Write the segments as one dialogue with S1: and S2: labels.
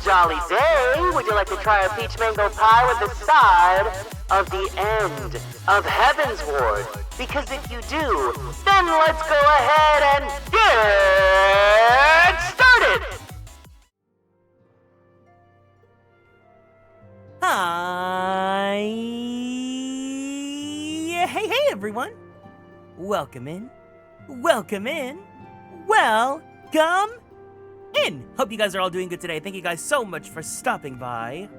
S1: Jolly day. Would you like to try a peach mango pie with a side of the end of Heavensward? Because if you do, then let's go ahead and get started!
S2: Hi! Hey, everyone! Welcome in. Welcome in. Welcome in! Hope you guys are all doing good today. Thank you guys so much for stopping by.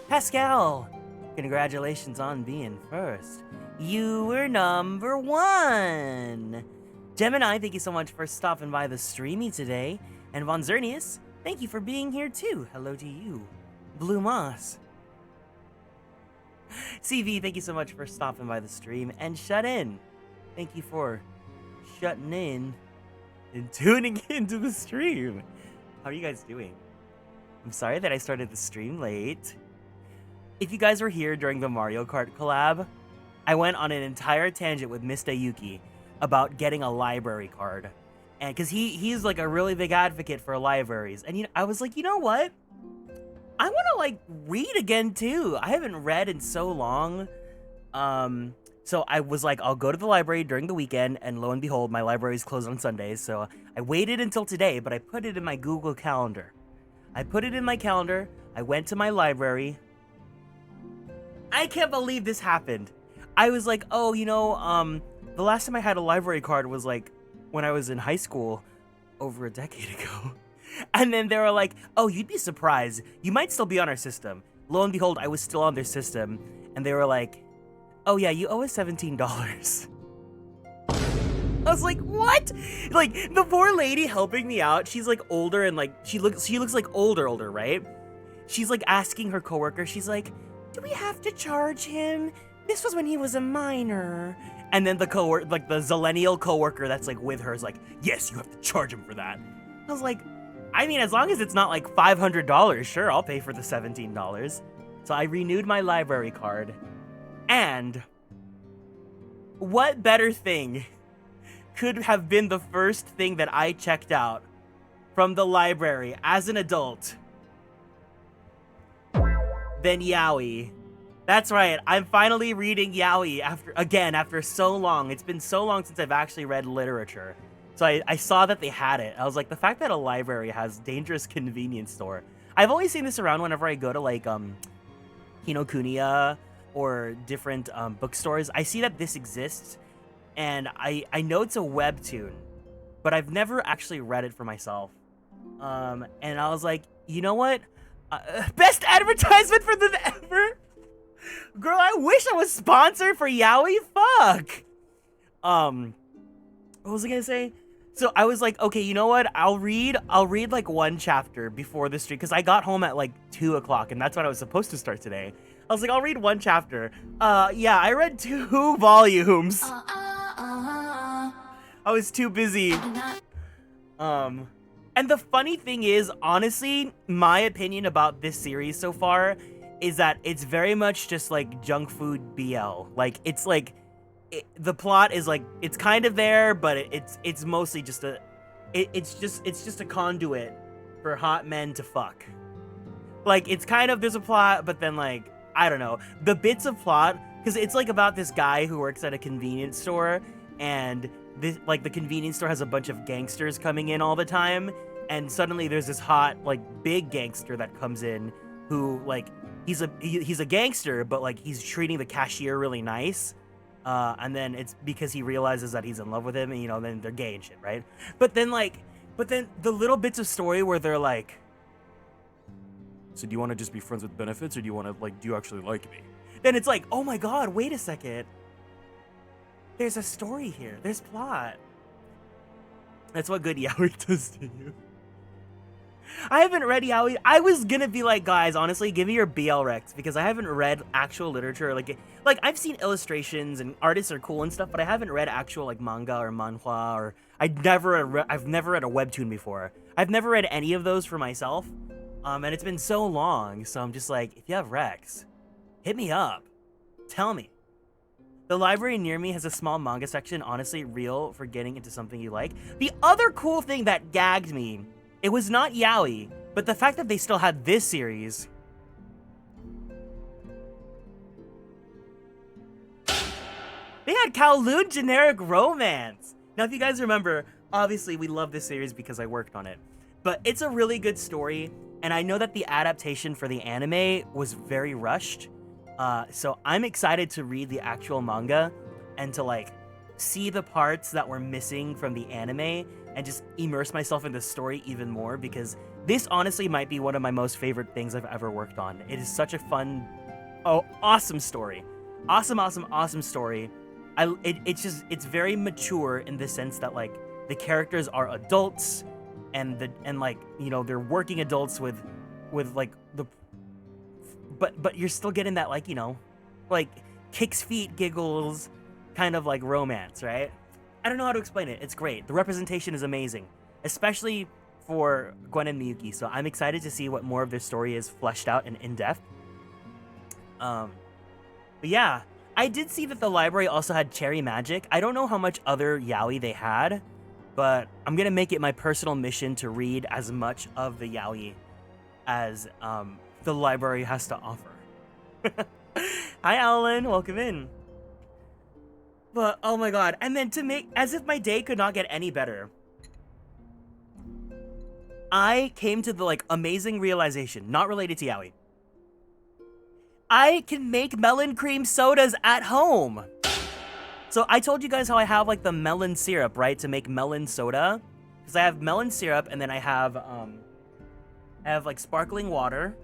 S2: Pascal, congratulations on being first. You were number 1. Gemini, thank you so much for stopping by the streamy today. And Von Zernius, thank you for being here too. Hello to you. Blue Moss. CV, thank you so much for stopping by the stream. And Shut In, thank you for shutting in and tuning into the stream. How are you guys doing? I'm sorry that I started the stream late. If you guys were here during the Mario Kart collab, I went on an entire tangent with Mr. Yuki about getting a library card. And because he's like a really big advocate for libraries. And I was like, you know what? I want to like read again too. I haven't read in so long. So I was like, I'll go to the library during the weekend, and lo and behold, my library is closed on Sundays. So I waited until today, but I put it in my Google Calendar. I put it in my calendar. I went to my library. I can't believe this happened. I was like, oh, the last time I had a library card was like when I was in high school over a decade ago. And then they were like, oh, you'd be surprised. You might still be on our system. Lo and behold, I was still on their system. And they were like, oh yeah, you owe us $17. I was like, what? Like, the poor lady helping me out, she's like older and like, she looks like older, right? She's like asking her coworker, she's like, do we have to charge him? This was when he was a minor. And then the the Zillennial coworker that's like with her is like, yes, you have to charge him for that. I was like, I mean, as long as it's not like $500, sure, I'll pay for the $17. So I renewed my library card. And what better thing could have been the first thing that I checked out from the library as an adult than Yaoi? That's right, I'm finally reading Yaoi after so long. It's been so long since I've actually read literature. So I saw that they had it. I was like, the fact that a library has Dangerous Convenience Store. I've always seen this around whenever I go to like Kinokuniya or different bookstores. I see that this exists, and I know it's a webtoon, but I've never actually read it for myself. And I was like, you know what? Best advertisement for them ever? Girl, I wish I was sponsored for Yaoi. Fuck. What was I gonna say? So I was like, okay, you know what? I'll read like one chapter before the stream because I got home at like 2 o'clock and that's when I was supposed to start today. I was like, I'll read one chapter. Yeah, I read 2 volumes. I was too busy. And the funny thing is, honestly, my opinion about this series so far is that it's very much just like junk food BL. Like it's like the plot is like it's kind of there, but it's mostly just it's just a conduit for hot men to fuck. Like it's kind of there's a plot, but then like I don't know the bits of plot because it's like about this guy who works at a convenience store and this like the convenience store has a bunch of gangsters coming in all the time and suddenly there's this hot like big gangster that comes in who like he's a gangster but like he's treating the cashier really nice. And then it's because he realizes that he's in love with him, and you know, then they're gay and shit, right? But then the little bits of story where they're like, so do you want to just be friends with benefits, or do you want to like, do you actually like me? Then it's like, oh my god, wait a second. There's a story here. There's plot. That's what good yaoi does to you. I haven't read yaoi. I was gonna be like, guys, honestly, give me your BL Rex because I haven't read actual literature. Like I've seen illustrations and artists are cool and stuff, but I haven't read actual like manga or manhwa or I've never read a webtoon before. I've never read any of those for myself, and it's been so long. So I'm just like, if you have Rex, hit me up. Tell me. The library near me has a small manga section. Honestly, real for getting into something you like. The other cool thing that gagged me. It was not yaoi, but the fact that they still had this series. They had Kowloon generic romance. Now, if you guys remember, obviously we love this series because I worked on it. But it's a really good story, and I know that the adaptation for the anime was very rushed. So I'm excited to read the actual manga and to like see the parts that were missing from the anime and just immerse myself in the story even more because this honestly might be one of my most favorite things I've ever worked on. It is such a fun, awesome story. Awesome story. It's very mature in the sense that like the characters are adults and like, you know, they're working adults with like the, but you're still getting that like, you know, like kicks feet giggles kind of like romance, right? I don't know how to explain it. It's great. The representation is amazing, especially for Gwen and Miyuki. So I'm excited to see what more of their story is fleshed out and in depth. But yeah, I did see that the library also had Cherry Magic. I don't know how much other yaoi they had, but I'm gonna make it my personal mission to read as much of the yaoi as the library has to offer. Hi, Alan. Welcome in. But, oh my god. And then to make, as if my day could not get any better, I came to the, like, amazing realization, not related to yaoi. I can make melon cream sodas at home. So I told you guys how I have, like, the melon syrup, right, to make melon soda. Because I have melon syrup, and then I have, like, sparkling water.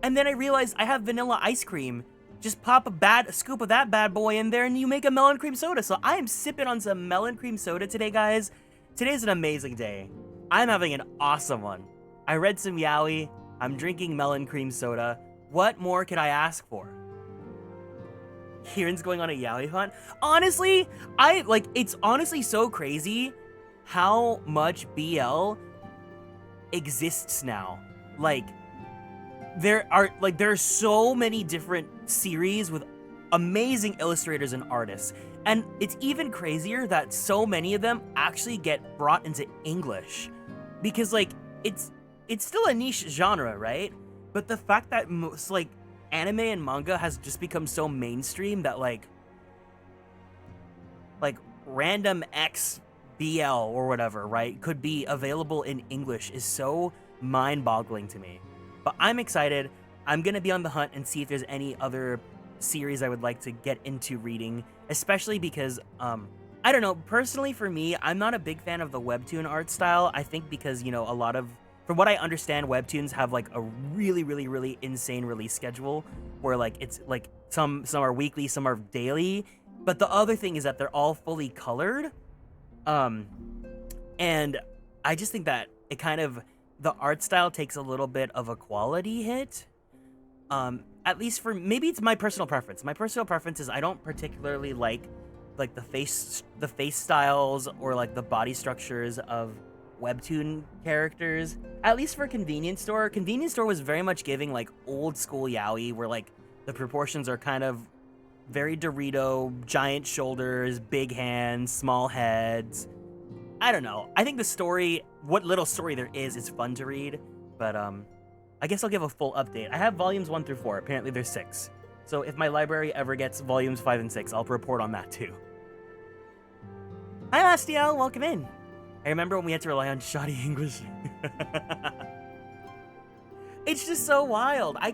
S2: And then I realized I have vanilla ice cream. Just pop a scoop of that bad boy in there and you make a melon cream soda. So I am sipping on some melon cream soda today, guys. Today's an amazing day. I'm having an awesome one. I read some yaoi. I'm drinking melon cream soda. What more could I ask for? Kieran's going on a yaoi hunt. Honestly, it's honestly so crazy how much BL exists now. Like, there are so many different series with amazing illustrators and artists. And it's even crazier that so many of them actually get brought into English. Because, like, it's still a niche genre, right? But the fact that most, like, anime and manga has just become so mainstream that, like random X BL or whatever, right, could be available in English is so mind-boggling to me. But I'm excited. I'm going to be on the hunt and see if there's any other series I would like to get into reading, especially because, I don't know, personally for me, I'm not a big fan of the webtoon art style. I think because, you know, from what I understand, webtoons have, like, a really, really, really insane release schedule where, like, it's, like, some are weekly, some are daily. But the other thing is that they're all fully colored. And I just think that it kind of, the art style takes a little bit of a quality hit. At least for, maybe it's my personal preference. My personal preference is I don't particularly like the face styles or like the body structures of webtoon characters. At least for Convenience Store. Convenience Store was very much giving like old school yaoi, where like the proportions are kind of very Dorito, giant shoulders, big hands, small heads. I don't know. I think the story, what little story there is fun to read, but I guess I'll give a full update. I have volumes 1 through 4. Apparently there's 6. So if my library ever gets volumes 5 and 6, I'll report on that too. Hi, Lastiel. Welcome in. I remember when we had to rely on shoddy English. It's just so wild. I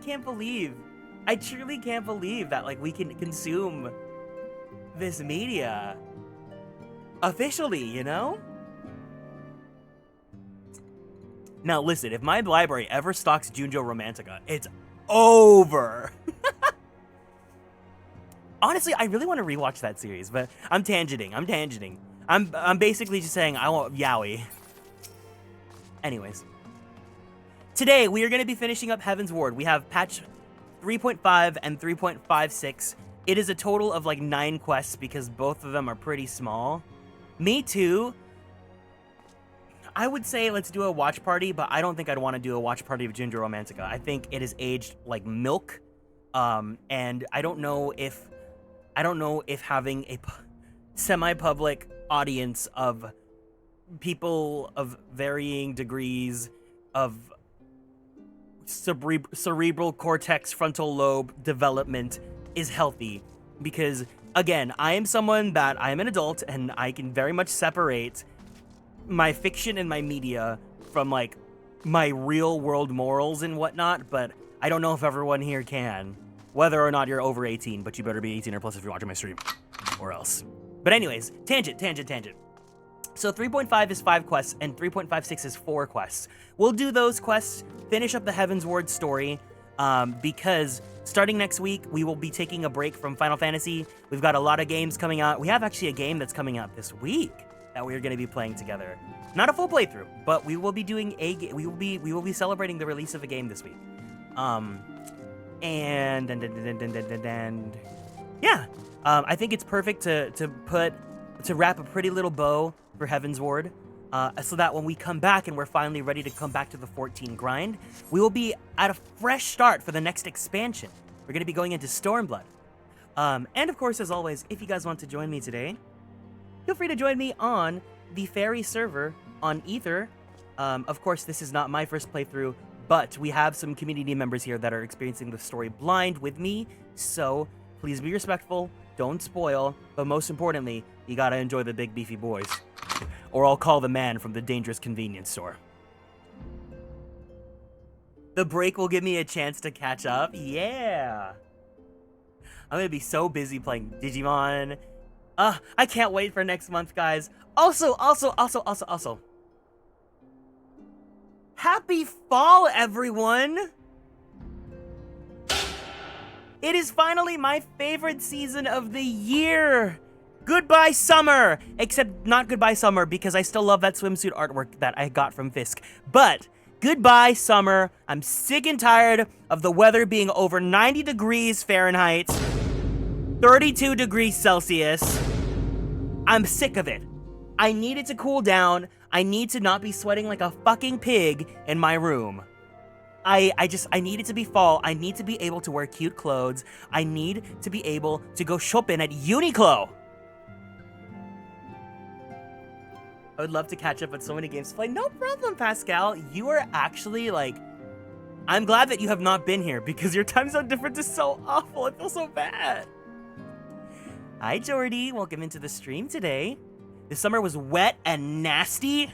S2: truly can't believe that like we can consume this media officially, you know? Now listen, if my library ever stocks Junjo Romantica, it's over. Honestly, I really want to rewatch that series, but I'm tangenting. I'm basically just saying I want yaoi. Anyways. Today, we are going to be finishing up Heavensward. We have patch 3.5 and 3.56. It is a total of like 9 quests because both of them are pretty small. Me too. I would say let's do a watch party, but I don't think I'd want to do a watch party of Junjo Romantica. I think it is aged like milk. And I don't know if having a semi-public audience of people of varying degrees of cerebral cortex frontal lobe development is healthy, because again, I am someone that I am an adult and I can very much separate my fiction and my media from like my real world morals and whatnot, but I don't know if everyone here can, whether or not you're over 18, but you better be 18 or plus if you're watching my stream, or else. But anyways, tangent. So 3.5 is 5 quests, and 3.56 is 4 quests. We'll do those quests, finish up the Heavensward story, because starting next week, we will be taking a break from Final Fantasy. We've got a lot of games coming out. We have actually a game that's coming out this week that we're going to be playing together. Not a full playthrough, but we will be doing we will be celebrating the release of a game this week. Yeah, I think it's perfect to wrap a pretty little bow for Heavensward, so that when we come back and we're finally ready to come back to the 14 grind, we will be at a fresh start for the next expansion. We're going to be going into Stormblood. And of course, as always, if you guys want to join me today, feel free to join me on the Fairy server on Ether. Of course, this is not my first playthrough, but we have some community members here that are experiencing the story blind with me, so please be respectful, don't spoil, but most importantly, you gotta enjoy the big beefy boys. Or I'll call the man from the dangerous convenience store. The break will give me a chance to catch up. Yeah! I'm gonna be so busy playing Digimon. I can't wait for next month, guys. Also. Happy fall, everyone! It is finally my favorite season of the year! Goodbye, summer! Except not goodbye, summer, because I still love that swimsuit artwork that I got from Fisk. But, goodbye, summer. I'm sick and tired of the weather being over 90 degrees Fahrenheit, 32 degrees Celsius. I'm sick of it. I need it to cool down. I need to not be sweating like a fucking pig in my room. I need it to be fall. I need to be able to wear cute clothes. I need to be able to go shopping at Uniqlo. I would love to catch up on so many games to play. No problem, Pascal. You are actually, like... I'm glad that you have not been here, because your time zone difference is so awful. I feel so bad. Hi, Jordy. Welcome into the stream today. This summer was wet and nasty.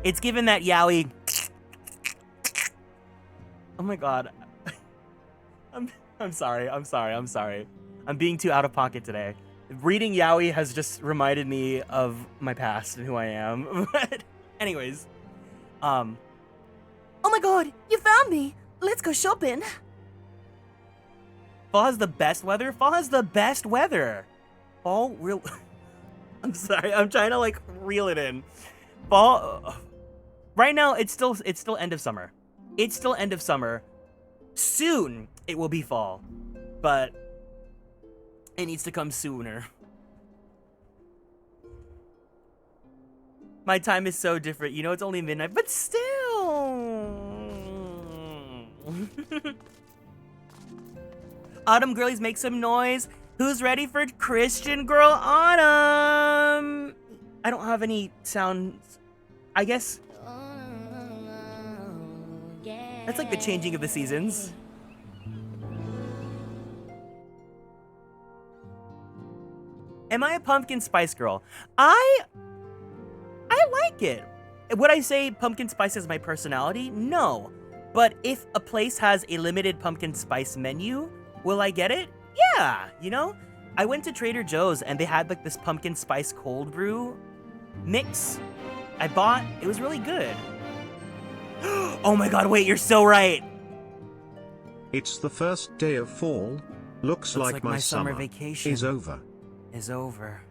S2: It's given that yaoi... Oh my god. I'm sorry. I'm being too out of pocket today. Reading yaoi has just reminded me of my past and who I am. But anyways, oh my god, you found me. Let's go shopping. Fall has the best weather. Fall real. I'm sorry. I'm trying to like reel it in. Fall. Right now, it's still end of summer. It's still end of summer. Soon it will be fall, but it needs to come sooner. My time is so different. You know, it's only midnight, but still. Autumn girlies, make some noise. Who's ready for Christian Girl Autumn? I don't have any sounds. I guess. That's like the changing of the seasons. Am I a pumpkin spice girl? I like it. Would I say pumpkin spice is my personality? No. But if a place has a limited pumpkin spice menu, will I get it? Yeah, you know? I went to Trader Joe's and they had like this pumpkin spice cold brew mix. I bought, it was really good. Oh my god, wait, you're so right.
S3: It's the first day of fall. Looks like my summer
S2: vacation
S3: is over.
S2: Is over.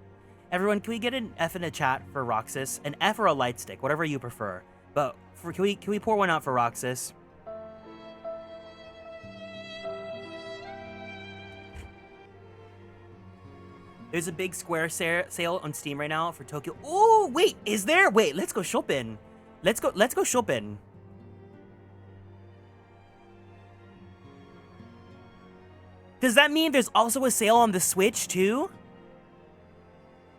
S2: Everyone, can we get an F in the chat for Roxas? An F or a light stick, whatever you prefer. But can we pour one out for Roxas? There's a big square sale on Steam right now for Tokyo. Oh, wait, is there? Wait, let's go shopping. Let's go shopping. Does that mean there's also a sale on the Switch too?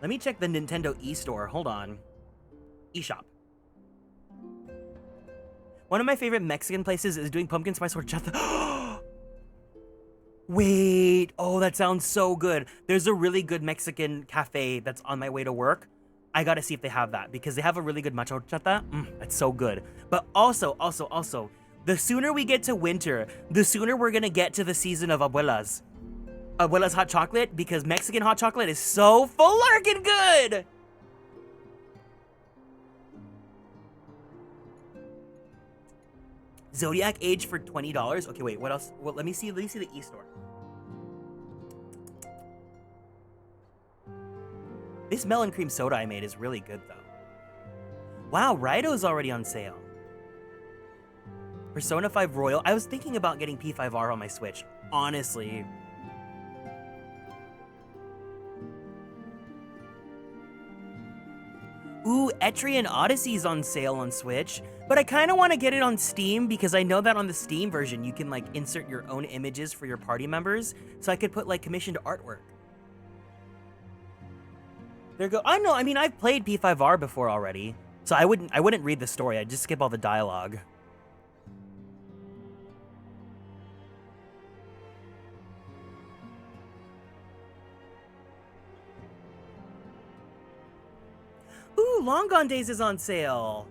S2: Let me check the Nintendo eStore. Hold on. eShop. One of my favorite Mexican places is doing pumpkin spice horchata. Wait. Oh, that sounds so good. There's a really good Mexican cafe that's on my way to work. I gotta see if they have that because they have a really good matcha horchata. That's so good. But also, the sooner we get to winter, the sooner we're gonna get to the season of abuelas. Abuela's hot chocolate, because Mexican hot chocolate is so full-larkin good! Zodiac Age for $20. Okay, wait, what else? Well, let me see the eStore. This melon cream soda I made is really good, though. Wow, Raido's already on sale. Persona 5 Royal. I was thinking about getting P5R on my Switch, honestly. Ooh, Etrian Odyssey's on sale on Switch, but I kind of want to get it on Steam because I know that on the Steam version you can like insert your own images for your party members, so I could put like commissioned artwork. There you go. I know. I mean, I've played P5R before already, so I wouldn't read the story. I'd just skip all the dialogue. Ooh, Long Gone Days is on sale.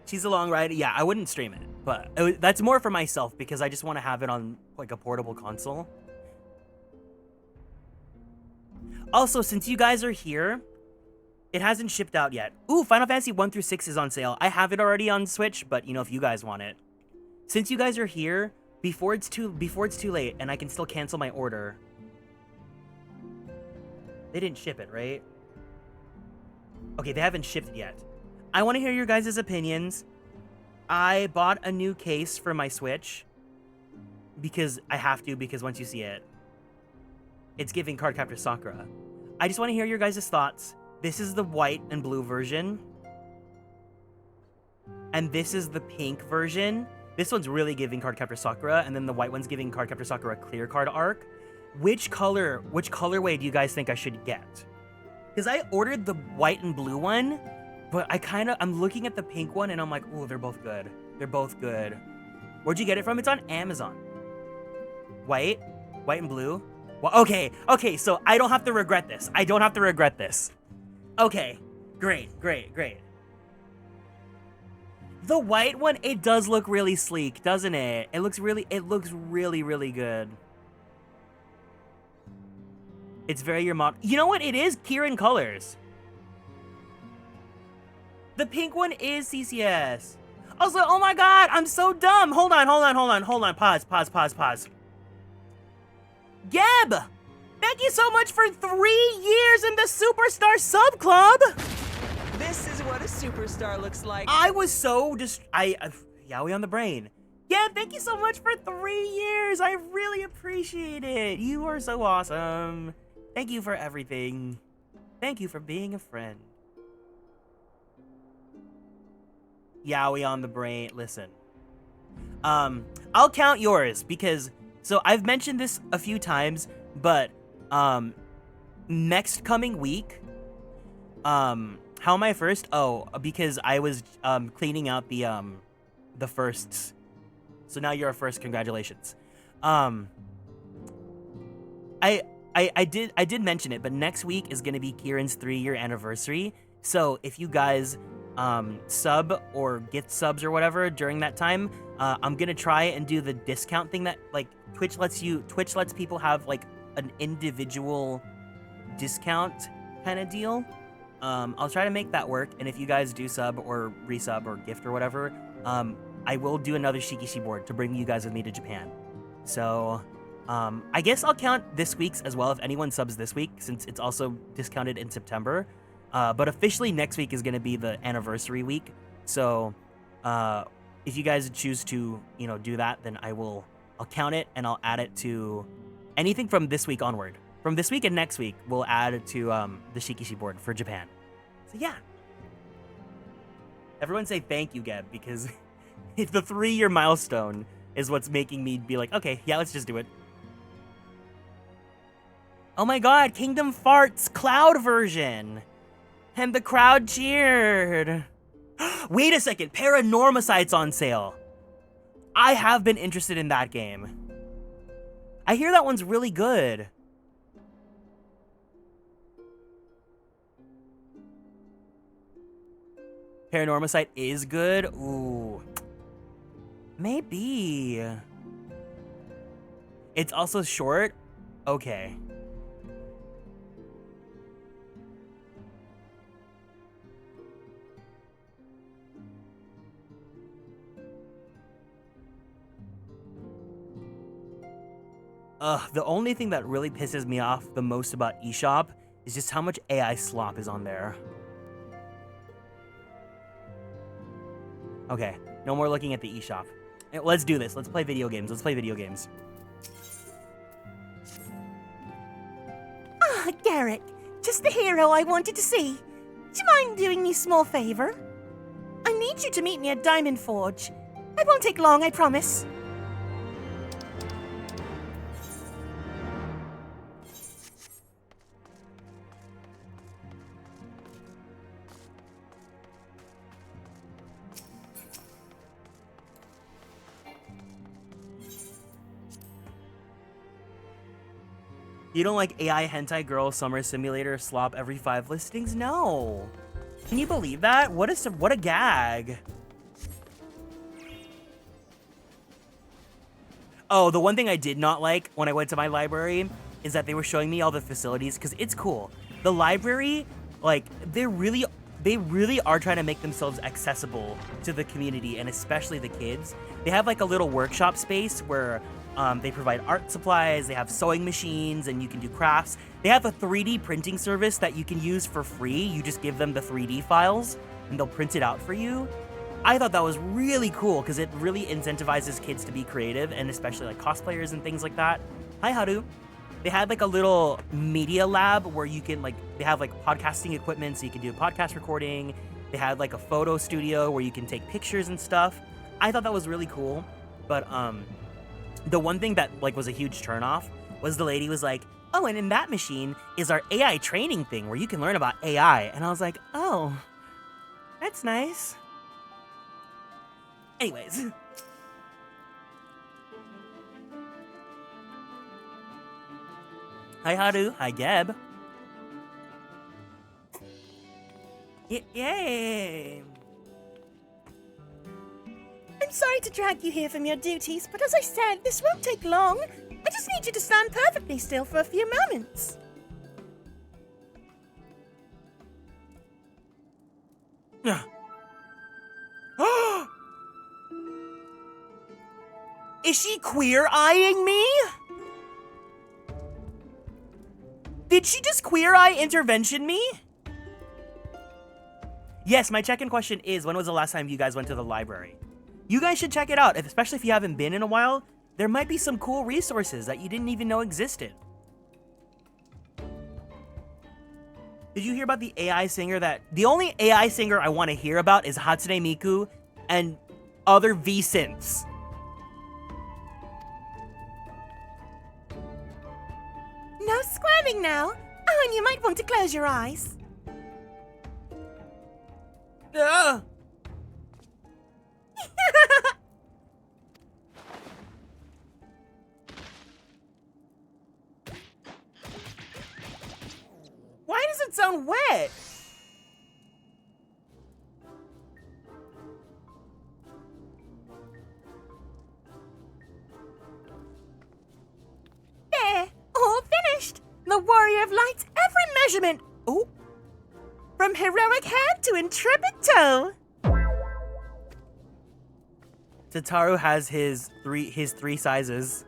S2: She's a long ride. Yeah, I wouldn't stream it, but that's more for myself because I just want to have it on like a portable console. Also, since you guys are here, it hasn't shipped out yet. Ooh, Final Fantasy 1 through 6 is on sale. I have it already on Switch, but you know, if you guys want it. Since you guys are here, before it's too late and I can still cancel my order. They didn't ship it, right? Okay, they haven't shipped it yet. I want to hear your guys' opinions. I bought a new case for my Switch because I have to, because once you see it, it's giving Cardcaptor Sakura. I just want to hear your guys' thoughts. This is the white and blue version. And this is the pink version. This one's really giving Cardcaptor Sakura, and then the white one's giving Cardcaptor Sakura clear card arc. Which colorway do you guys think I should get? Because I ordered the white and blue one, but I'm looking at the pink one and I'm like, oh, they're both good. They're both good. Where'd you get it from? It's on Amazon. White and blue. Well, okay, so I don't have to regret this. Okay, great. The white one, it does look really sleek, doesn't it? It looks really, really good. It's very your mod. You know what? It is Kieran colors. The pink one is CCS. Also, oh my god, I'm so dumb. Hold on. Pause. Geb, thank you so much for 3 years in the Superstar Sub Club.
S4: This is what a superstar looks like.
S2: I was so Yowie on the brain. Yeah, thank you so much for 3 years. I really appreciate it. You are so awesome. Thank you for everything. Thank you for being a friend. Yowie on the brain. Listen. I'll count yours because so I've mentioned this a few times, but next coming week, how am I first? Oh, because I was cleaning out the firsts. So now you're a first. Congratulations. I did mention it, but next week is gonna be Kieran's 3-year anniversary. So if you guys sub or gift subs or whatever during that time, I'm gonna try and do the discount thing that like Twitch lets people have like an individual discount kind of deal. I'll try to make that work, and if you guys do sub or resub or gift or whatever, I will do another Shikishi board to bring you guys with me to Japan. So, I guess I'll count this week's as well if anyone subs this week, since it's also discounted in September. But officially next week is going to be the anniversary week. So, if you guys choose to, do that, then I'll count it and I'll add it to anything from this week onward. From this week and next week, we'll add it to the Shikishi board for Japan. So yeah. Everyone say thank you, Geb, because the 3-year milestone is what's making me be like, okay, yeah, let's just do it. Oh my god, Kingdom Farts Cloud version! And the crowd cheered! Wait a second, Paranormaside's on sale! I have been interested in that game. I hear that one's really good. Paranormacide is good? Ooh. Maybe. It's also short? Okay. The only thing that really pisses me off the most about eShop is just how much AI slop is on there. Okay, no more looking at the eShop. Let's do this. Let's play video games.
S5: Ah, Garrick, just the hero I wanted to see. Do you mind doing me a small favor? I need you to meet me at Diamond Forge. It won't take long, I promise.
S2: You don't like AI hentai girl summer simulator slop every 5 listings? No. Can you believe that? What a gag. Oh, the one thing I did not like when I went to my library is that they were showing me all the facilities, because it's cool. The library, like, they really are trying to make themselves accessible to the community, and especially the kids. They have like a little workshop space where they provide art supplies, they have sewing machines, and you can do crafts. They have a 3D printing service that you can use for free. You just give them the 3D files, and they'll print it out for you. I thought that was really cool, because it really incentivizes kids to be creative, and especially like cosplayers and things like that. Hi, Haru. They had like a little media lab where you can they have like podcasting equipment, so you can do podcast recording. They had like a photo studio where you can take pictures and stuff. I thought that was really cool, but the one thing that was a huge turnoff was the lady was like, oh, and in that machine is our AI training thing where you can learn about AI. And I was like, oh, that's nice. Anyways. Hi, Haru. Hi, Geb. Yay!
S5: I'm sorry to drag you here from your duties, but as I said, this won't take long. I just need you to stand perfectly still for a few moments.
S2: Is she queer-eyeing me? Did she just queer-eye intervention me? Yes, my check-in question is, when was the last time you guys went to the library? You guys should check it out, especially if you haven't been in a while. There might be some cool resources that you didn't even know existed. Did you hear about the AI singer the only AI singer I want to hear about is Hatsune Miku and other V-synths.
S5: No squirming now. Oh, and you might want to close your eyes.
S2: Ugh. Why does it sound wet?
S5: There, all finished. The Warrior of Light's every measurement.
S2: Oh,
S5: From heroic head to intrepid toe.
S2: Tataru has his three sizes.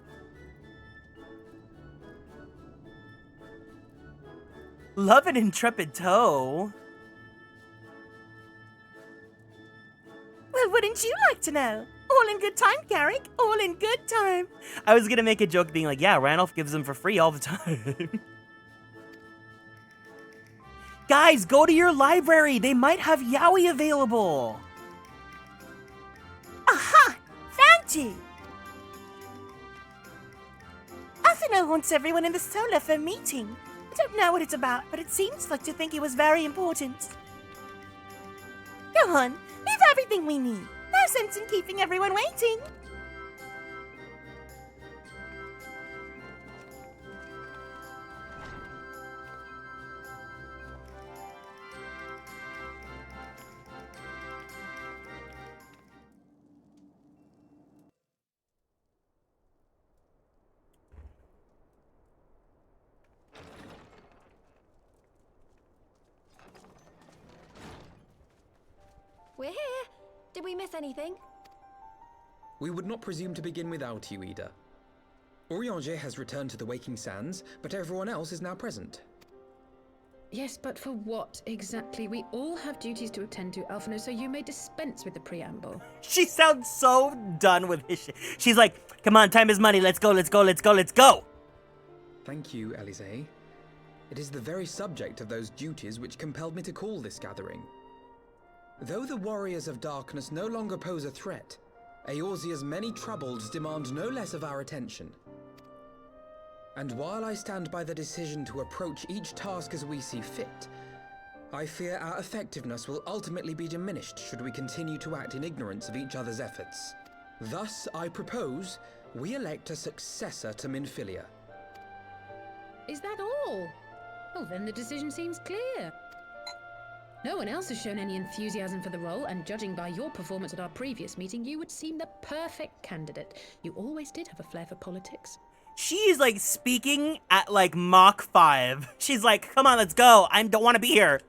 S2: Love an intrepid toe.
S5: Well, wouldn't you like to know? All in good time, Garrick. All in good time.
S2: I was gonna make a joke being like, yeah, Randolph gives them for free all the time. Guys, go to your library. They might have yaoi available.
S5: Aha! Found you! Athena wants everyone in the Solar for a meeting. I don't know what it's about, but it seems like to think it was very important. Go on, we've everything we need. No sense in keeping everyone waiting.
S6: We're here. Did we miss anything?
S7: We would not presume to begin without you, Ida. Orianger has returned to the Waking Sands, but everyone else is now present.
S8: Yes, but for what exactly? We all have duties to attend to, Alphino, so you may dispense with the preamble.
S2: She sounds so done with his shit. She's like, come on, time is money. Let's go, let's go, let's go, let's go.
S7: Thank you, Elise. It is the very subject of those duties which compelled me to call this gathering. Though the Warriors of Darkness no longer pose a threat, Eorzea's many troubles demand no less of our attention. And while I stand by the decision to approach each task as we see fit, I fear our effectiveness will ultimately be diminished should we continue to act in ignorance of each other's efforts. Thus, I propose we elect a successor to Minfilia.
S8: Is that all? Oh, then the decision seems clear. No one else has shown any enthusiasm for the role, and judging by your performance at our previous meeting, you would seem the perfect candidate. You always did have a flair for politics.
S2: She is like speaking at like Mach 5. She's like, come on, let's go. I don't want to be here.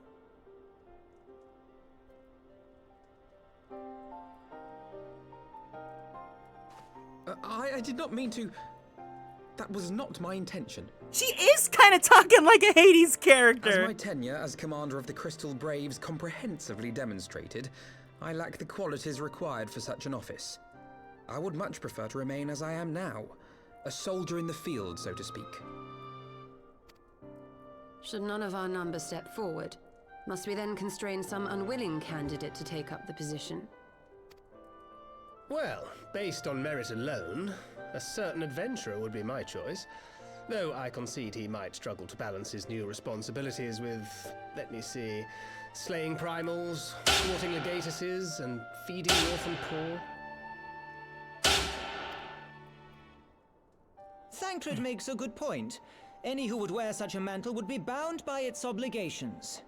S7: I did not mean to... That was not my intention.
S2: She is kind of talking like a Hades character.
S7: As my tenure as commander of the Crystal Braves comprehensively demonstrated, I lack the qualities required for such an office. I would much prefer to remain as I am now, a soldier in the field, so to speak.
S6: Should none of our number step forward, must we then constrain some unwilling candidate to take up the position?
S9: Well, based on merit alone, a certain adventurer would be my choice. Though I concede he might struggle to balance his new responsibilities with, let me see, slaying primals, thwarting legatuses, and feeding the orphan poor.
S10: Thancred makes a good point. Any who would wear such a mantle would be bound by its obligations.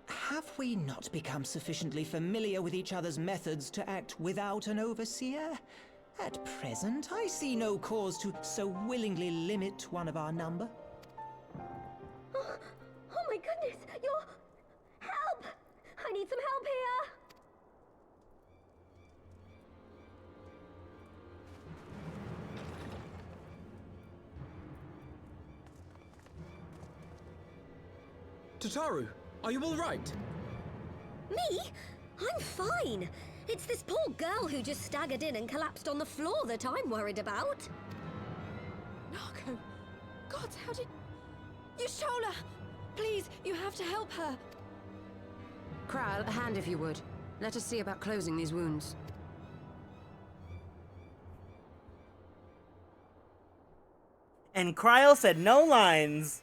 S10: Have we not become sufficiently familiar with each other's methods to act without an overseer? At present, I see no cause to so willingly limit one of our number.
S6: Oh my goodness! You're... Help! I need some help here!
S7: Tataru, are you all right?
S11: Me? I'm fine. It's this poor girl who just staggered in and collapsed on the floor that I'm worried about.
S12: Narco! God, how did... Yashola! Please, you have to help her.
S6: Kral, a hand if you would. Let us see about closing these wounds.
S2: And Kryl said no lines.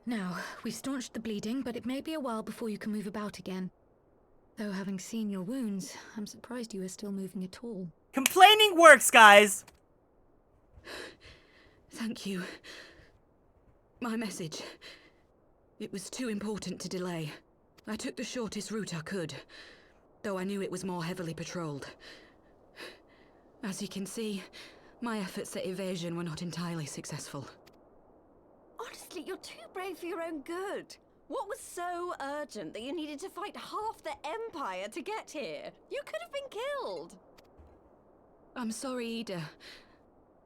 S8: Now, we've staunched the bleeding, but it may be a while before you can move about again. Though having seen your wounds, I'm surprised you are still moving at all.
S2: Complaining works, guys!
S12: Thank you. My message. It was too important to delay. I took the shortest route I could, though I knew it was more heavily patrolled. As you can see, my efforts at evasion were not entirely successful.
S11: Honestly, you're too brave for your own good. What was so urgent that you needed to fight half the Empire to get here? You could have been killed.
S12: I'm sorry, Ida.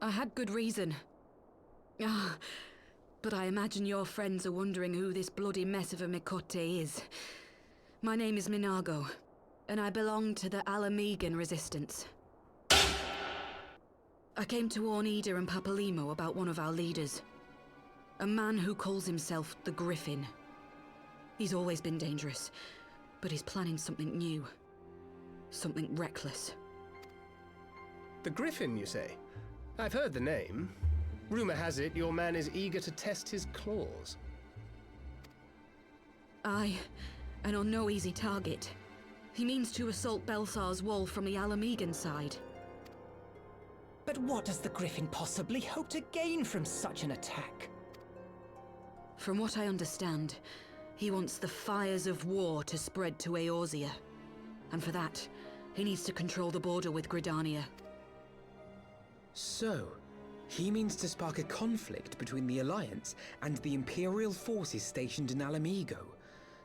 S12: I had good reason. But I imagine your friends are wondering who this bloody mess of a Mikote is. My name is Minago, and I belong to the Alamegan Resistance. I came to warn Ida and Papalimo about one of our leaders. A man who calls himself the Griffin. He's always been dangerous, but he's planning something new. Something reckless.
S9: The Griffin, you say? I've heard the name. Rumor has it your man is eager to test his claws.
S12: Aye, and on no easy target. He means to assault Belsar's wall from the Alamegan side.
S10: But what does the Griffin possibly hope to gain from such an attack?
S12: From what I understand, he wants the fires of war to spread to Eorzea. And for that, he needs to control the border with Gridania.
S7: So, he means to spark a conflict between the Alliance and the Imperial forces stationed in Alamigo,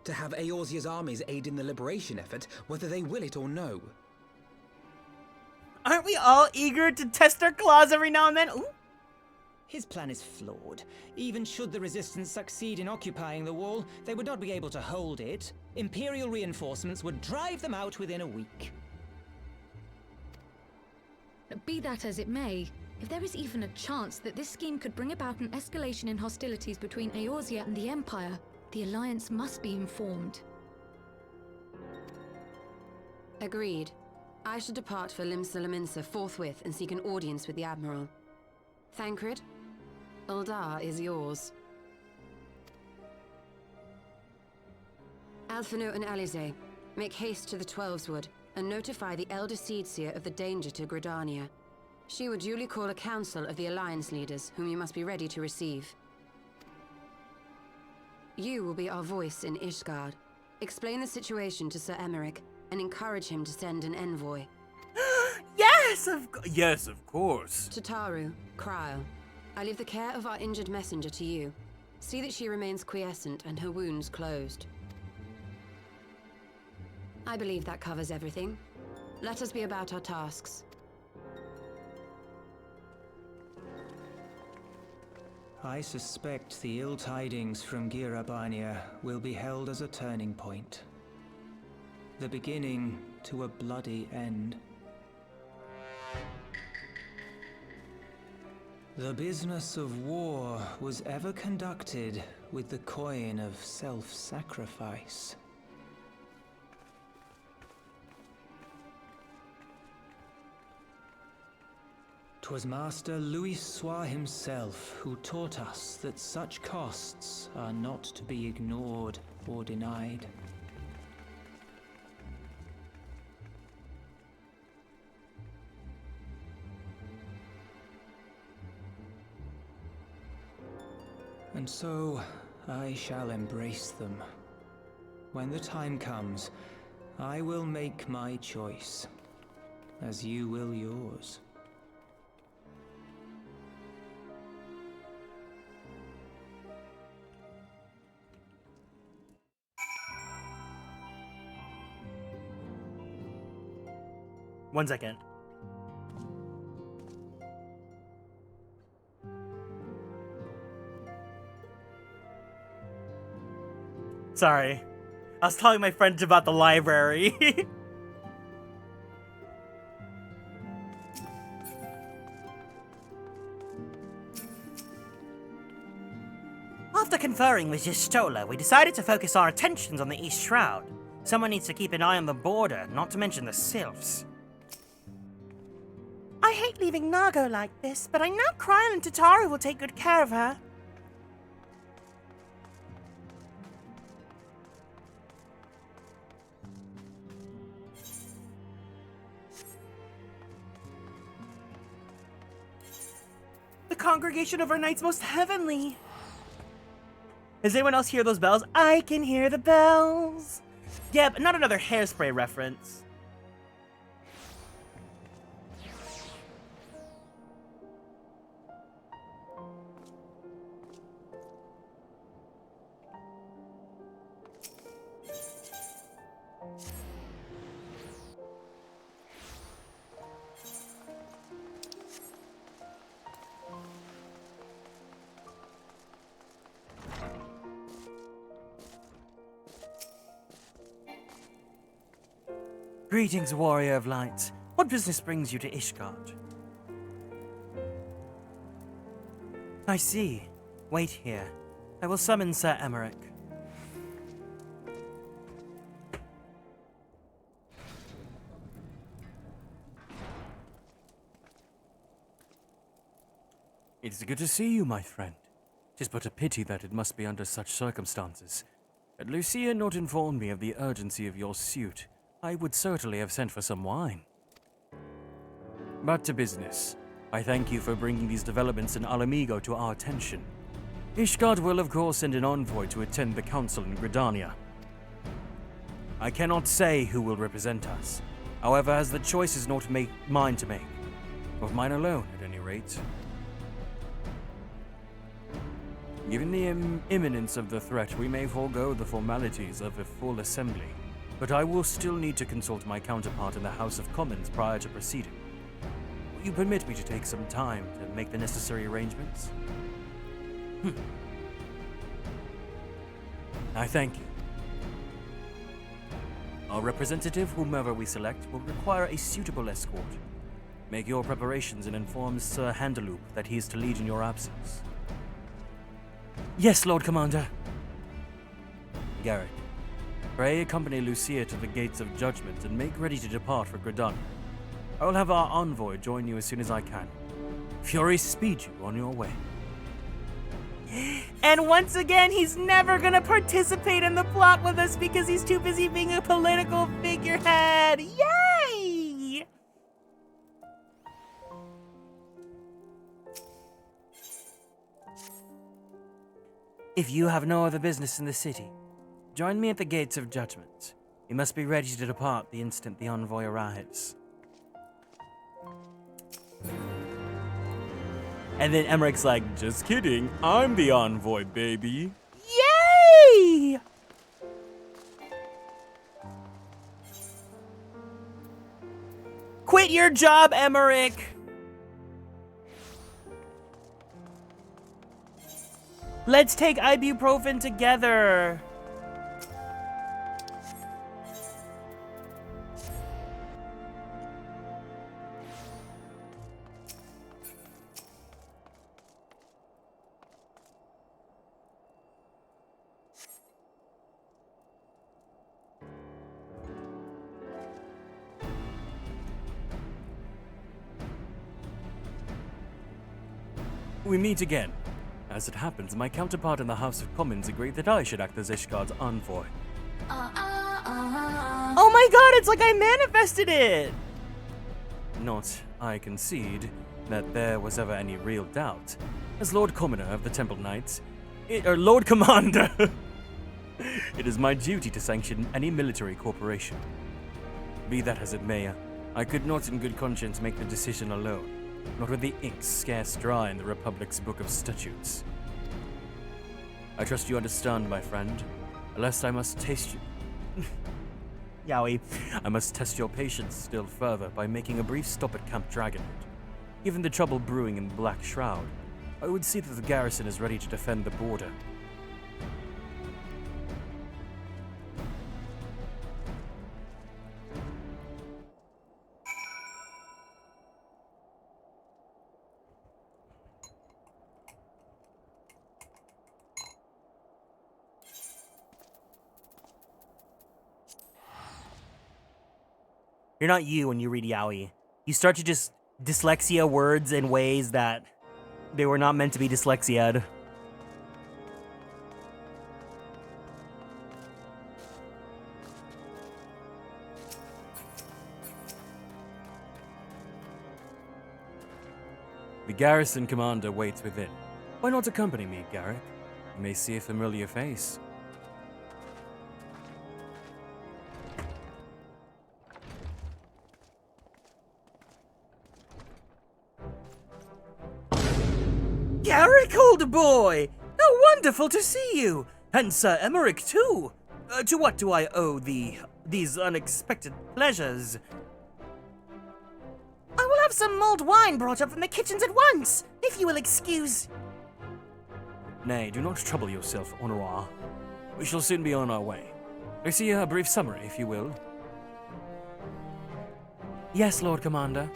S7: to have Eorzea's armies aid in the liberation effort, whether they will it or no.
S2: Aren't we all eager to test our claws every now and then? Ooh.
S10: His plan is flawed. Even should the Resistance succeed in occupying the wall, they would not be able to hold it. Imperial reinforcements would drive them out within a week.
S8: Be that as it may, if there is even a chance that this scheme could bring about an escalation in hostilities between Eorzea and the Empire, the Alliance must be informed.
S6: Agreed. I shall depart for Limsa forthwith and seek an audience with the Admiral. Thancred, Uldar is yours. Alphino and Alize, make haste to the Twelveswood and notify the Elder Seedseer of the danger to Gridania. She will duly call a council of the Alliance leaders, whom you must be ready to receive. You will be our voice in Ishgard. Explain the situation to Sir Emmerich and encourage him to send an envoy.
S2: Yes, of course.
S6: Tataru, Kryl, I leave the care of our injured messenger to you. See that she remains quiescent and her wounds closed. I believe that covers everything. Let us be about our tasks.
S10: I suspect the ill tidings from Girabania will be held as a turning point. The beginning to a bloody end. The business of war was ever conducted with the coin of self-sacrifice. 'Twas Master Louis Soir himself who taught us that such costs are not to be ignored or denied. And so, I shall embrace them. When the time comes, I will make my choice, as you will yours.
S2: One second. Sorry. I was telling my friend about the library. After conferring with Jistola, we decided to focus our attentions on the East Shroud. Someone needs to keep an eye on the border, not to mention the sylphs.
S5: I hate leaving Nago like this, but I know Kieran and Tataru will take good care of her. The congregation of our knights most heavenly.
S2: Does anyone else hear those bells? I can hear the bells. Yeah, but not another Hairspray reference. Greetings, warrior of light. What business brings you to Ishgard? I see. Wait here. I will summon Sir Emmerich. It is good to see you, my friend. 'Tis but a pity that it must be under such circumstances. Had Lucia not informed me of the urgency of your suit, I would certainly have sent for some wine. But to business. I thank you for bringing these developments in Alamigo to our attention. Ishgard will of course send an envoy to attend the council in Gridania. I cannot say who will represent us, however, as the choice is not mine to make. Not mine alone, at any rate. Given the imminence of the threat, we may forego the formalities of a full assembly. But I will still need to consult my counterpart in the House of Commons prior to proceeding. Will you permit me to take some time to make the necessary arrangements? I thank you. Our representative, whomever we select, will require a suitable escort. Make your preparations and inform Sir Handaloop that he is to lead in your absence. Yes, Lord Commander. Garrett. Pray accompany Lucia to the gates of judgment and make ready to depart for Gridania. I will have our envoy join you as soon as I can. Fury speed you on your way.
S5: And once again, he's never gonna participate in the plot with us because he's too busy being a political figurehead. Yay!
S2: If you have no other business in the city, join me at the gates of judgment. We must be ready to depart the instant the envoy arrives. And then Emmerich's like, just kidding, I'm the envoy, baby.
S5: Yay!
S2: Quit your job, Emmerich! Let's take ibuprofen together. We meet again. As it happens, my counterpart in the House of Commons agreed that I should act as Ishgard's envoy.
S5: Oh my god, it's like I manifested it!
S2: Not, I concede, that there was ever any real doubt. As Lord Commoner of the Temple Knights, Lord Commander, it is my duty to sanction any military corporation. Be that as it may, I could not in good conscience make the decision alone. Not with the ink scarce dry in the Republic's Book of Statutes. I trust you understand, my friend. Unless I must taste you. Yowie. I must test your patience still further by making a brief stop at Camp Dragonhead. Given the trouble brewing in the Black Shroud, I would see that the garrison is ready to defend the border. You're not you when you read yaoi. You start to just dyslexia words in ways that they were not meant to be dyslexia'd.
S13: The garrison commander waits within. Why not accompany me, Garrick? You may see a familiar face.
S2: Garrick, old boy! How wonderful to see you! And Sir Emmerich, too! To what do I owe these unexpected pleasures?
S5: I will have some mulled wine brought up from the kitchens at once, if you will excuse.
S13: Nay, do not trouble yourself, Honorat. We shall soon be on our way. I see a brief summary, if you will.
S2: Yes, Lord Commander.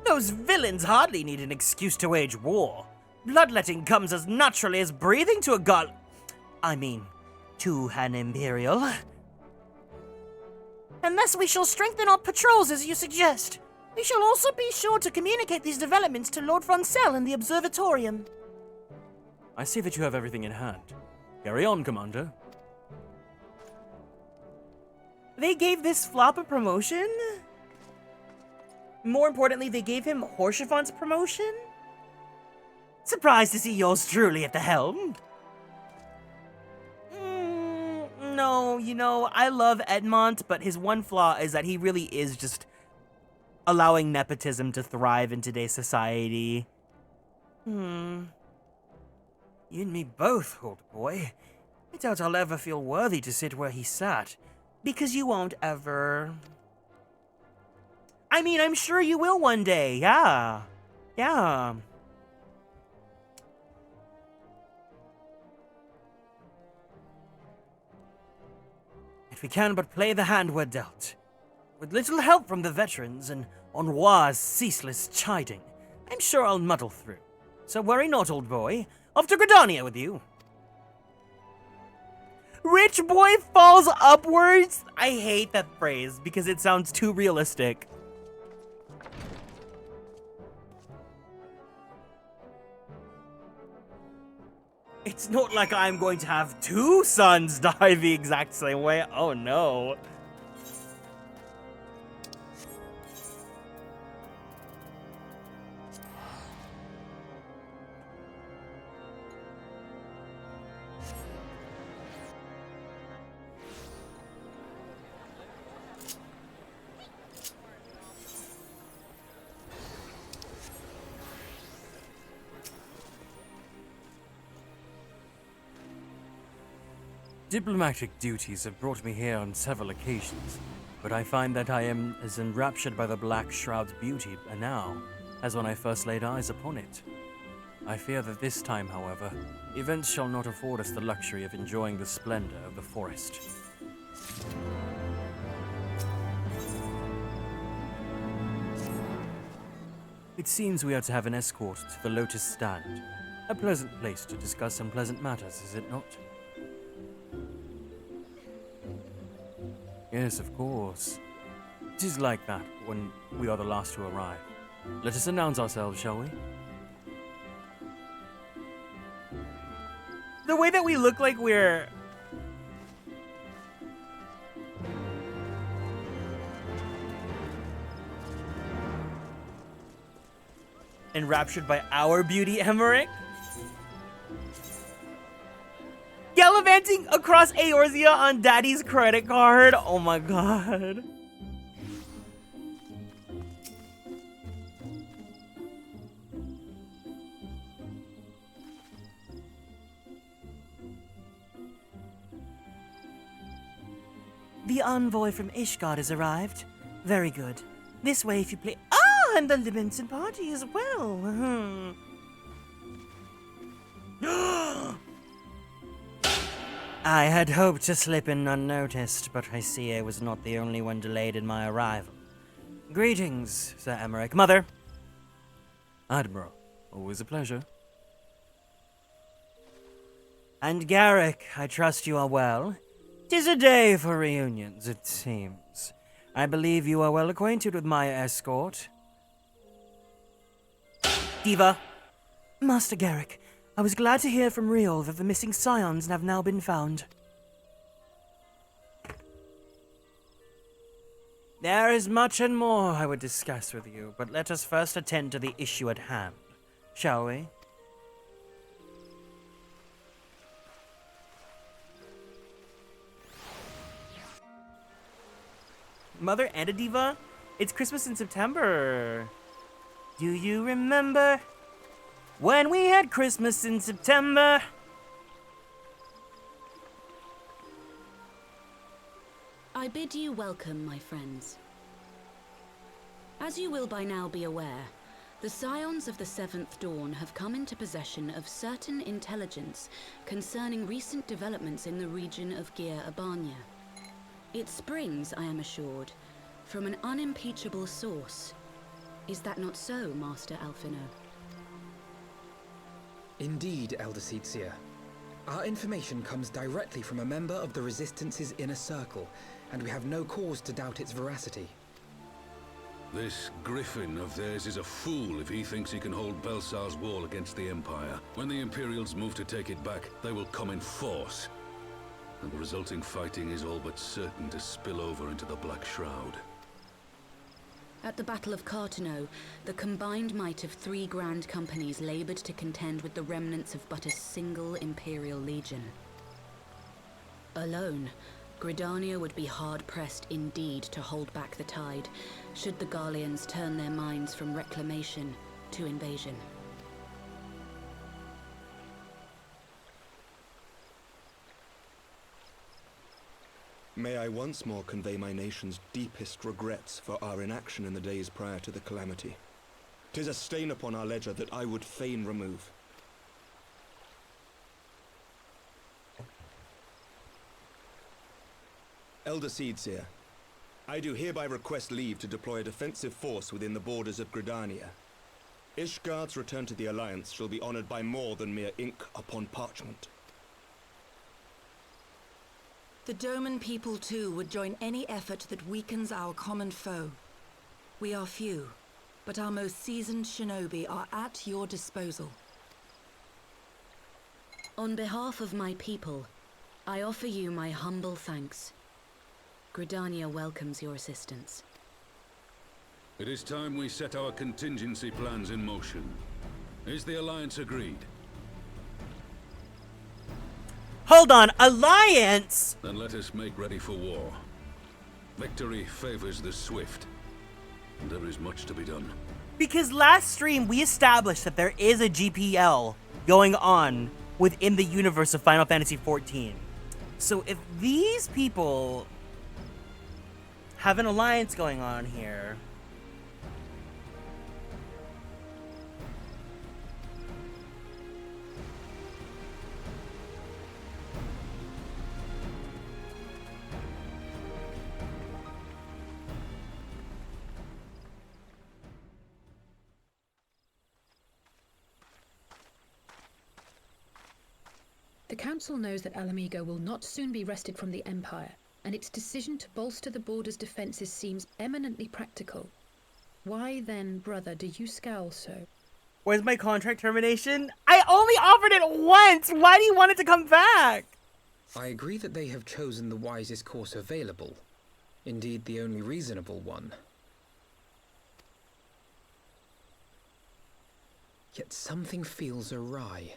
S2: Those villains hardly need an excuse to wage war. Bloodletting comes as naturally as breathing to a god. I mean, to an Imperial.
S5: And thus we shall strengthen our patrols as you suggest. We shall also be sure to communicate these developments to Lord Francel in the Observatorium.
S13: I see that you have everything in hand. Carry on, Commander.
S2: They gave this flop a promotion? More importantly, they gave him Horschiffant's promotion? Surprised to see yours truly at the helm. No, you know, I love Edmont, but his one flaw is that he really is just allowing nepotism to thrive in today's society. You and me both, old boy. I doubt I'll ever feel worthy to sit where he sat, because you won't ever. I mean, I'm sure you will one day, yeah. Yeah. If we can but play the hand we're dealt, with little help from the veterans and Enroi's ceaseless chiding, I'm sure I'll muddle through. So worry not, old boy. Off to Gridania with you. Rich boy falls upwards? I hate that phrase because it sounds too realistic. It's not like I'm going to have two sons die the exact same way. Oh no.
S13: Diplomatic duties have brought me here on several occasions, but I find that I am as enraptured by the Black Shroud's beauty now as when I first laid eyes upon it. I fear that this time, however, events shall not afford us the luxury of enjoying the splendor of the forest. It seems we are to have an escort to the Lotus Stand. A pleasant place to discuss unpleasant matters, is it not? Yes, of course. It is like that when we are the last to arrive. Let us announce ourselves, shall we?
S2: The way that we look like we're... enraptured by our beauty, Emmerich? Gallivanting across Eorzea on Daddy's credit card? Oh my god. The envoy from Ishgard has arrived. Very good. This way if you please. Ah, and the Livingston party as well. I had hoped to slip in unnoticed, but I see I was not the only one delayed in my arrival. Greetings, Sir Emmerich. Mother.
S13: Admiral, always a pleasure.
S2: And Garrick, I trust you are well. 'Tis a day for reunions, it seems. I believe you are well acquainted with my escort. Diva. Master Garrick, I was glad to hear from Riol that the missing scions have now been found. There is much and more I would discuss with you, but let us first attend to the issue at hand, shall we? Mother and a diva? It's Christmas in September. Do you remember when we had Christmas in September?
S14: I bid you welcome, my friends. As you will by now be aware, the Scions of the Seventh Dawn have come into possession of certain intelligence concerning recent developments in the region of Gyr Abania. It springs, I am assured, from an unimpeachable source. Is that not so, Master Alphino?
S7: Indeed, Elder Seedseer. Our information comes directly from a member of the Resistance's inner circle, and we have no cause to doubt its veracity.
S15: This Griffin of theirs is a fool if he thinks he can hold Belsar's wall against the Empire. When the Imperials move to take it back, they will come in force. And the resulting fighting is all but certain to spill over into the Black Shroud.
S14: At the Battle of Cartano, the combined might of 3 grand companies labored to contend with the remnants of but a single Imperial legion. Alone, Gridania would be hard-pressed indeed to hold back the tide, should the Garleans turn their minds from reclamation to invasion.
S16: May I once more convey my nation's deepest regrets for our inaction in the days prior to the calamity. 'Tis a stain upon our ledger that I would fain remove. Elder Seedseer, I do hereby request leave to deploy a defensive force within the borders of Gridania. Ishgard's return to the Alliance shall be honored by more than mere ink upon parchment.
S12: The Doman people too would join any effort that weakens our common foe. We are few, but our most seasoned shinobi are at your disposal.
S14: On behalf of my people, I offer you my humble thanks. Gridania welcomes your assistance.
S15: It is time we set our contingency plans in motion. Is the Alliance agreed?
S2: Hold on, Alliance?
S15: Then let us make ready for war. Victory favors the swift, and there is much to be done.
S2: Because last stream we established that there is a GPL going on within the universe of Final Fantasy XIV. So if these people have an alliance going on here,
S8: The Council knows that Alamigo will not soon be wrested from the Empire, and its decision to bolster the border's defences seems eminently practical. Why then, brother, do you scowl so?
S2: where's my contract termination? I only offered it once! Why do you want it to come back?
S7: I agree that they have chosen the wisest course available. Indeed, the only reasonable one. Yet something feels awry.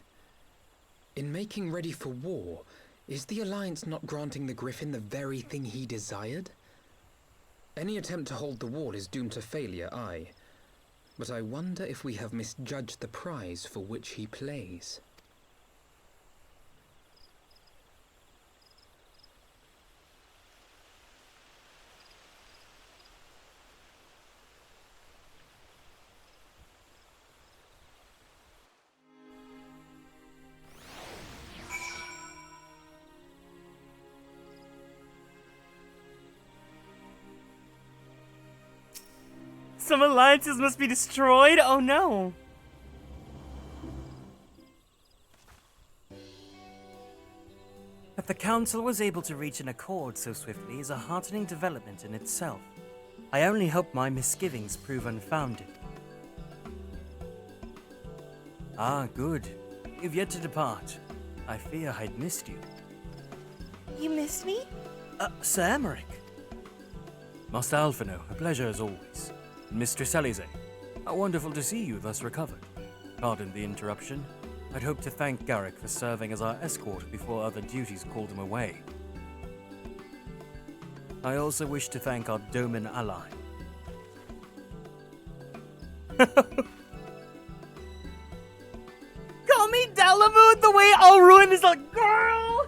S7: In making ready for war, is the Alliance not granting the Griffin the very thing he desired? Any attempt to hold the wall is doomed to failure, aye. But I wonder if we have misjudged the prize for which he plays.
S2: Some alliances must be destroyed? Oh no.
S13: That the Council was able to reach an accord so swiftly is a heartening development in itself. I only hope my misgivings prove unfounded. Ah, good. You've yet to depart. I fear I'd missed you.
S5: You missed me?
S13: Sir Emmerich. Master Alphino, a pleasure as always. Mistress Alize, how wonderful to see you thus recovered. Pardon the interruption. I'd hoped to thank Garrick for serving as our escort before other duties called him away. I also wish to thank our Doman ally.
S2: Call me Dalamud the way I'll ruin this little girl!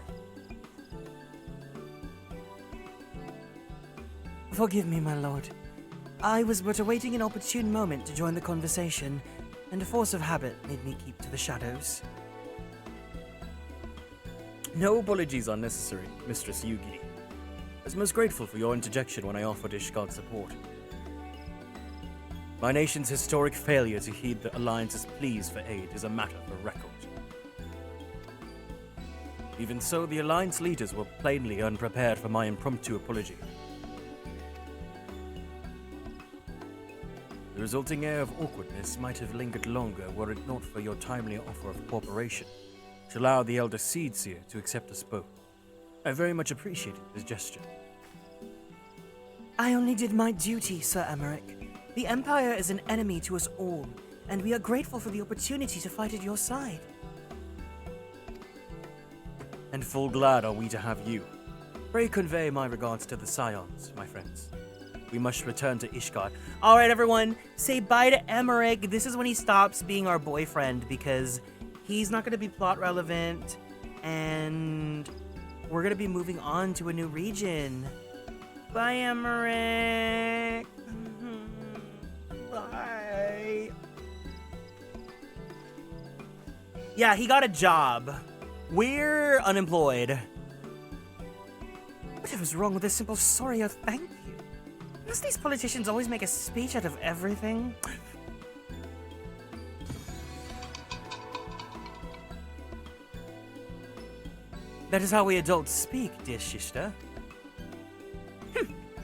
S5: Forgive me, my lord. I was but awaiting an opportune moment to join the conversation, and a force of habit made me keep to the shadows.
S13: No apologies are necessary, Mistress Yugi. I was most grateful for your interjection when I offered Ishgard support. My nation's historic failure to heed the Alliance's pleas for aid is a matter for record. Even so, the Alliance leaders were plainly unprepared for my impromptu apology. The resulting air of awkwardness might have lingered longer were it not for your timely offer of cooperation to allow the Elder Seedseer to accept us both. I very much appreciated this gesture.
S5: I only did my duty, Sir Emmerich. The Empire is an enemy to us all, and we are grateful for the opportunity to fight at your side.
S13: And full glad are we to have you. Pray convey my regards to the Scions, my friends. We must return to Ishgard.
S2: Alright, everyone, say bye to Emmerich. This is when he stops being our boyfriend because he's not going to be plot relevant, and we're going to be moving on to a new region. Bye, Emmerich. Bye. Yeah, he got a job. We're unemployed.
S5: What was wrong with a simple sorry or thank you? Must these politicians always make a speech out of everything?
S2: That is how we adults speak, dear sister.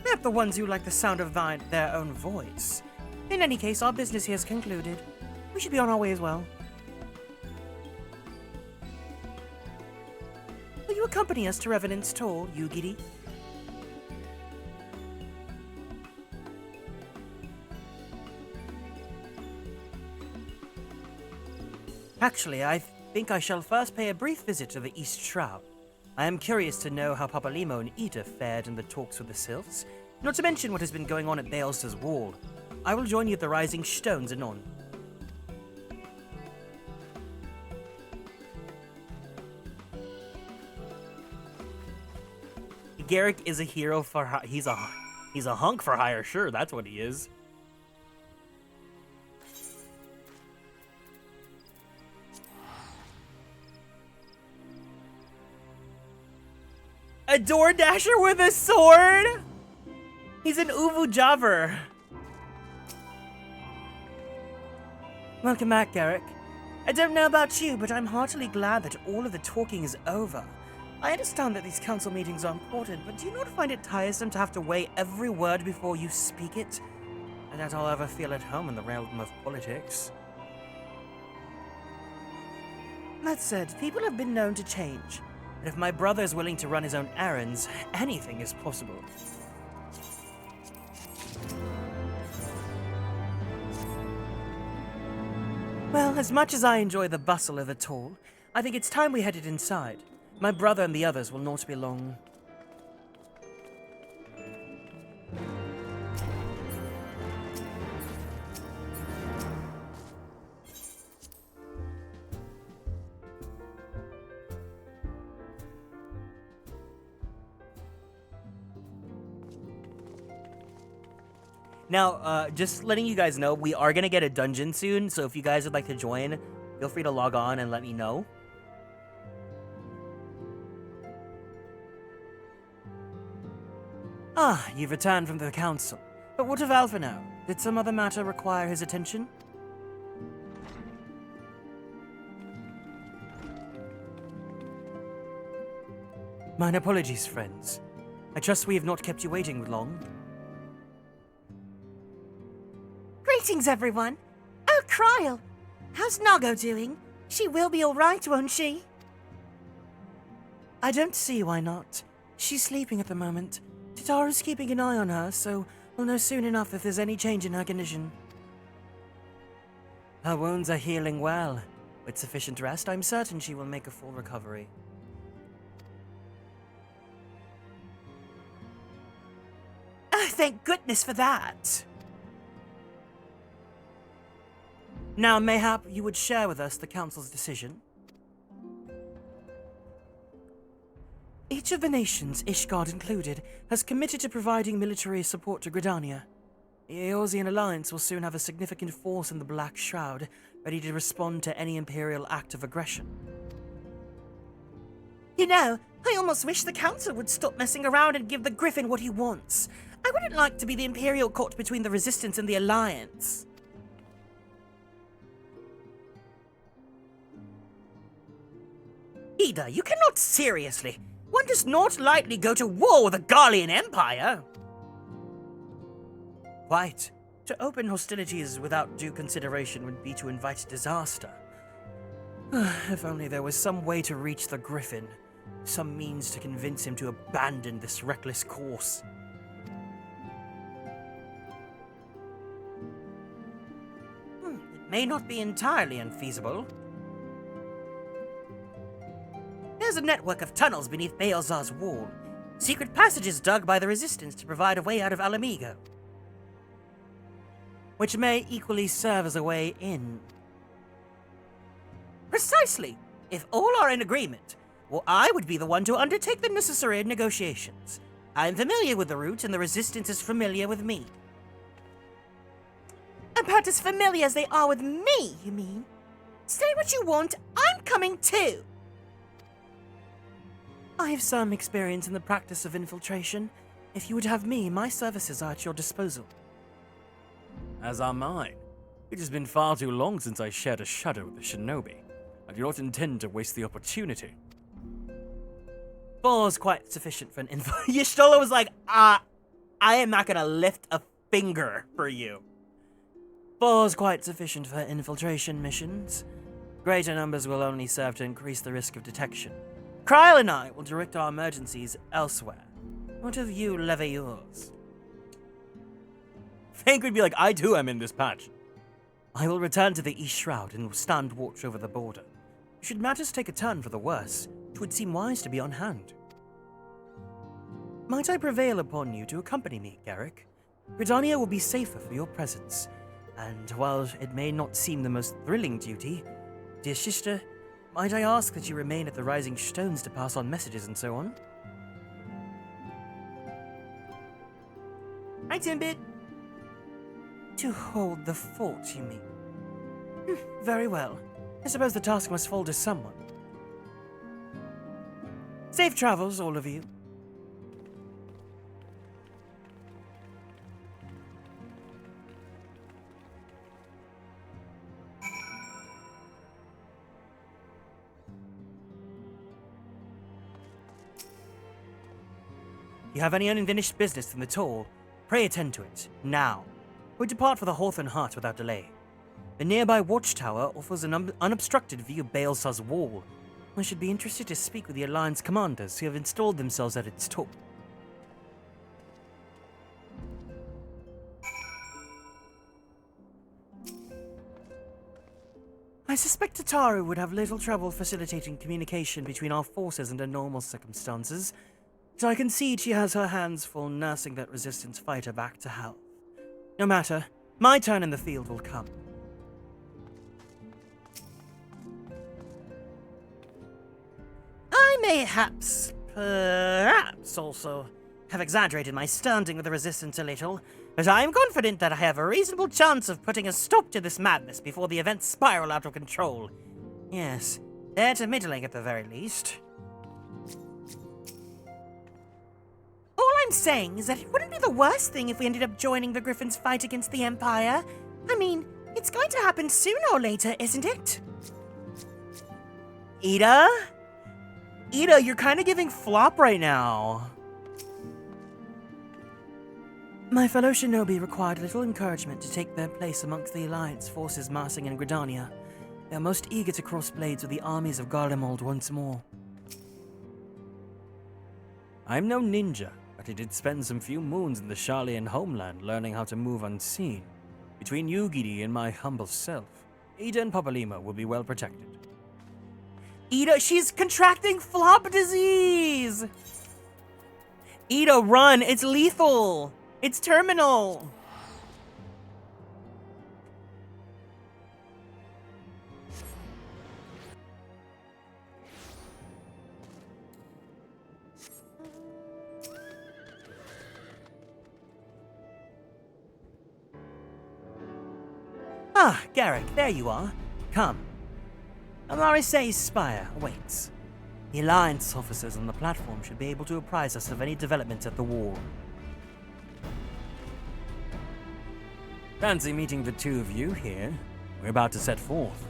S5: Not the ones who like the sound of their own voice. In any case, our business here is concluded. We should be on our way as well. Will you accompany us to Revenant's Toll, Yugiri?
S2: Actually, I think I shall first pay a brief visit to the East Shroud. I am curious to know how Papalimo and Ita fared in the talks with the Sylphs, not to mention what has been going on at Baelsa's Wall. I will join you at the Rising Stones anon. Garrick is a hero for he's a hunk for hire, sure, that's what he is. A door dasher with a sword? He's an Uvu Jobber.
S5: Welcome back, Garrick. I don't know about you, but I'm heartily glad that all of the talking is over. I understand that these council meetings are important, but do you not find it tiresome to have to weigh every word before you speak it?
S2: I doubt I'll ever feel at home in the realm of politics.
S5: That said, people have been known to change.
S2: And if my brother is willing to run his own errands, anything is possible. Well, as much as I enjoy the bustle of the toll, I think it's time we headed inside. My brother and the others will not be long. Now, just letting you guys know, we are going to get a dungeon soon, so if you guys would like to join, feel free to log on and let me know. Ah, you've returned from the council. But what of Alphino? Did some other matter require his attention?
S5: Mine apologies, friends. I trust we have not kept you waiting long.
S17: Greetings, everyone. Oh, Kryl. How's Nago doing? She will be all right, won't she?
S5: I don't see why not. She's sleeping at the moment. Tataru's keeping an eye on her, so we'll know soon enough if there's any change in her condition. Her wounds are healing well. With sufficient rest, I'm certain she will make a full recovery.
S17: Oh, thank goodness for that.
S5: Now, mayhap you would share with us the Council's decision? Each of the nations, Ishgard included, has committed to providing military support to Gridania. The Eorzean Alliance will soon have a significant force in the Black Shroud, ready to respond to any Imperial act of aggression.
S17: You know, I almost wish the Council would stop messing around and give the Griffin what he wants. I wouldn't like to be the Imperial court between the Resistance and the Alliance.
S5: Ida, you cannot seriously. One does not lightly go to war with the Garlean Empire. Quite. To open hostilities without due consideration would be to invite disaster. If only there was some way to reach the Griffin. Some means to convince him to abandon this reckless course. It may not be entirely unfeasible. There's a network of tunnels beneath Baelzar's wall. Secret passages dug by the Resistance to provide a way out of Alamigo. Which may equally serve as a way in. Precisely! If all are in agreement, well, I would be the one to undertake the necessary negotiations. I am familiar with the route, and the Resistance is familiar with me.
S17: About as familiar as they are with me, you mean? Say what you want, I'm coming too!
S5: I have some experience in the practice of infiltration. If you would have me, my services are at your disposal. As are mine. It has been far too long since I shared a shadow with a shinobi. I do not intend to waste the opportunity. 4 is quite sufficient for an info. Y'shtola was like, I am not gonna lift a finger for you. 4 is quite sufficient for infiltration missions. Greater numbers will only serve to increase the risk of detection. Kryl and I will direct our emergencies elsewhere. What of you, Leveilleurs? Fank would be like, I too am in this patch. I will return to the East Shroud and will stand watch over the border. Should matters take a turn for the worse, it would seem wise to be on hand. Might I prevail upon you to accompany me, Garrick? Gridania will be safer for your presence, and while it may not seem the most thrilling duty, dear sister, might I ask that you remain at the Rising Stones to pass on messages and so on?
S17: Hi, Timbit.
S5: To hold the fort, you mean? Very well. I suppose the task must fall to someone. Safe travels, all of you. You have any unfinished business in the toll? Pray attend to it, now. We depart for the Hawthorne Heart without delay. The nearby watchtower offers an unobstructed view of Baelzar's wall. I should be interested to speak with the Alliance commanders who have installed themselves at its top. I suspect Tataru would have little trouble facilitating communication between our forces under normal circumstances, so I concede she has her hands full nursing that Resistance fighter back to health. No matter, my turn in the field will come.
S17: I perhaps also have exaggerated my standing with the Resistance a little, but I am confident that I have a reasonable chance of putting a stop to this madness before the events spiral out of control. Yes, they're to middling at the very least. All I'm saying is that it wouldn't be the worst thing if we ended up joining the Griffin's fight against the Empire. I mean, it's going to happen sooner or later, isn't it?
S5: Ida? Ida, you're kind of giving flop right now.
S17: My fellow shinobi required little encouragement to take their place amongst the Alliance forces massing in Gridania. They are most eager to cross blades with the armies of Garlemald once more.
S13: I'm no ninja, but I did spend some few moons in the Sharlayan homeland learning how to move unseen. Between you, Gidi, and my humble self, Ida and Papalima will be well protected.
S5: Ida, she's contracting flop disease! Ida, run! It's lethal! It's terminal!
S17: Ah, Garrick, there you are. Come. Amarisei's spire awaits. The Alliance officers on the platform should be able to apprise us of any developments at the wall.
S13: Fancy meeting the two of you here. We're about to set forth.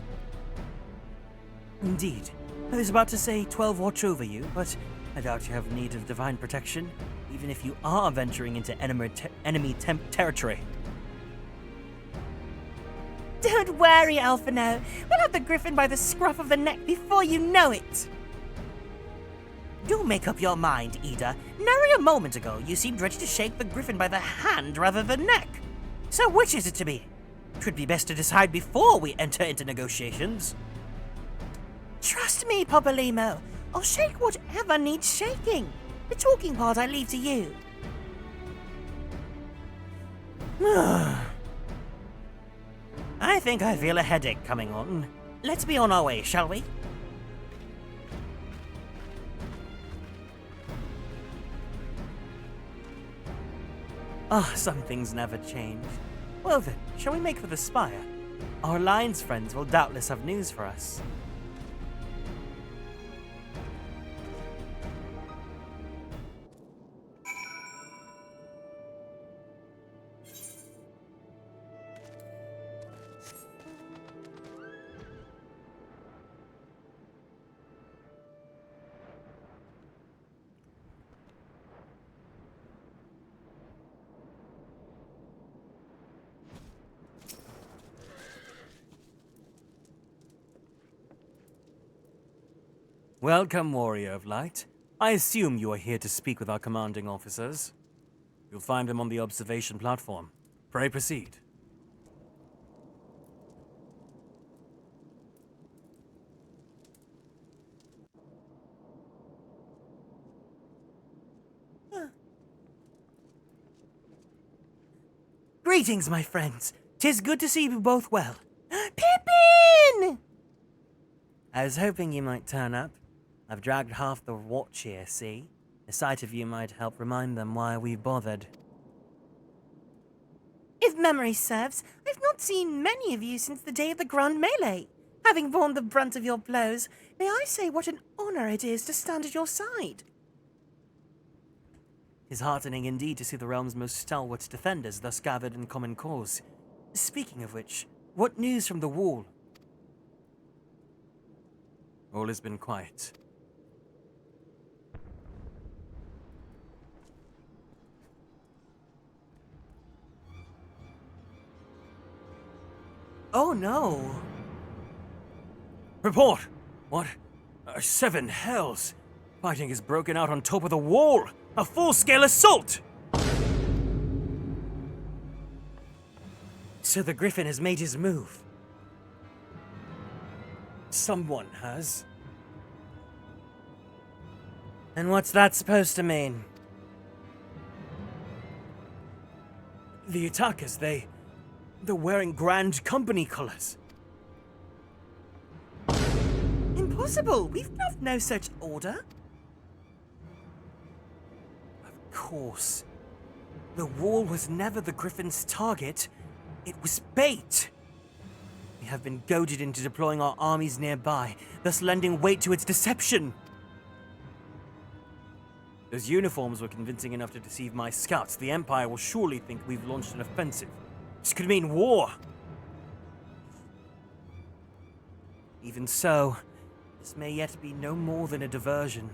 S17: Indeed. I was about to say 12 watch over you, but I doubt you have need of divine protection, even if you are venturing into enemy territory.
S5: Don't worry, Alphino. We'll have the Griffin by the scruff of the neck before you know it.
S17: Do make up your mind, Ida. Nary a moment ago, you seemed ready to shake the Griffin by the hand rather than neck. So which is it to be? 'Twould be best to decide before we enter into negotiations.
S5: Trust me, Papalimo. I'll shake whatever needs shaking. The talking part I leave to you.
S17: I think I feel a headache coming on. Let's be on our way, shall we? Ah, some things never change. Well then, shall we make for the spire? Our Alliance friends will doubtless have news for us.
S13: Welcome, Warrior of Light. I assume you are here to speak with our commanding officers. You'll find them on the observation platform. Pray proceed.
S17: Greetings, my friends. 'Tis good to see you both well.
S5: Pippin!
S17: I was hoping you might turn up. I've dragged half the watch here, see? The sight of you might help remind them why we bothered.
S5: If memory serves, I've not seen many of you since the day of the Grand Melee. Having borne the brunt of your blows, may I say what an honor it is to stand at your side.
S17: 'Tis heartening indeed to see the realm's most stalwart defenders thus gathered in common cause. Speaking of which, what news from the wall?
S13: All has been quiet.
S17: Oh no!
S13: Report! What? 7 hells! Fighting has broken out on top of the wall! A full-scale assault!
S17: So the Griffin has made his move.
S13: Someone has.
S17: And what's that supposed to mean?
S13: The attackers, they're wearing Grand Company colors.
S5: Impossible! We've got no such order.
S17: Of course. The wall was never the Griffin's target. It was bait. We have been goaded into deploying our armies nearby, thus lending weight to its deception.
S13: Those uniforms were convincing enough to deceive my scouts. The Empire will surely think we've launched an offensive. This could mean war.
S17: Even so, this may yet be no more than a diversion.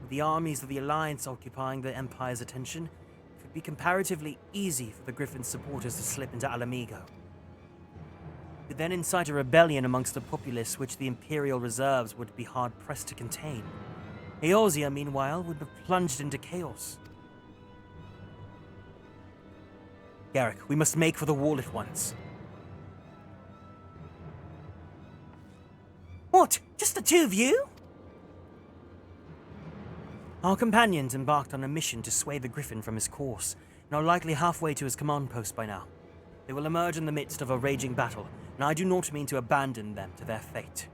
S17: With the armies of the Alliance occupying the Empire's attention, it would be comparatively easy for the Griffin's supporters to slip into Alamigo. We could then incite a rebellion amongst the populace which the Imperial reserves would be hard-pressed to contain. Eorzea, meanwhile, would have plunged into chaos. Garrick, we must make for the wall at once.
S5: What? Just the two of you?
S17: Our companions embarked on a mission to sway the Griffin from his course, and are likely halfway to his command post by now. They will emerge in the midst of a raging battle, and I do not mean to abandon them to their fate.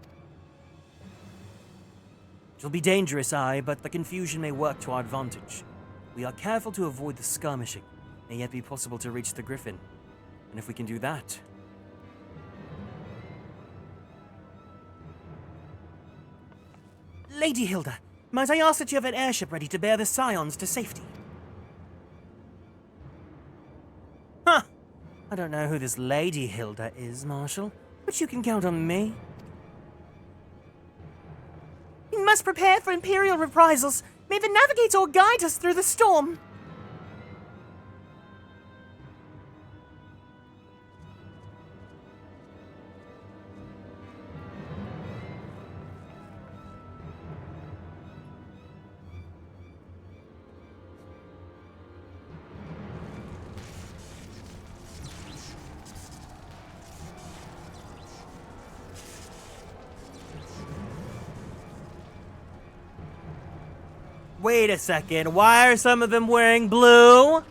S17: It will be dangerous, aye, but the confusion may work to our advantage. We are careful to avoid the skirmishing. It may yet be possible to reach the Griffin. And if we can do that...
S5: Lady Hilda, might I ask that you have an airship ready to bear the Scions to safety?
S17: Huh! I don't know who this Lady Hilda is, Marshal, but you can count on me.
S5: We must prepare for Imperial reprisals. May the Navigator guide us through the storm.
S17: Wait a second, why are some of them wearing blue?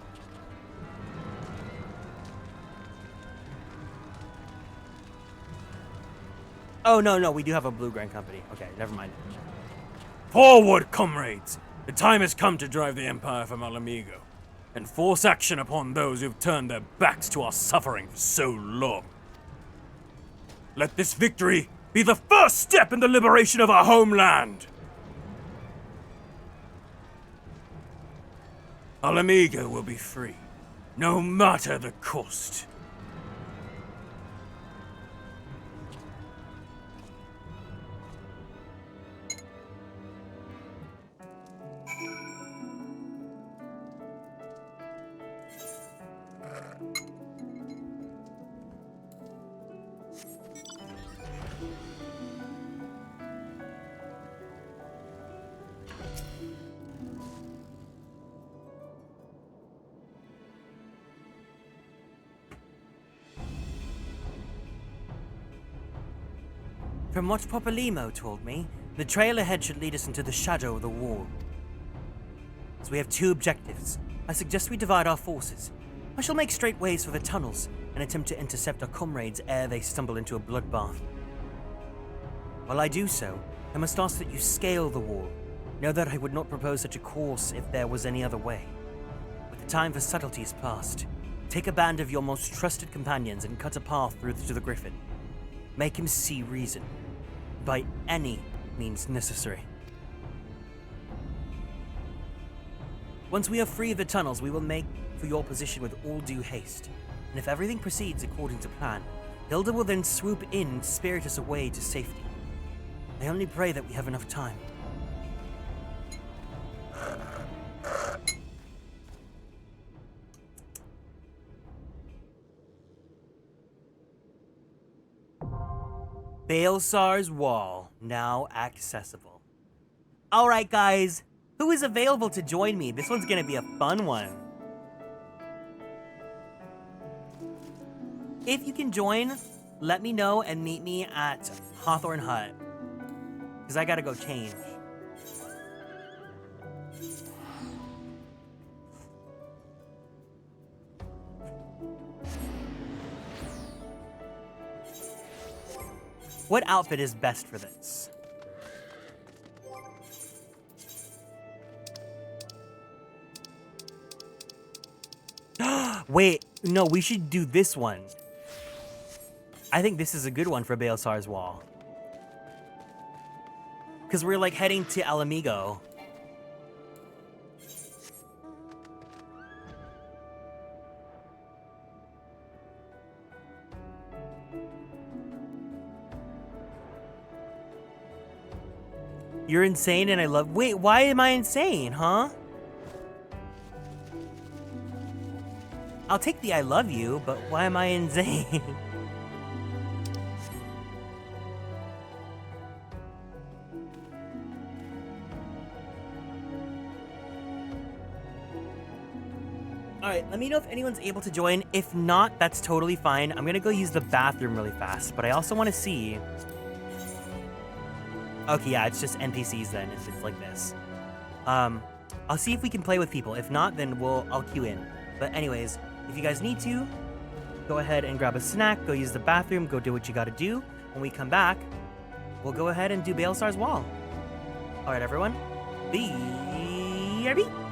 S17: Oh, no, we do have a blue Grand Company. Okay, never mind.
S13: Forward, comrades! The time has come to drive the Empire from Alamigo, and force action upon those who've turned their backs to our suffering for so long. Let this victory be the first step in the liberation of our homeland! Alamigo will be free, no matter the cost.
S17: From what Popolimo told me, the trail ahead should lead us into the shadow of the wall. So we have two objectives. I suggest we divide our forces. I shall make straight ways for the tunnels and attempt to intercept our comrades ere they stumble into a bloodbath. While I do so, I must ask that you scale the wall. Know that I would not propose such a course if there was any other way. But the time for subtlety is past. Take a band of your most trusted companions and cut a path through to the Griffin. Make him see reason. By any means necessary. Once we are free of the tunnels, we will make for your position with all due haste. And if everything proceeds according to plan, Hilda will then swoop in and spirit us away to safety. I only pray that we have enough time. Baelsar's Wall, now accessible. Alright guys, who is available to join me? This one's gonna be a fun one. If you can join, let me know and meet me at Hawthorne Hut. Because I gotta go change. What outfit is best for this? Wait, no, we should do this one. I think this is a good one for Baelsar's Wall. Because we're like heading to Alamigo.
S2: You're insane and I love... Wait, why am I insane, huh? I'll take the I love you, but why am I insane? Alright, let me know if anyone's able to join. If not, that's totally fine. I'm gonna go use the bathroom really fast, but I also want to see... Okay, yeah, it's just NPCs then, if it's like this. I'll see if we can play with people. If not, then I'll queue in. But anyways, if you guys need to, go ahead and grab a snack, go use the bathroom, go do what you gotta do. When we come back, we'll go ahead and do Baelsar's Wall. Alright, everyone. BRB!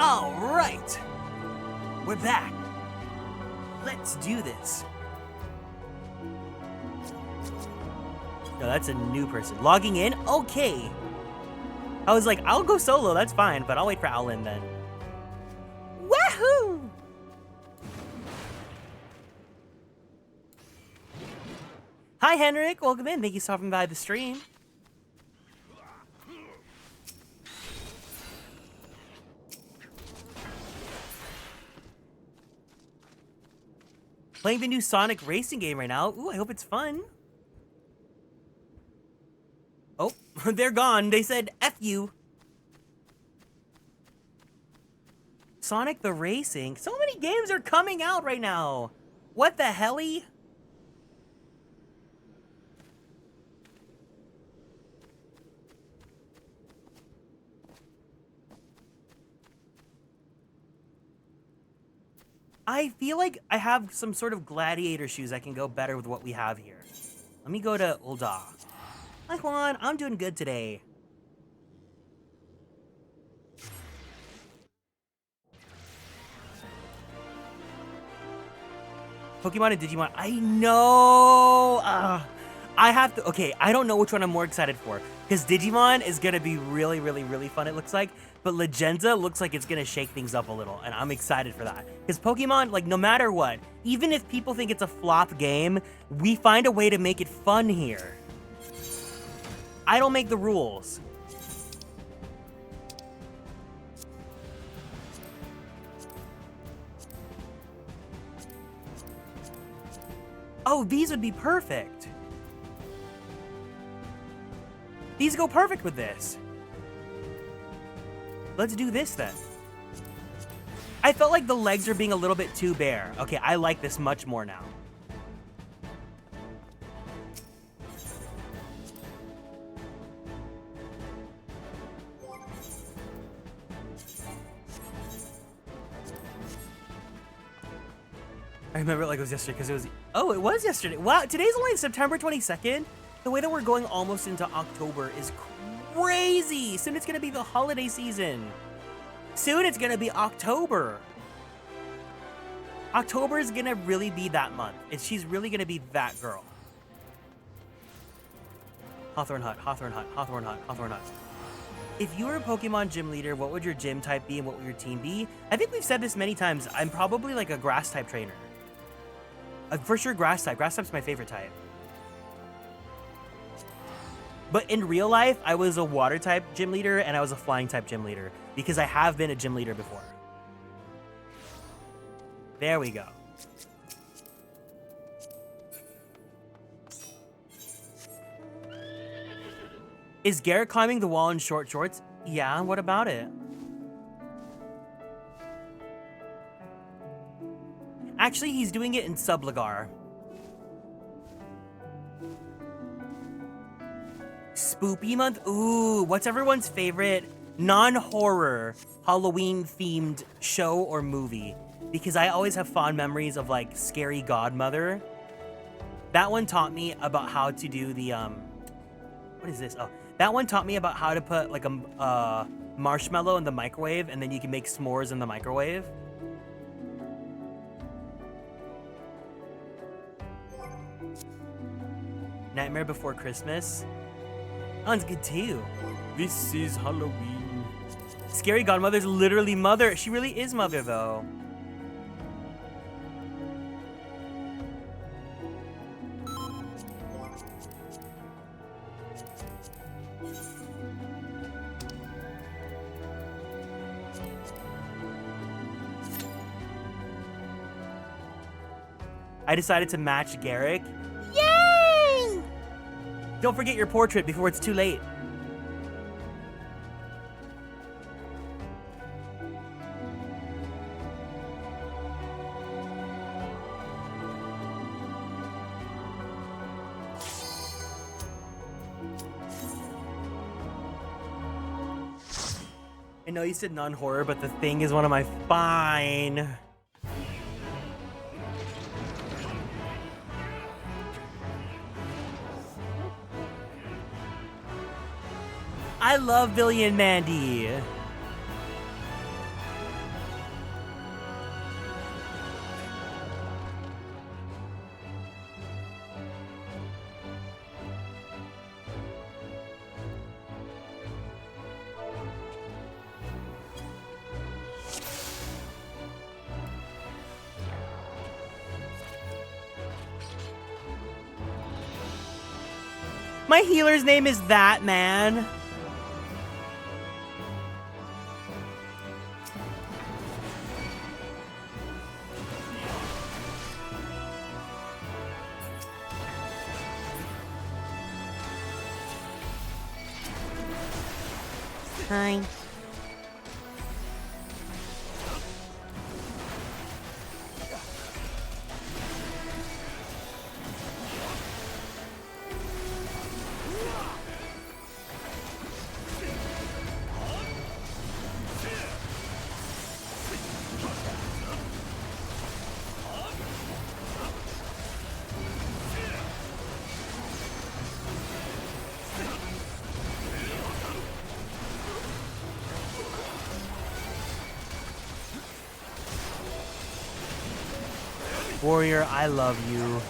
S2: All right, we're back. Let's do this. No, that's a new person. Logging in? Okay. I was like, I'll go solo, that's fine, but I'll wait for Owlin then. Wahoo! Hi, Henrik. Welcome in. Thank you for stopping by the stream. Playing the new Sonic racing game right now. Ooh, I hope it's fun. Oh, they're gone. They said, F you. Sonic the Racing. So many games are coming out right now. What the helly? I feel like I have some sort of gladiator shoes that can go better with what we have here. Let me go to Ulda. Hi Juan, I'm doing good today. Pokemon and Digimon, I know! I have to, okay, I don't know which one I'm more excited for. Because Digimon is going to be really, really, really fun, it looks like. But Legenda looks like it's going to shake things up a little, and I'm excited for that. Because Pokemon, like, no matter what, even if people think it's a flop game, we find a way to make it fun here. I don't make the rules. Oh, these would be perfect. These go perfect with this. Let's do this then. I felt like the legs are being a little bit too bare. Okay, I like this much more now. I remember it like it was yesterday because it was... Oh, it was yesterday. Wow, today's only September 22nd. The way that we're going almost into October is crazy. Soon it's going to be the holiday season. Soon it's going to be October. October is going to really be that month. She's really going to be that girl. Hawthorne Hut, Hawthorne Hut, Hawthorne Hut, Hawthorne Hut. If you were a Pokemon gym leader, what would your gym type be and what would your team be? I think we've said this many times. I'm probably like a grass type trainer. For sure grass type. Grass type's my favorite type. But in real life, I was a water type gym leader and I was a flying type gym leader because I have been a gym leader before. There we go. Is Garrett climbing the wall in short shorts? Yeah, what about it? Actually, he's doing it in Subligar. Spoopy month? Ooh, what's everyone's favorite non-horror Halloween-themed show or movie? Because I always have fond memories of, like, Scary Godmother. That one taught me about how to do the, what is this? Oh, that one taught me about how to put, like, a marshmallow in the microwave, and then you can make s'mores in the microwave. Nightmare Before Christmas. That one's good too. This is Halloween. Scary Godmother's literally mother. She really is mother though. I decided to match Garrick. Yay! Don't forget your portrait before it's too late. I know you said non-horror, but The Thing is one of my fine. I love Billy and Mandy. My healer's name is that man.
S17: Hi.
S2: Warrior, I love you.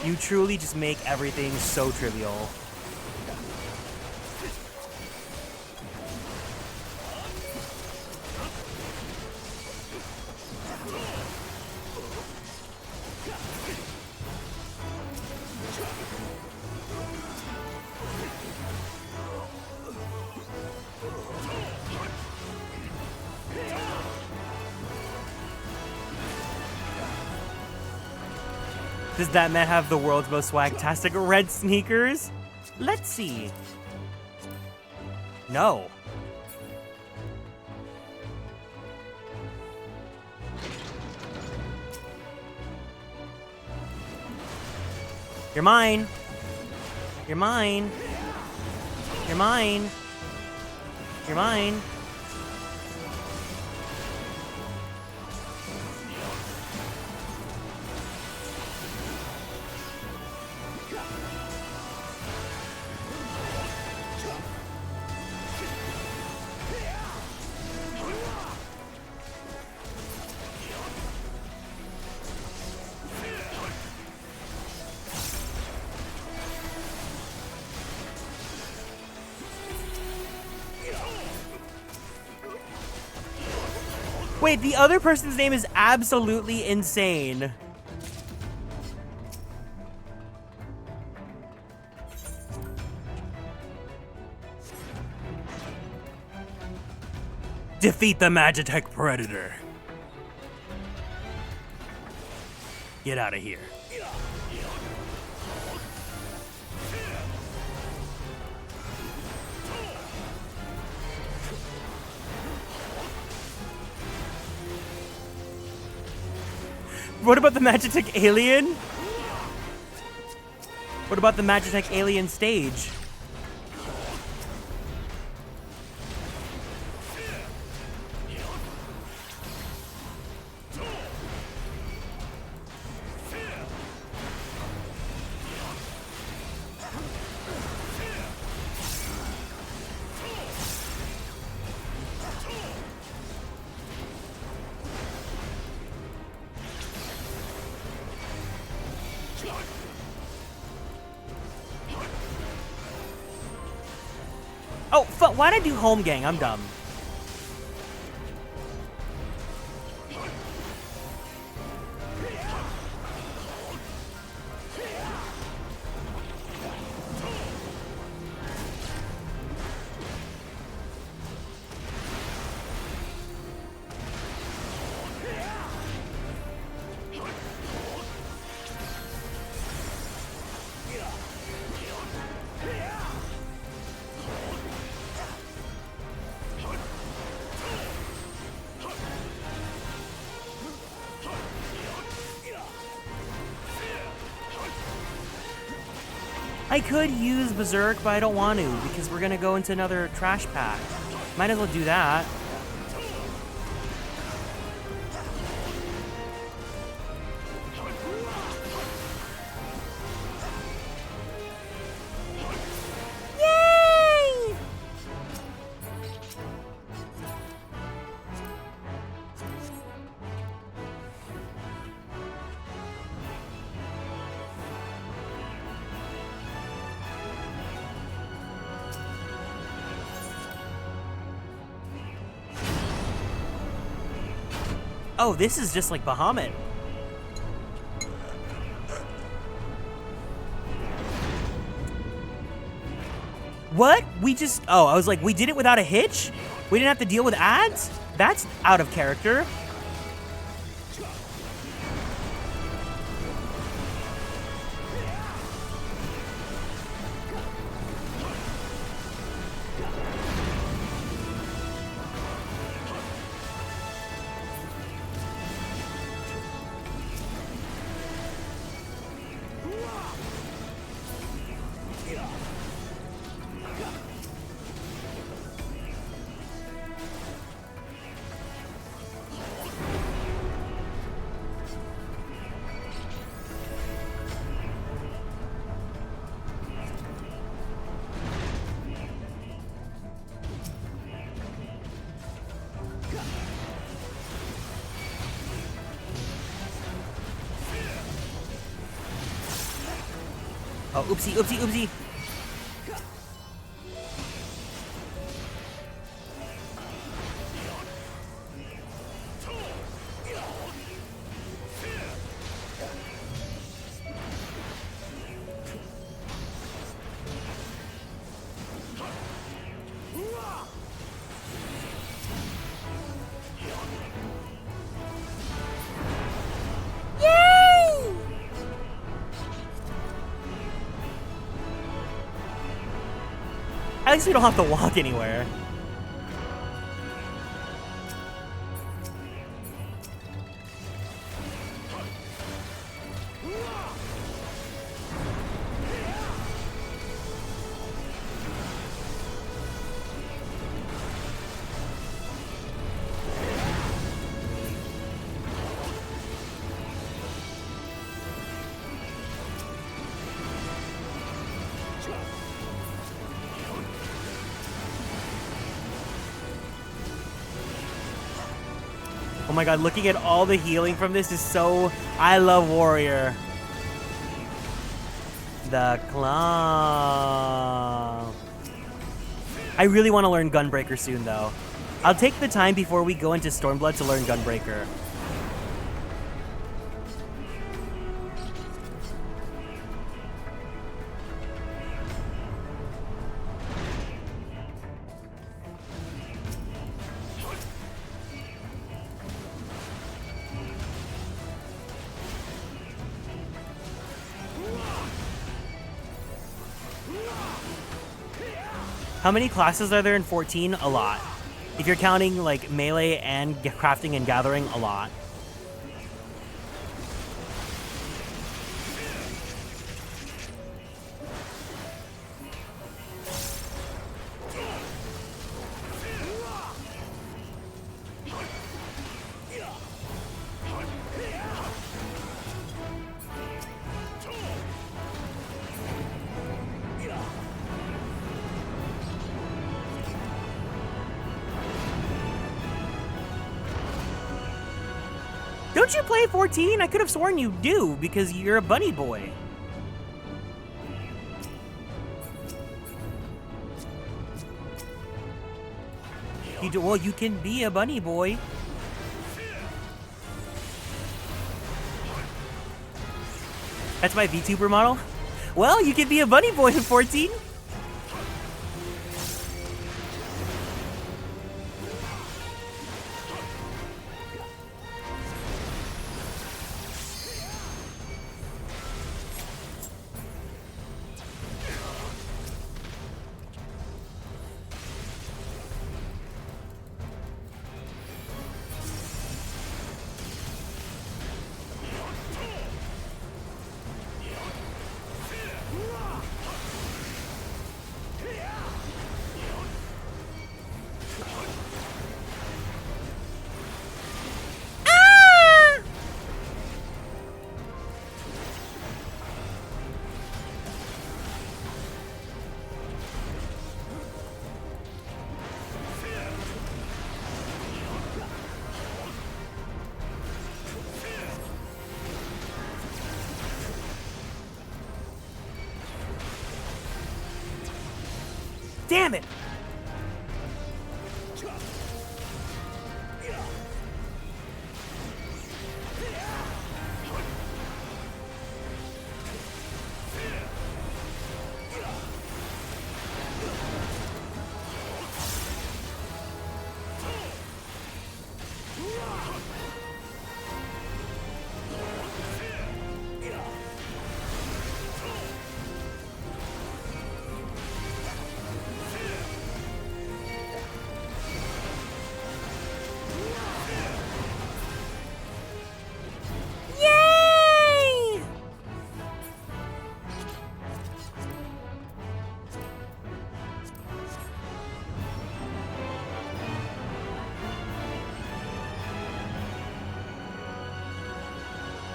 S2: You truly just make everything so trivial. Does that man have the world's most swagtastic red sneakers? Let's see. No. You're mine. You're mine. You're mine. You're mine. Wait, the other person's name is absolutely insane. Defeat the Magitech Predator. Get out of here. What about the Magitech Alien? What about the Magitech Alien stage? Oh, fuck, why'd I do home gang? I'm dumb. I could use Berserk, but I don't want to because we're gonna go into another trash pack. Might as well do that. Yay! Oh, this is just like Bahamut. What? We just... Oh, I was like, we did it without a hitch? We didn't have to deal with ads? That's out of character. Oh, oopsie, oopsie, oopsie. At least we don't have to walk anywhere. Oh my god, looking at all the healing from this is so... I love Warrior. The Claw. I really want to learn Gunbreaker soon, though. I'll take the time before we go into Stormblood to learn Gunbreaker. How many classes are there in 14? A lot. If you're counting like melee and crafting and gathering, a lot. Don't you play 14? I could have sworn you do, because you're a bunny boy. You do, well, you can be a bunny boy. That's my VTuber model? Well, you can be a bunny boy in 14. Damn it!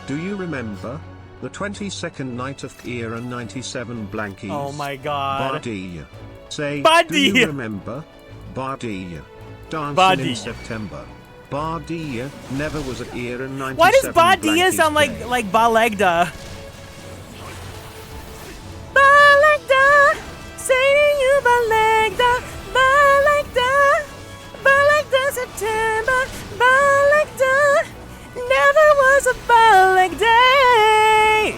S3: Do you remember? The 22nd night of Kieran 97 blankies.
S2: Oh my god.
S3: Bardia. Say,
S2: Bardia.
S3: do you remember? Bardia. Dancing in September. Bardia never was a Kieran 97
S2: Why does Bardia
S3: blankies
S2: sound
S3: day.
S2: like Balegda?
S5: Balegda, Balegda, Balegda September, Balegda, never was a Baleg day.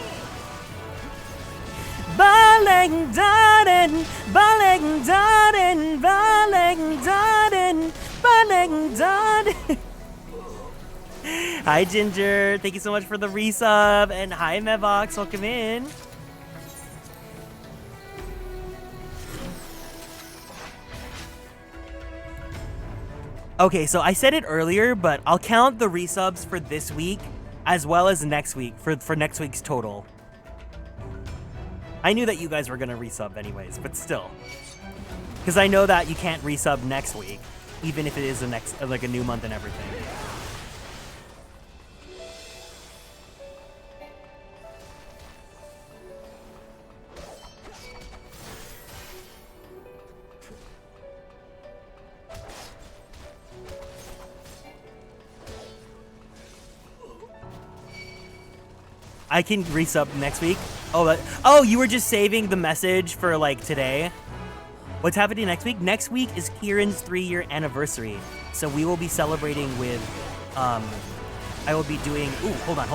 S5: Balegdaden, Balegdaden, Balegdaden, Balegdaden. Hi Ginger, thank you so much for the resub, and hi Mevox, welcome in. Okay, so I said it earlier, but I'll count the resubs for this week as well as next week for next week's total. I knew that you guys were gonna resub anyways, but still. Because I know that you can't resub next week, even if it is like a new month and everything. I can resub next week. Oh, you were just saving the message for like today. What's happening next week? Next week is Kieran's 3-year anniversary. So we will be celebrating with, I will be doing, hold on.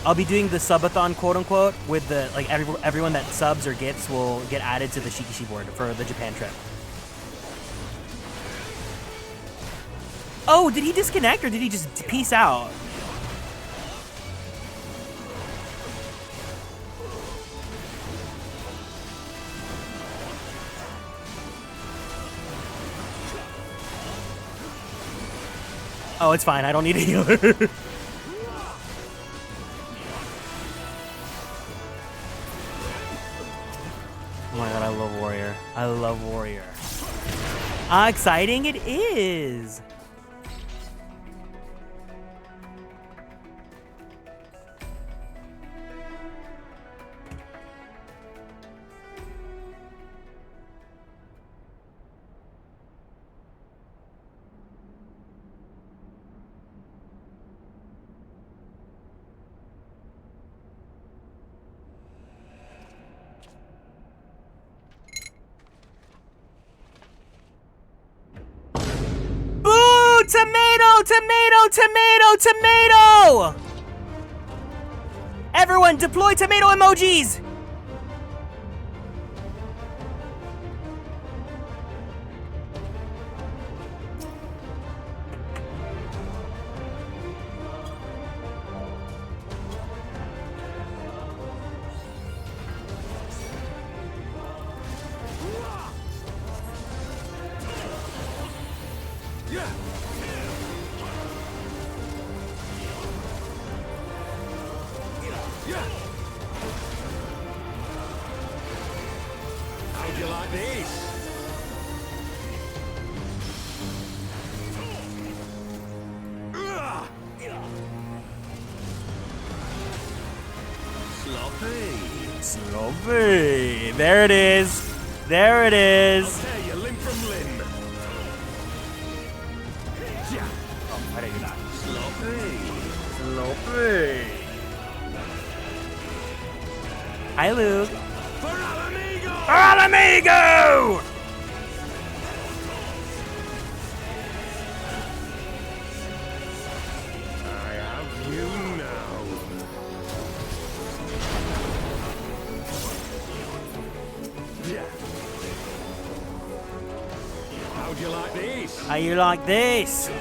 S5: I'll be doing the subathon, quote unquote, with the, like everyone that subs or gifts will get added to the Shikishi board for the Japan trip. Oh, did he disconnect or did he just peace out? Oh, it's fine. I don't need a healer. Oh my god, I love Warrior. I love Warrior. Exciting it is. Tomato! Everyone, deploy tomato emojis!
S15: How'd you like this?
S2: Sloppy. There it is. There it is.
S15: I'll tear you limb from limb.
S2: Oh, why did you not?
S15: Sloppy.
S2: Hi, Luke.
S15: For
S2: Alamigo!
S15: I have you now. How'd you like this?
S2: How you like this?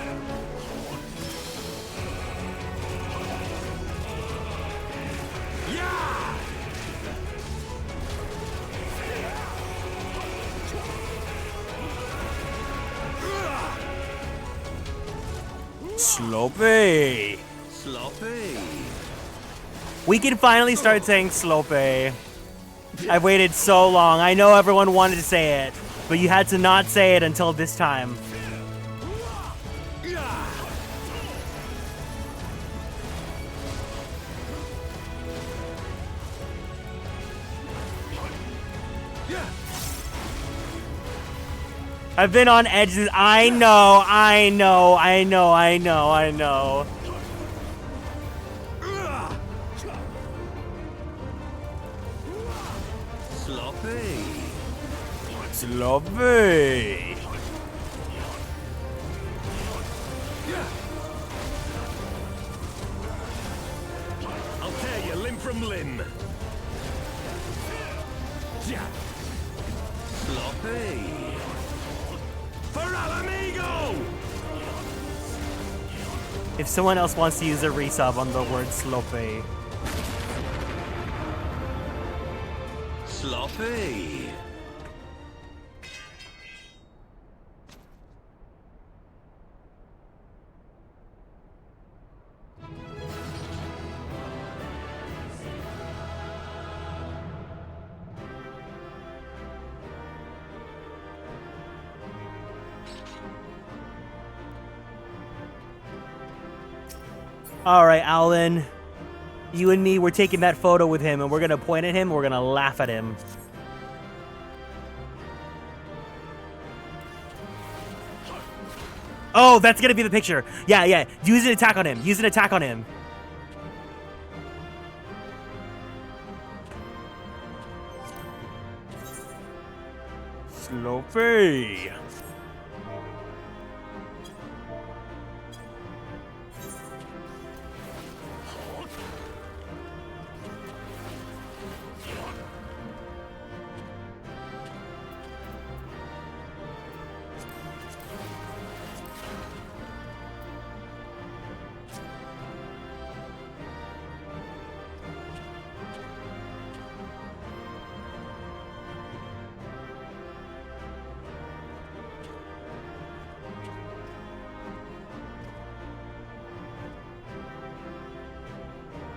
S2: Sloppy.
S15: Sloppy.
S2: We can finally start saying sloppy. I've waited so long. I know everyone wanted to say it, but you had to not say it until this time. I've been on edges. I know.
S13: Sloppy.
S2: Sloppy.
S9: I'll tear you limb from limb. Jab.
S13: Sloppy.
S9: For Alamigo!
S2: If someone else wants to use a resub on the word sloppy.
S13: Sloppy.
S2: All right, Alan. You and me, we're taking that photo with him, and we're gonna point at him. We're gonna laugh at him. Oh, that's gonna be the picture. Yeah, yeah. Use an attack on him. Use an attack on him. Sloppy.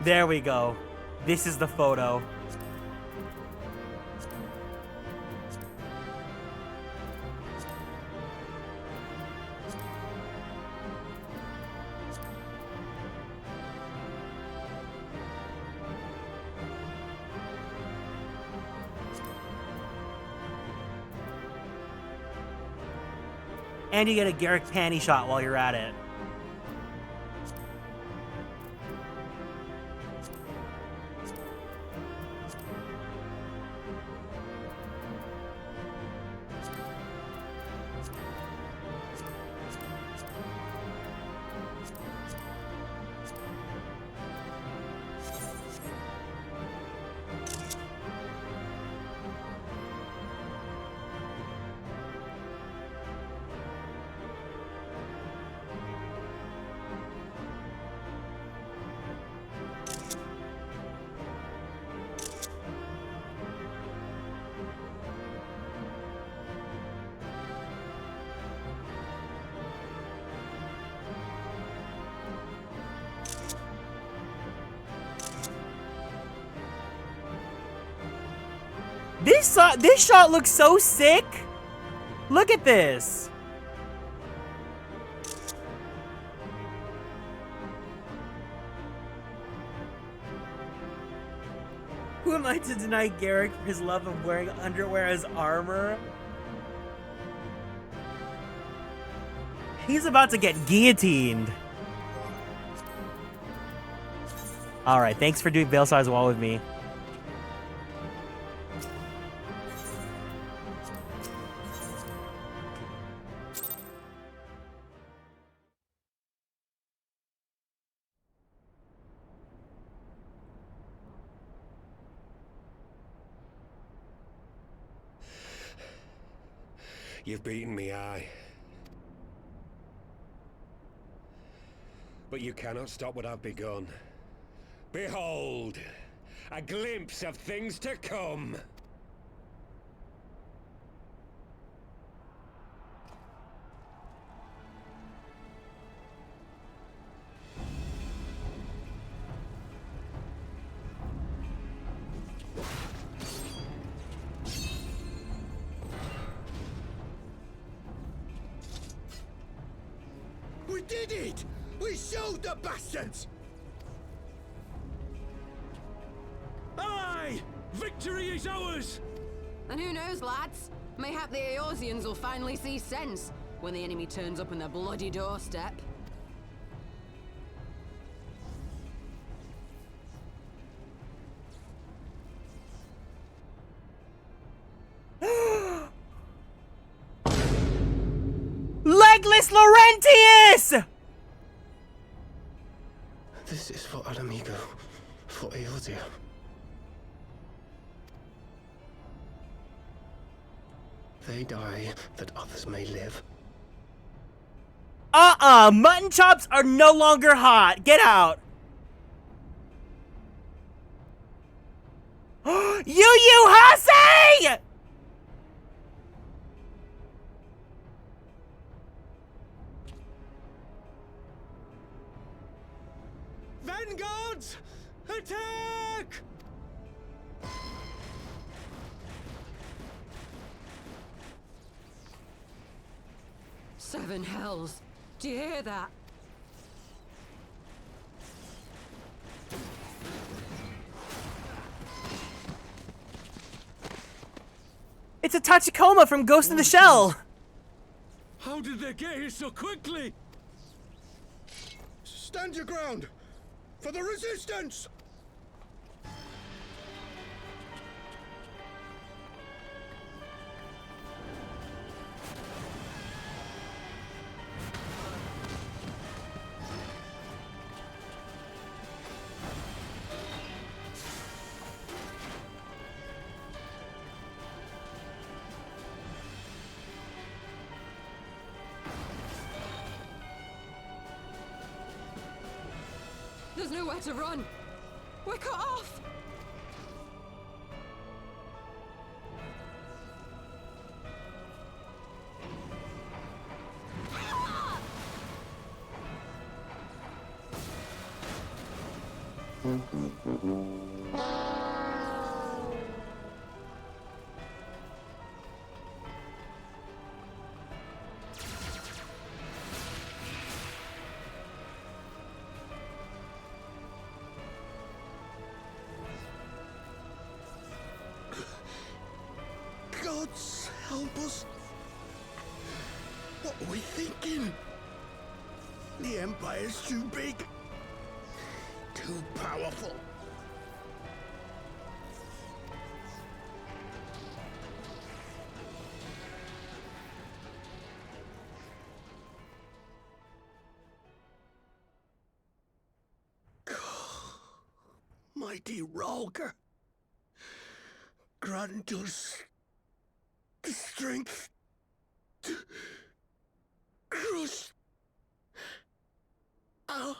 S2: There we go. This is the photo. And you get a Garrick panty shot while you're at it. This shot looks so sick. Look at this. Who am I to deny Garrick for his love of wearing underwear as armor? He's about to get guillotined. Alright, thanks for doing Baelsar's Wall with me.
S9: You've beaten me, aye. But you cannot stop what I've begun. Behold, a glimpse of things to come.
S18: We did it! We showed the bastards!
S9: Aye! Victory is ours!
S6: And who knows, lads? Mayhap the Eorzeans will finally see sense when the enemy turns up on their bloody doorstep.
S5: Legless Laurentius!
S9: This is for an amigo, for Eodia. They die that others may live.
S5: Mutton chops are no longer hot. Get out. Yu Hase!
S18: Vanguards! Attack!
S6: Seven hells. Do you hear that?
S5: It's a Tachikoma from Ghost in the Shell.
S18: How did they get here so quickly? Stand your ground! For the resistance!
S6: There's nowhere to run. We're cut off.
S18: Gods help us. What are we thinking? The Empire's too big. Too powerful. Mighty Ralker, grant us the strength to crush our...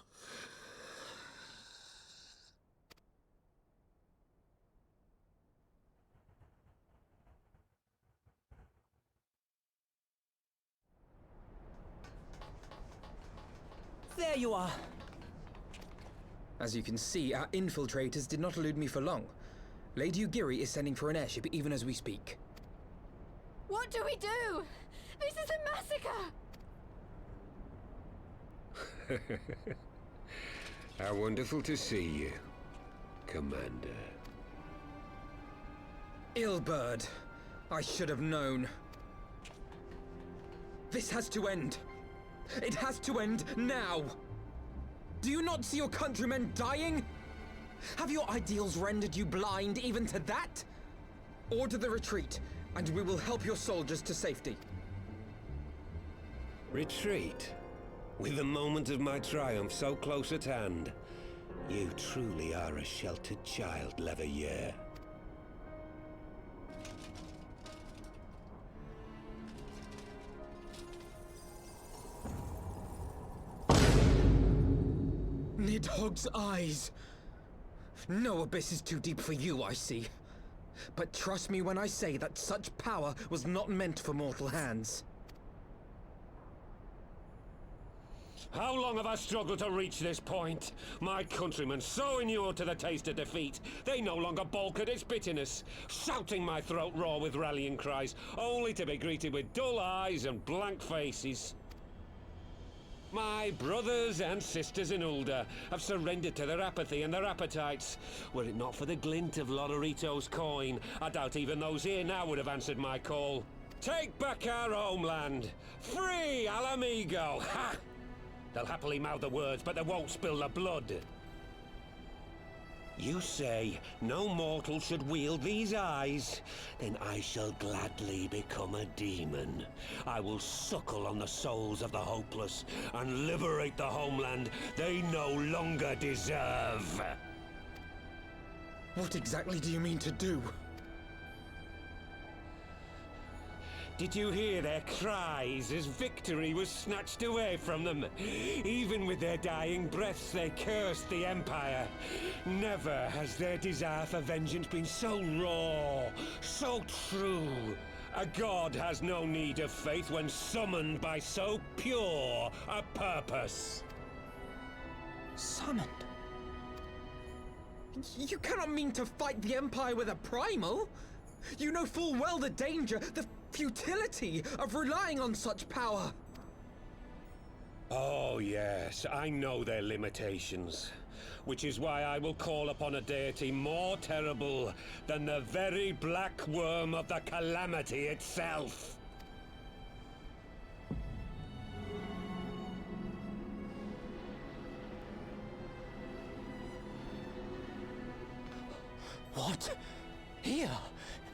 S10: There you are.
S7: As you can see, our infiltrators did not elude me for long. Lady Ugiri is sending for an airship even as we speak.
S11: What do we do? This is a massacre!
S19: How wonderful to see you, Commander.
S7: Illbird, I should have known. This has to end. It has to end now. Do you not see your countrymen dying? Have your ideals rendered you blind even to that? Order the retreat, and we will help your soldiers to safety.
S19: Retreat? With the moment of my triumph so close at hand? You truly are a sheltered child, Leveilleur.
S7: Nidhogg's eyes. No abyss is too deep for you, I see. But trust me when I say that such power was not meant for mortal hands.
S19: How long have I struggled to reach this point? My countrymen so inured to the taste of defeat, they no longer balk at its bitterness, shouting my throat raw with rallying cries, only to be greeted with dull eyes and blank faces. My brothers and sisters in Ulda have surrendered to their apathy and their appetites. Were it not for the glint of Lodorito's coin, I doubt even those here now would have answered my call. Take back our homeland! Free al amigo! Ha! They'll happily mouth the words, but they won't spill the blood. You say no mortal should wield these eyes, then I shall gladly become a demon. I will suckle on the souls of the hopeless and liberate the homeland they no longer deserve.
S7: What exactly do you mean to do?
S19: Did you hear their cries as victory was snatched away from them? Even with their dying breaths, they cursed the Empire. Never has their desire for vengeance been so raw, so true. A god has no need of faith when summoned by so pure a purpose.
S7: Summoned? You cannot mean to fight the Empire with a primal! You know full well the danger, the futility of relying on such power!
S19: Oh yes, I know their limitations. Which is why I will call upon a deity more terrible than the very black worm of the calamity itself.
S7: What? Here?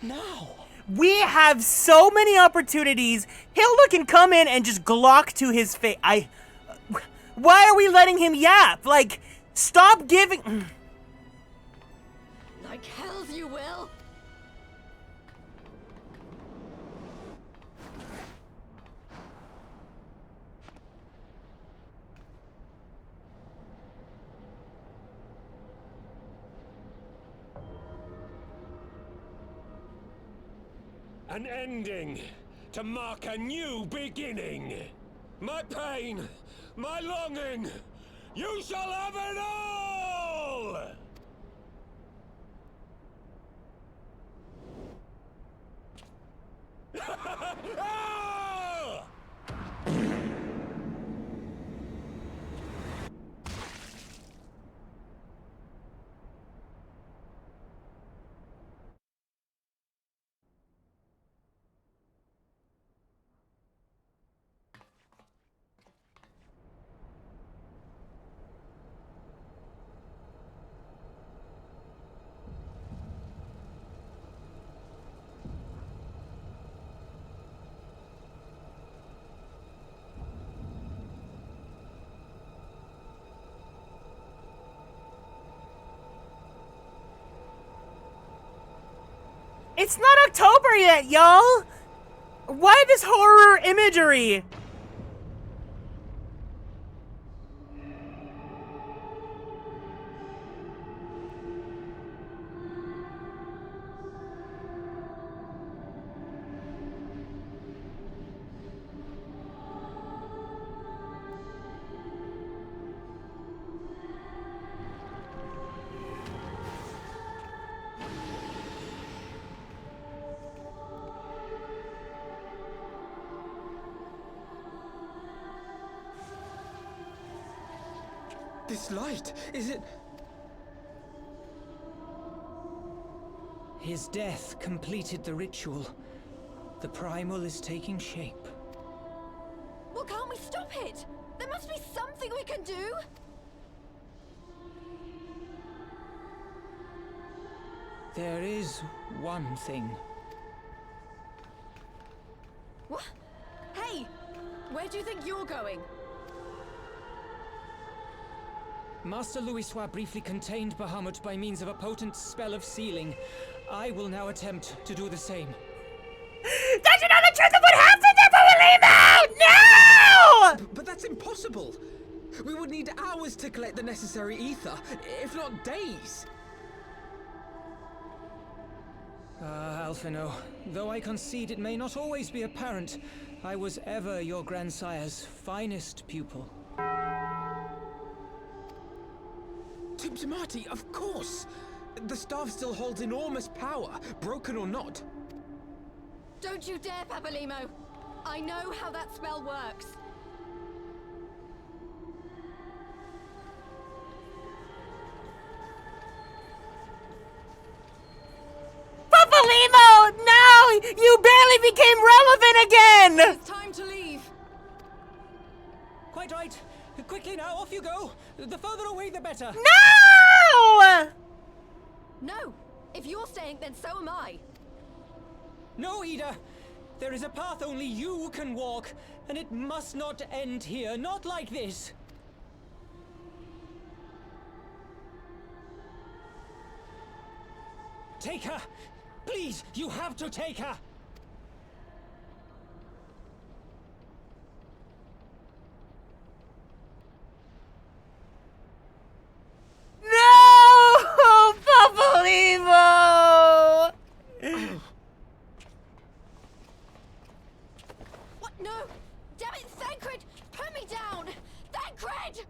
S7: Now?
S2: We have so many opportunities. Hilda can come in and just glock to his face. Why are we letting him yap? Like, stop giving...
S11: Like hells you will!
S19: An ending to mark a new beginning. My pain, my longing, you shall have it all! Ah!
S2: It's not October yet, y'all! Why this horror imagery?
S7: This light, is it...
S10: His death completed the ritual. The primal is taking shape.
S11: Well, can't we stop it? There must be something we can do!
S10: There is one thing.
S11: What? Hey! Where do you think you're going?
S10: Master Louisoix briefly contained Bahamut by means of a potent spell of sealing. I will now attempt to do the same.
S2: Don't you know the truth of what happened there, Paulino? No!
S7: But that's impossible! We would need hours to collect the necessary ether, if not days.
S10: Alphino, though I concede it may not always be apparent, I was ever your grandsire's finest pupil.
S7: Tiptimati, of course! The staff still holds enormous power, broken or not.
S11: Don't you dare, Papalymo! I know how that spell works.
S2: Papalymo! No! You barely became relevant again!
S11: It's time to leave.
S10: Quite right. Quickly now, off you go. The further away, the better.
S2: No!
S11: No! If you're staying, then so am I!
S10: No, Ida! There is a path only you can walk, and it must not end here, not like this! Take her! Please, you have to take her!
S17: No! Papalymo!
S11: What? No! Damn it, Thancred! Put me down! Thancred!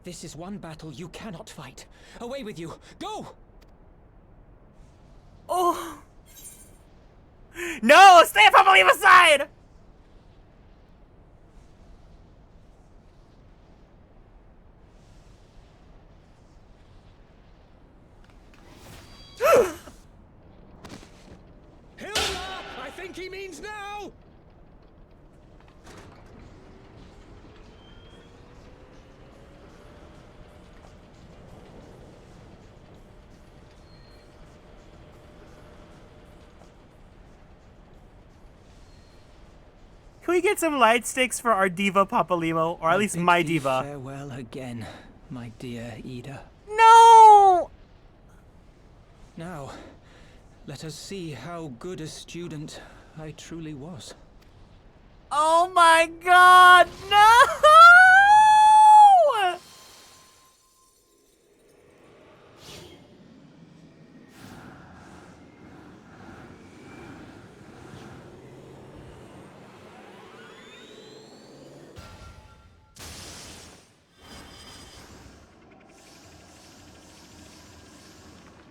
S10: This is one battle you cannot fight. Away with you! Go!
S17: Oh! No! Stay at Papalymo's side!
S9: Hilda! I think he means now!
S2: Can we get some light sticks for our diva Papalymo, or at least my diva?
S10: Farewell again, my dear Ida.
S17: No!
S10: Now, let us see how good a student I truly was.
S17: Oh my god, no!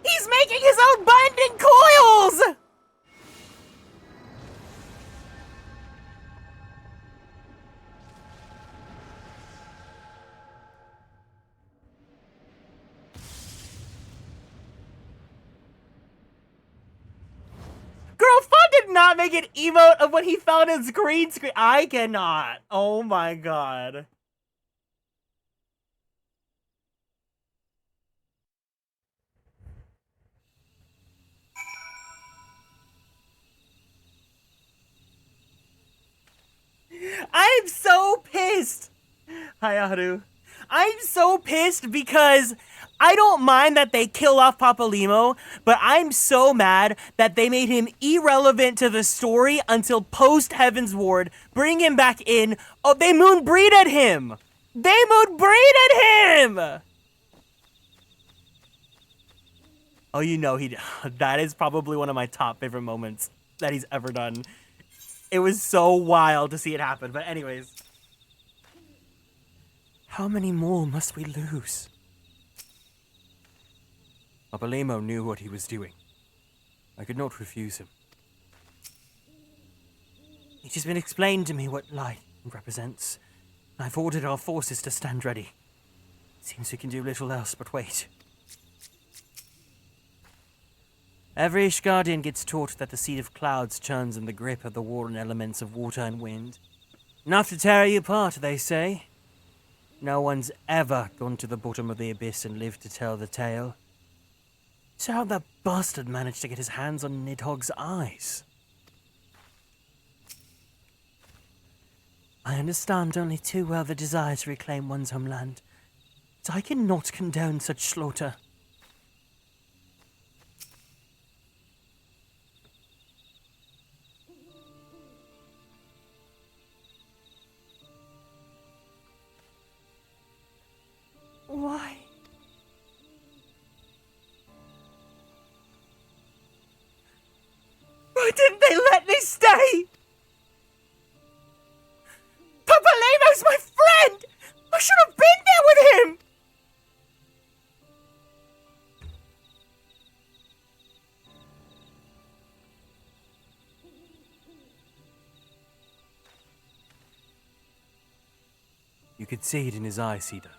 S17: He's making his own binding coils! Girl, Fun did not make an emote of when he found his green screen. I cannot. Oh my god. I'm so pissed. Hi, Aharu. I'm so pissed because I don't mind that they kill off Papalymo, but I'm so mad that they made him irrelevant to the story until post Heavensward, bring him back in. Oh, they moonbreeded him. They moonbreeded him. Oh, you know that is probably one of my top favorite moments that he's ever done. It was so wild to see it happen, but anyways. How many more must we lose?
S13: Papalymo knew what he was doing. I could not refuse him.
S17: It has been explained to me what light represents. I've ordered our forces to stand ready. Seems we can do little else but wait. Every Ishgardian gets taught that the seed of clouds churns in the grip of the warring elements of water and wind. Enough to tear you apart, they say. No one's ever gone to the bottom of the abyss and lived to tell the tale. So how'd that bastard manage to get his hands on Nidhogg's eyes? I understand only too well the desire to reclaim one's homeland, but I cannot condone such slaughter. Why? Why didn't they let me stay? Papalymo's my friend! I should have been there with him!
S13: You could see it in his eyes, Cedar.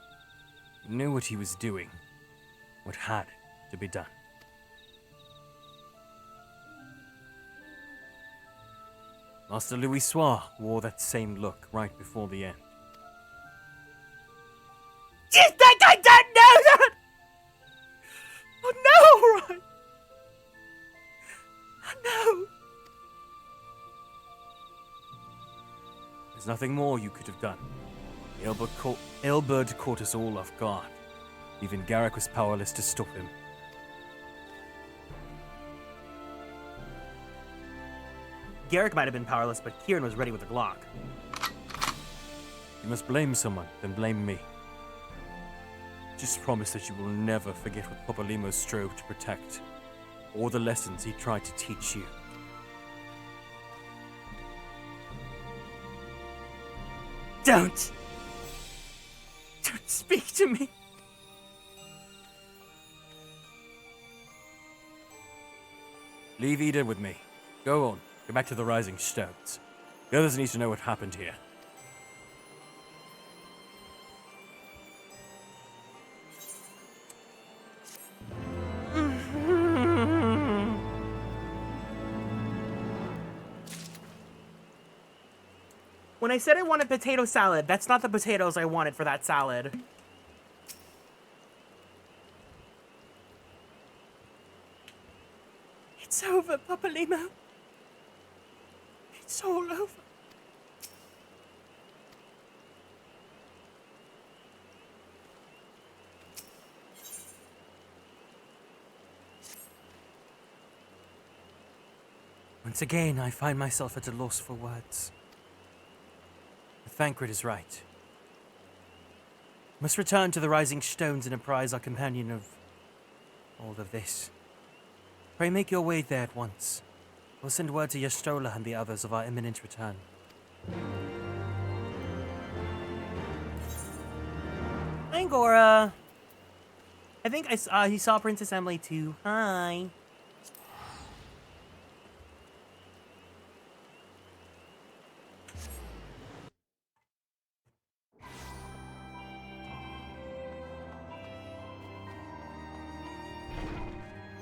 S13: He knew what he was doing, what had to be done. Master Louisoix wore that same look right before the end.
S17: Do you think I don't know that?
S5: Oh no, Ryan! Oh no!
S13: There's nothing more you could have done. Ilberd caught us all off guard. Even Garrick was powerless to stop him.
S2: Garrick might have been powerless, but Kieran was ready with a Glock.
S13: You must blame someone, then blame me. Just promise that you will never forget what Popolimo strove to protect, or the lessons he tried to teach you.
S5: Don't speak to me.
S13: Leave Eden with me. Go on. Go back to the Rising Stones. The others need to know what happened here.
S2: When I said I wanted potato salad, that's not the potatoes I wanted for that salad.
S5: It's over, Popolimo. It's all over.
S13: Once again, I find myself at a loss for words. Thancred is right. Must return to the Rising Stones and apprise our companion of all of this. Pray make your way there at once. We'll send word to Yastola and the others of our imminent return.
S2: Angora! I think he saw Princess Emily too. Hi.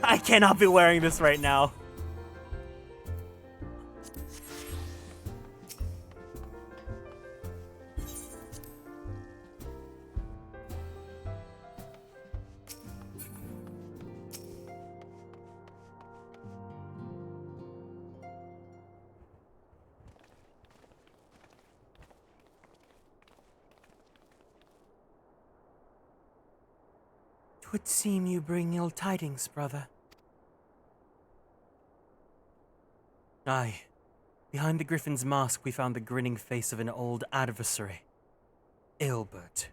S2: I cannot be wearing this right now.
S5: Twould seem you bring ill tidings, brother.
S13: Aye. Behind the Griffin's mask we found the grinning face of an old adversary. Ilberd.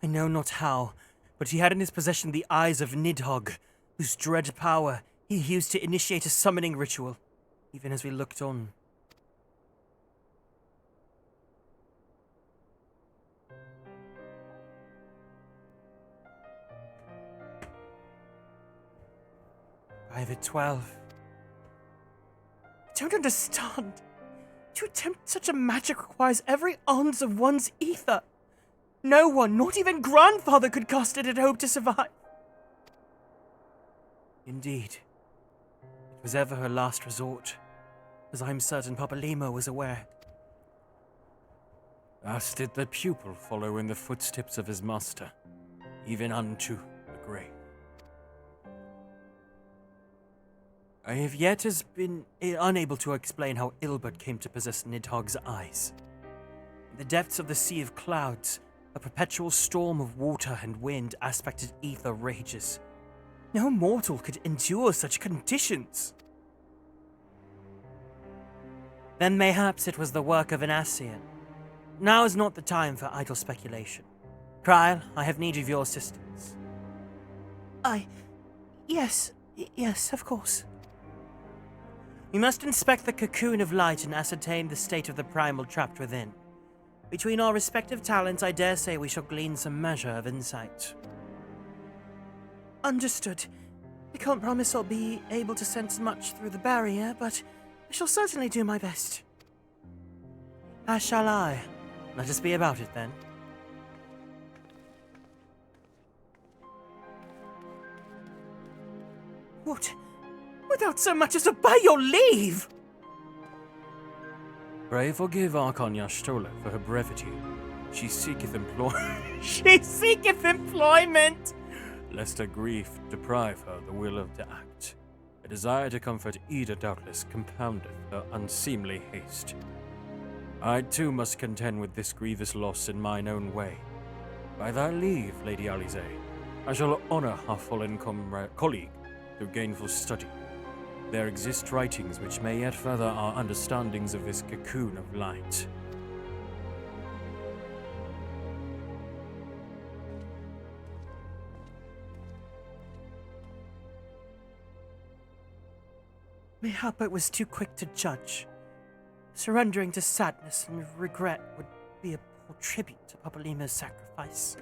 S13: I know not how, but he had in his possession the eyes of Nidhogg, whose dread power he used to initiate a summoning ritual, even as we looked on. Private 12.
S5: I don't understand. To attempt such a magic requires every ounce of one's ether. No one, not even grandfather, could cast it and hope to survive.
S13: Indeed. It was ever her last resort, as I'm certain Popolimo was aware. Thus did the pupil follow in the footsteps of his master, even unto the grave. I have yet been unable to explain how Ilberd came to possess Nidhogg's eyes. In the depths of the Sea of Clouds, a perpetual storm of water and wind aspected ether rages.
S5: No mortal could endure such conditions.
S2: Then mayhaps it was the work of an Ascian. Now is not the time for idle speculation. Krile, I have need of your assistance.
S5: Yes, of course.
S2: We must inspect the cocoon of light and ascertain the state of the primal trapped within. Between our respective talents, I dare say we shall glean some measure of insight.
S5: Understood. I can't promise I'll be able to sense much through the barrier, but I shall certainly do my best.
S2: As shall I. Let us be about it, then.
S5: What? Without so much as obey your leave!
S13: Pray forgive Archon Yastola for her brevity. She seeketh employment.
S5: She seeketh employment!
S13: lest her grief deprive her the will to act. A desire to comfort Ida doubtless compoundeth her unseemly haste. I too must contend with this grievous loss in mine own way. By thy leave, Lady Alize, I shall honor our fallen colleague through gainful study. There exist writings which may yet further our understandings of this cocoon of light.
S5: Mayhap I was too quick to judge. Surrendering to sadness and regret would be a poor tribute to Papalima's sacrifice.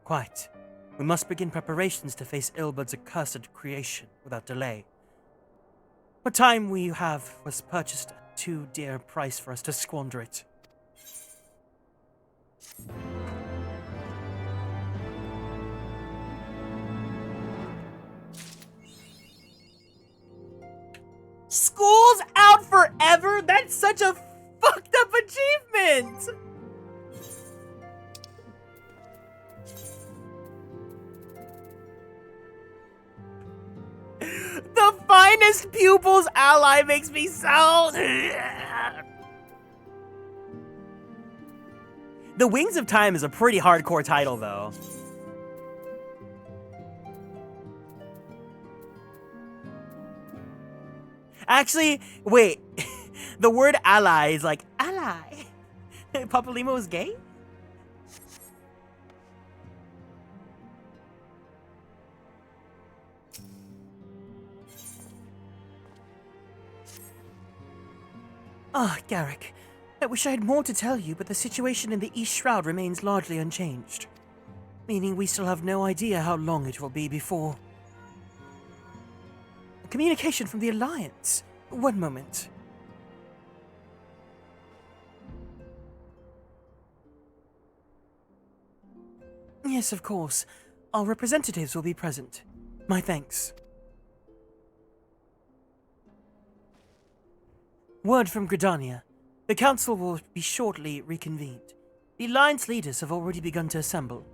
S5: Quite. We must begin preparations to face Ilbud's accursed creation without delay. What time we have was purchased at too dear a price for us to squander it. School's out forever? That's such a fucked up achievement! The finest pupils ally makes me so... The Wings of Time is a pretty hardcore title, though. Actually, wait. The word ally is like, ally. Papalimo is gay? Ah, Garrick. I wish I had more to tell you, but the situation in the East Shroud remains largely unchanged. Meaning we still have no idea how long it will be before... Communication from the Alliance. One moment. Yes, of course. Our representatives will be present. My thanks. Word from Gridania. The Council will be shortly reconvened. The Alliance leaders have already begun to assemble.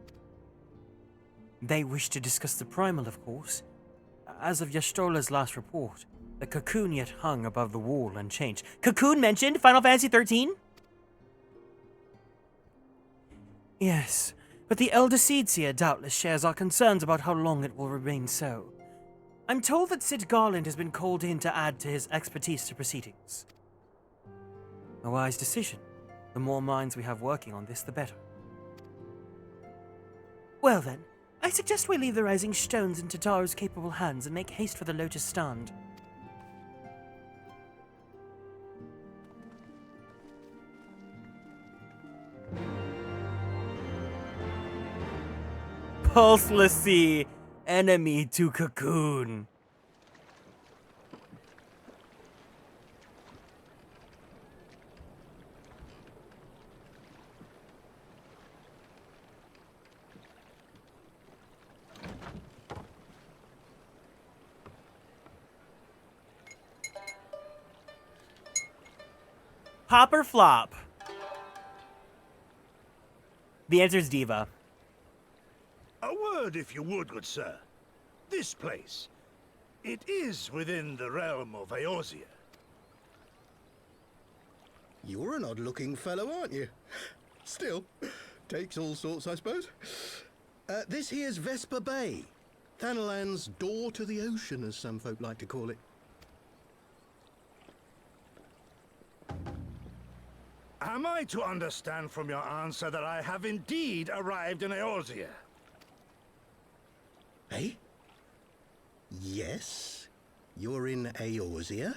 S5: They wish to discuss the Primal, of course. As of Yashtola's last report, the cocoon yet hung above the wall unchanged. Cocoon mentioned? Final Fantasy 13? Yes, but the Elder Seedseer doubtless shares our concerns about how long it will remain so. I'm told that Sid Garland has been called in to add to his expertise to proceedings. A wise decision. The more minds we have working on this, the better. Well then, I suggest we leave the Rising Stones in Tataru's capable hands and make haste for the Lotus Stand. Pulselessy, enemy to cocoon. Pop or flop? The answer is Diva.
S18: A word, if you would, good sir. This place. It is within the realm of Eorzea.
S20: You're an odd-looking fellow, aren't you? Still, takes all sorts, I suppose. This here's Vesper Bay. Thanalan's door to the ocean, as some folk like to call it.
S18: Am I to understand from your answer that I have indeed arrived in Eorzea?
S20: Eh? Yes? You're in Eorzea?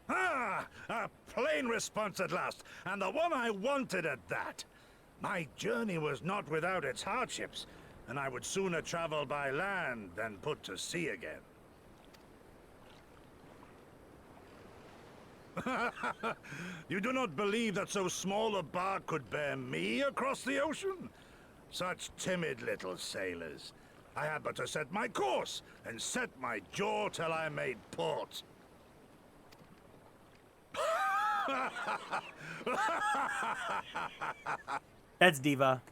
S18: Ah! A plain response at last, and the one I wanted at that. My journey was not without its hardships, and I would sooner travel by land than put to sea again. You do not believe that so small a bark could bear me across the ocean? Such timid little sailors. I had but to set my course and set my jaw till I made port.
S5: That's Diva.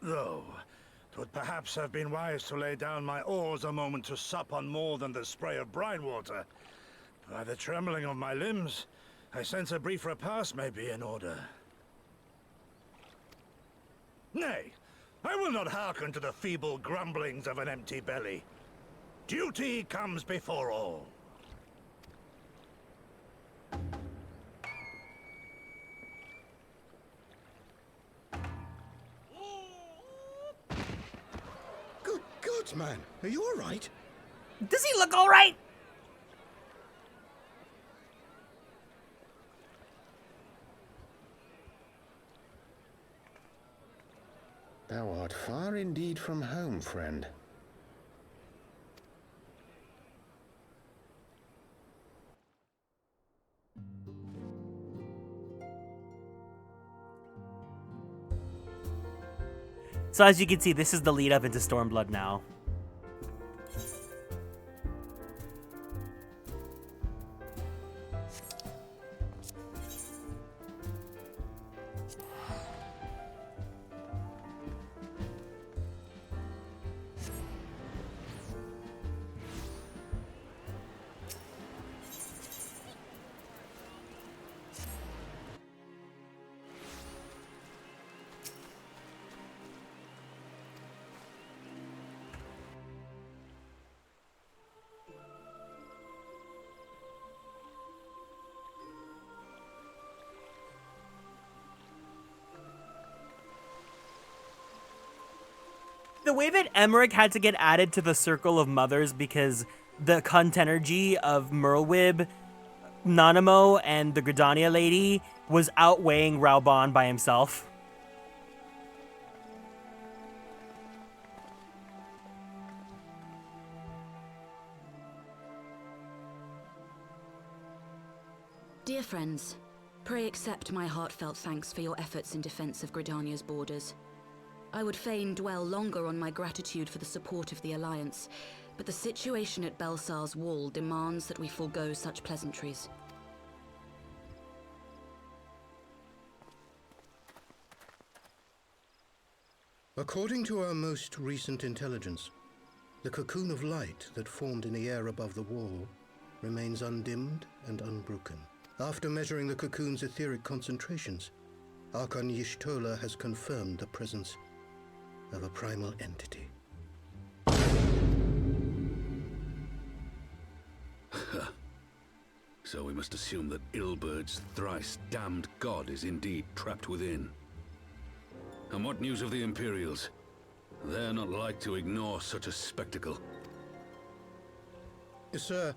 S18: Though, 'twould perhaps have been wise to lay down my oars a moment to sup on more than the spray of brine water. By the trembling of my limbs, I sense a brief repast may be in order. Nay, I will not hearken to the feeble grumblings of an empty belly. Duty comes before all.
S20: Good God, man. Are you all right?
S5: Does he look all right?
S21: Thou art far indeed from home, friend.
S2: So as you can see, this is the lead up into Stormblood now. The way that Emmerich had to get added to the circle of mothers because the contenergy of Merlwyb, Nanamo, and the Gridania lady was outweighing Raubon by himself.
S14: Dear friends, pray accept my heartfelt thanks for your efforts in defense of Gridania's borders. I would fain dwell longer on my gratitude for the support of the Alliance, but the situation at Belsar's Wall demands that we forego such pleasantries.
S20: According to our most recent intelligence, the cocoon of light that formed in the air above the wall remains undimmed and unbroken. After measuring the cocoon's etheric concentrations, Archon Y'shtola has confirmed the presence of a primal entity.
S15: So we must assume that Ilbert's thrice damned god is indeed trapped within. And what news of the Imperials? They're not like to ignore such a spectacle.
S20: Sir,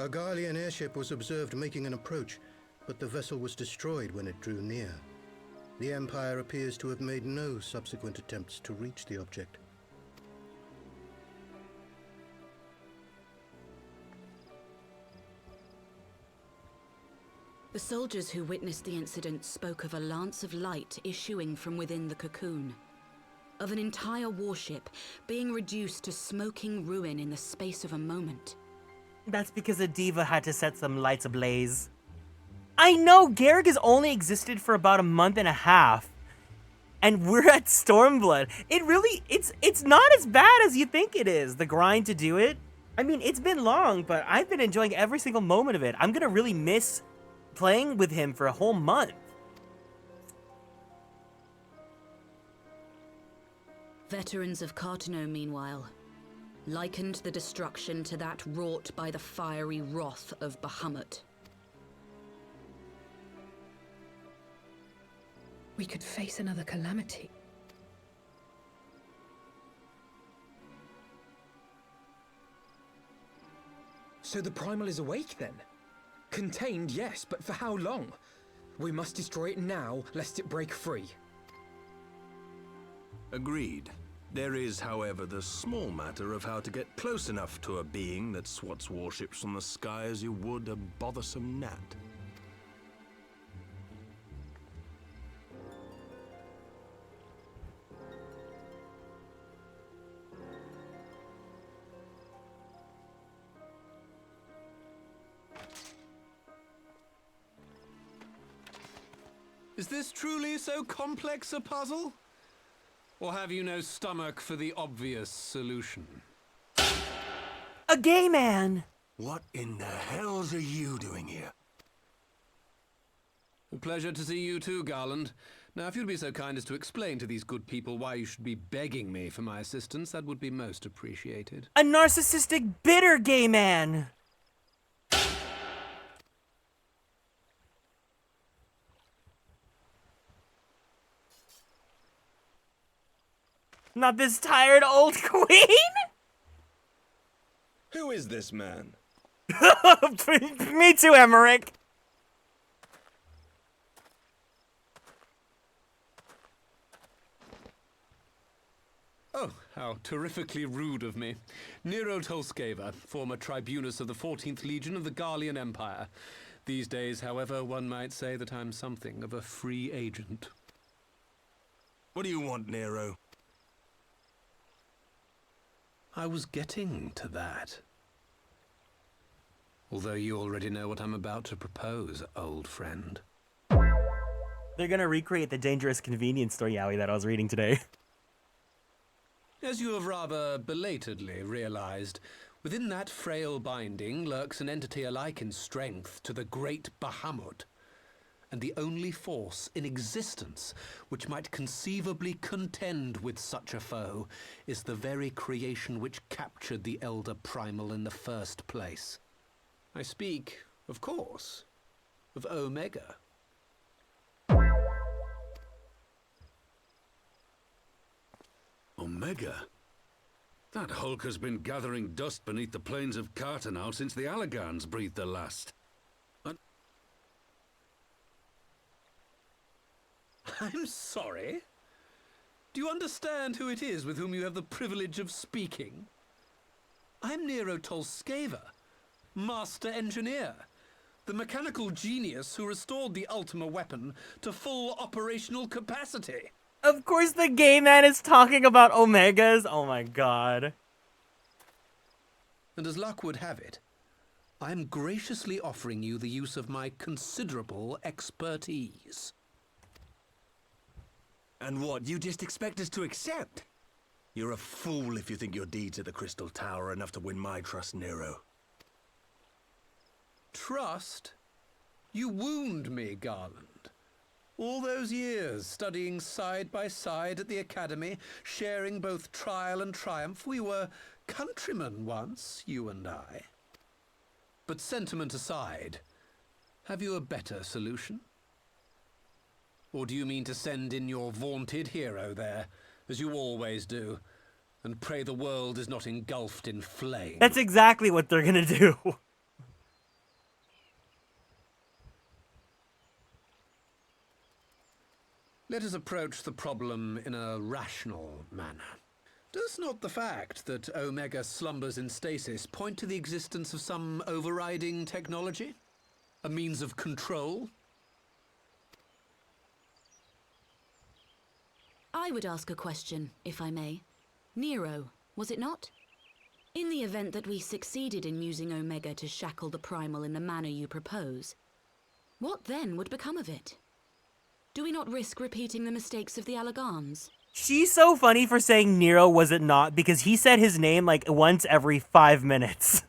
S20: a Garlean airship was observed making an approach, but the vessel was destroyed when it drew near. The Empire appears to have made no subsequent attempts to reach the object.
S14: The soldiers who witnessed the incident spoke of a lance of light issuing from within the cocoon, of an entire warship being reduced to smoking ruin in the space of a moment.
S2: That's because a diva had to set some lights ablaze. I know, Garrick has only existed for about a month and a half. And we're at Stormblood. It's not as bad as you think it is, the grind to do it. I mean, it's been long, but I've been enjoying every single moment of it. I'm gonna really miss playing with him for a whole month.
S14: Veterans of Cartano, meanwhile, likened the destruction to that wrought by the fiery wrath of Bahamut.
S8: We could face another calamity.
S7: So the Primal is awake then? Contained, yes, but for how long? We must destroy it now, lest it break free.
S16: Agreed. There is, however, the small matter of how to get close enough to a being that swats warships from the sky as you would a bothersome gnat.
S22: Is this truly so complex a puzzle?
S1: Or have you no stomach for the obvious solution?
S17: A gay man!
S22: What in the hells are you doing here?
S1: A pleasure to see you too, Garland. Now, if you'd be so kind as to explain to these good people why you should be begging me for my assistance, that would be most appreciated.
S17: A narcissistic, bitter gay man! Not this tired old queen?
S16: Who is this man?
S17: Me too, Emmerich.
S1: Oh, how terrifically rude of me. Nero Tolskeva, former tribunus of the 14th Legion of the Garlean Empire. These days, however, one might say that I'm something of a free agent.
S22: What do you want, Nero?
S1: I was getting to that. Although you already know what I'm about to propose, old friend.
S2: They're gonna recreate the dangerous convenience store yaoi that I was reading today.
S1: As you have rather belatedly realized, within that frail binding lurks an entity alike in strength to the great Bahamut, and the only force in existence which might conceivably contend with such a foe is the very creation which captured the Elder Primal in the first place. I speak, of course, of Omega.
S15: Omega? That hulk has been gathering dust beneath the plains of Cartanau since the Allagans breathed their last.
S1: I'm sorry? Do you understand who it is with whom you have the privilege of speaking? I'm Nero Tolskeva, Master Engineer, the mechanical genius who restored the Ultima weapon to full operational capacity.
S2: Of course the gay man is talking about Omegas. Oh my god.
S1: And as luck would have it, I'm graciously offering you the use of my considerable expertise.
S22: And what, you just expect us to accept? You're a fool if you think your deeds at the Crystal Tower are enough to win my trust, Nero.
S1: Trust? You wound me, Garland. All those years, studying side by side at the Academy, sharing both trial and triumph, we were countrymen once, you and I. But sentiment aside, have you a better solution? Or do you mean to send in your vaunted hero there, as you always do, and pray the world is not engulfed in flame?
S2: That's exactly what they're gonna do.
S1: Let us approach the problem in a rational manner. Does not the fact that Omega slumbers in stasis point to the existence of some overriding technology? A means of control?
S14: I would ask a question, if I may. Nero, was it not? In the event that we succeeded in using Omega to shackle the Primal in the manner you propose, what then would become of it? Do we not risk repeating the mistakes of the Allagans?
S2: She's so funny for saying Nero, was it not? Because he said his name like once every 5 minutes.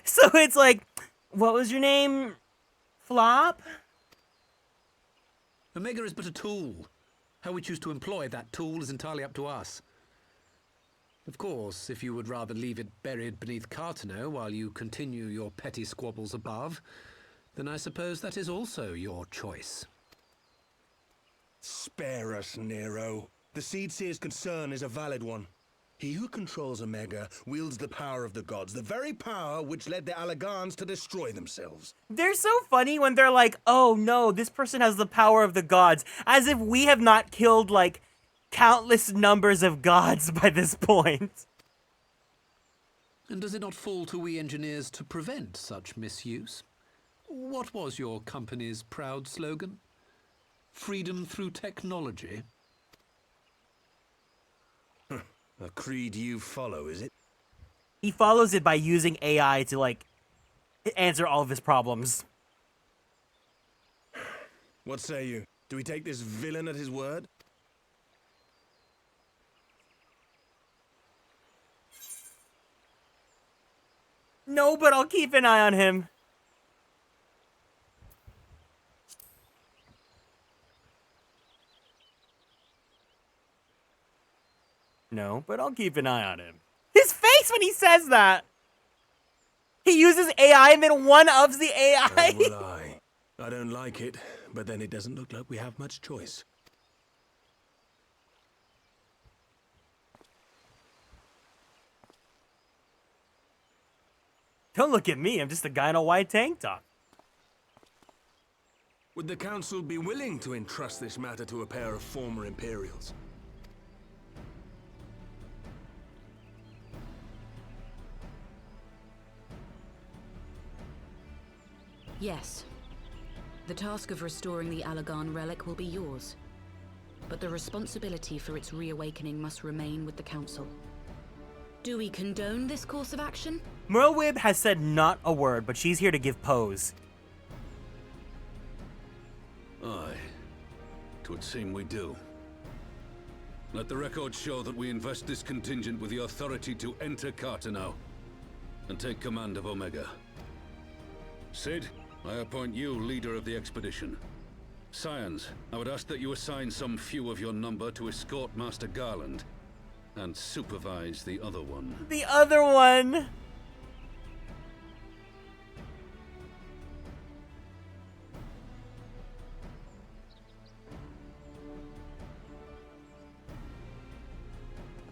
S2: So it's like, what was your name? Flop?
S1: Omega is but a tool. How we choose to employ that tool is entirely up to us. Of course, if you would rather leave it buried beneath Cartanau while you continue your petty squabbles above, then I suppose that is also your choice.
S22: Spare us, Nero. The Seedseer's concern is a valid one. He who controls Omega wields the power of the gods, the very power which led the Allagans to destroy themselves.
S2: They're so funny when they're like, oh no, this person has the power of the gods. As if we have not killed, like, countless numbers of gods by this point.
S1: And does it not fall to we engineers to prevent such misuse? What was your company's proud slogan? Freedom through technology?
S22: A creed you follow, is it?
S2: He follows it by using AI to, like, answer all of his problems.
S22: What say you? Do we take this villain at his word?
S2: No, but I'll keep an eye on him. No, but I'll keep an eye on him. His face when he says that! He uses AI and then one-ups the AI.
S22: So will I. I don't like it, but then it doesn't look like we have much choice.
S2: Don't look at me, I'm just a guy in a white tank top.
S22: Would the Council be willing to entrust this matter to a pair of former Imperials?
S14: Yes. The task of restoring the Allagan relic will be yours. But the responsibility for its reawakening must remain with the Council. Do we condone this course of action?
S2: Merlwyb has said not a word, but she's here to give pose.
S15: Aye. 'Twould seem we do. Let the record show that we invest this contingent with the authority to enter Carteneau and take command of Omega. Sid, I appoint you leader of the expedition. Scions, I would ask that you assign some few of your number to escort Master Garland and supervise the other one.
S2: The other one!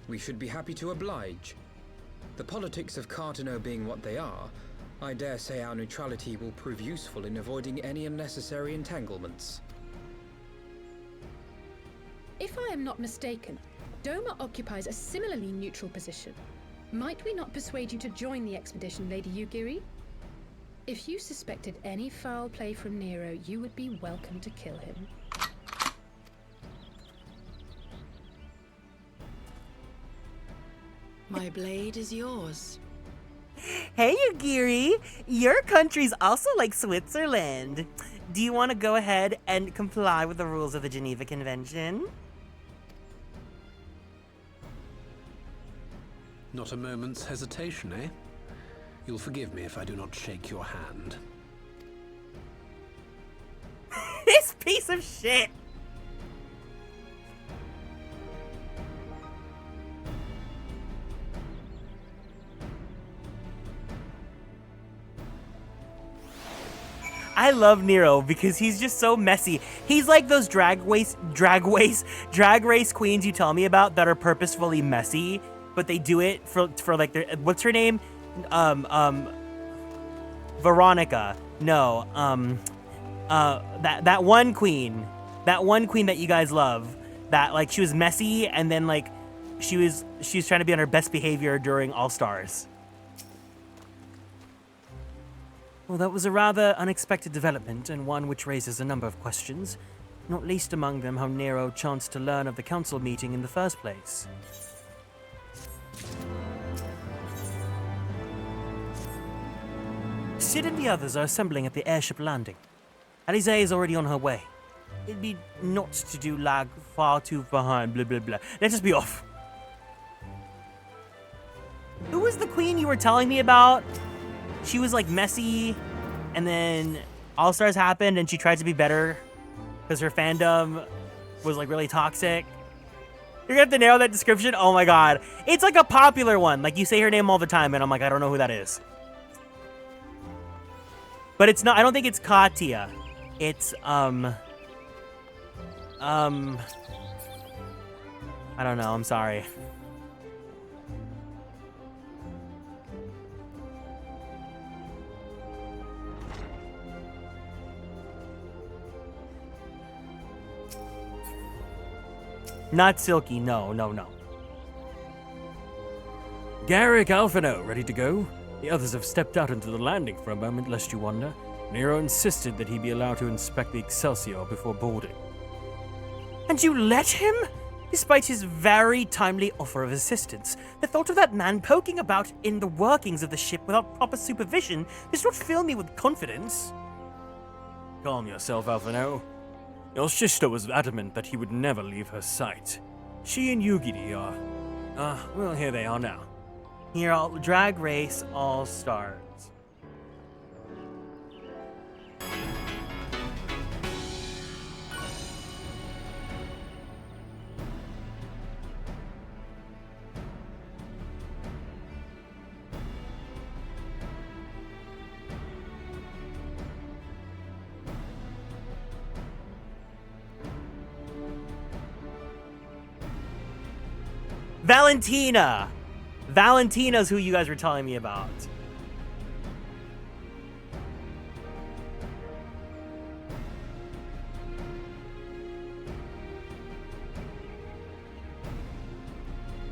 S7: We should be happy to oblige. The politics of Carteneau being what they are, I dare say our neutrality will prove useful in avoiding any unnecessary entanglements.
S8: If I am not mistaken, Doma occupies a similarly neutral position. Might we not persuade you to join the expedition, Lady Yugiri? If you suspected any foul play from Nero, you would be welcome to kill him.
S14: My blade is yours.
S2: Hey, Yugiri! Your country's also like Switzerland. Do you want to go ahead and comply with the rules of the Geneva Convention?
S1: Not a moment's hesitation, eh? You'll forgive me if I do not shake your hand.
S2: This piece of shit! I love Nero because he's just so messy. He's like those drag race queens you tell me about that are purposefully messy, but they do it for like their, what's her name? Veronica. No. That one queen that you guys love, that like she was messy and then like she was trying to be on her best behavior during All Stars. Well, that was a rather unexpected development, and one which raises a number of questions, not least among them how Nero chanced to learn of the council meeting in the first place. Sid and the others are assembling at the airship landing. Alize is already on her way. It'd be not to do lag far too behind, blah blah blah. Let us be off. Who was the queen you were telling me about? She was like messy, and then All Stars happened and she tried to be better because her fandom was like really toxic. You're gonna have to narrow that description? Oh my god. It's like a popular one. Like you say her name all the time and I'm like, I don't know who that is. But it's not, I don't think it's Katya. It's, I don't know, I'm sorry. Not Silky, no.
S13: Garrick Alphino, ready to go? The others have stepped out into the landing for a moment, lest you wonder. Nero insisted that he be allowed to inspect the Excelsior before boarding.
S2: And you let him? Despite his very timely offer of assistance, the thought of that man poking about in the workings of the ship without proper supervision does not fill me with confidence.
S13: Calm yourself, Alphino. Your sister was adamant that he would never leave her sight. She and Yugiri are... well, here they are now.
S2: Here, Drag Race All Stars. Valentina! Valentina's who you guys were telling me about.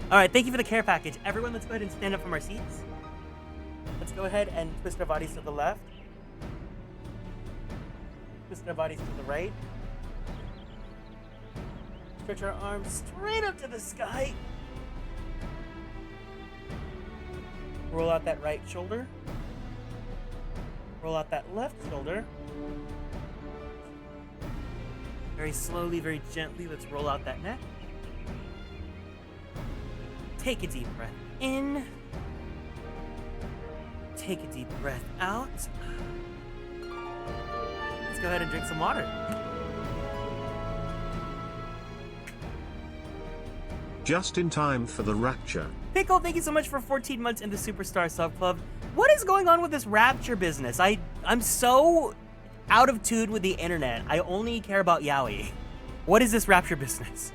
S2: Alright, thank you for the care package. Everyone, let's go ahead and stand up from our seats. Let's go ahead and twist our bodies to the left. Twist our bodies to the right. Stretch our arms straight up to the sky. Roll out that right shoulder. Roll out that left shoulder. Very slowly, very gently, let's roll out that neck. Take a deep breath in. Take a deep breath out. Let's go ahead and drink some water.
S3: Just in time for the rapture.
S2: Pickle, thank you so much for 14 months in the Superstar Sub Club. What is going on with this rapture business? I'm so out of tune with the internet. I only care about yaoi. What is this rapture business?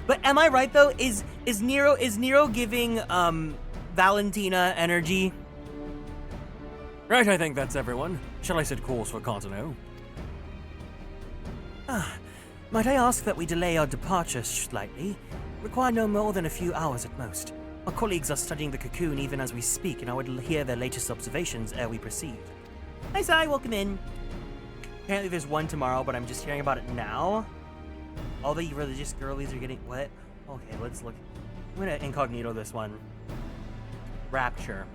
S2: But am I right though? Is Nero giving Valentina energy?
S13: Right, I think that's everyone. Shall I set course for Contino?
S17: Might I ask that we delay our departure slightly? Require no more than a few hours at most. Our colleagues are studying the cocoon even as we speak, and I would hear their latest observations ere we proceed.
S2: Hi, Sai, welcome in. Apparently there's one tomorrow, but I'm just hearing about it now. All the religious girlies are getting... What? Okay, let's look. I'm gonna incognito this one. Rapture.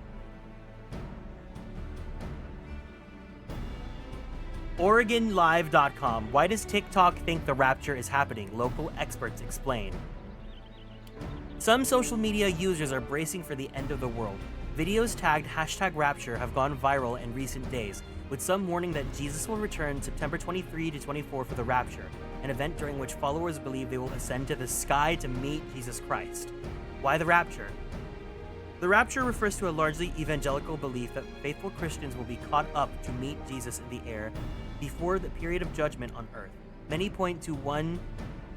S2: OregonLive.com. Why does TikTok think the rapture is happening? Local experts explain. Some social media users are bracing for the end of the world. Videos tagged #rapture have gone viral in recent days, with some warning that Jesus will return September 23 to 24 for the rapture, an event during which followers believe they will ascend to the sky to meet Jesus Christ. Why the rapture? The rapture refers to a largely evangelical belief that faithful Christians will be caught up to meet Jesus in the air before the period of judgment on earth. Many point to 1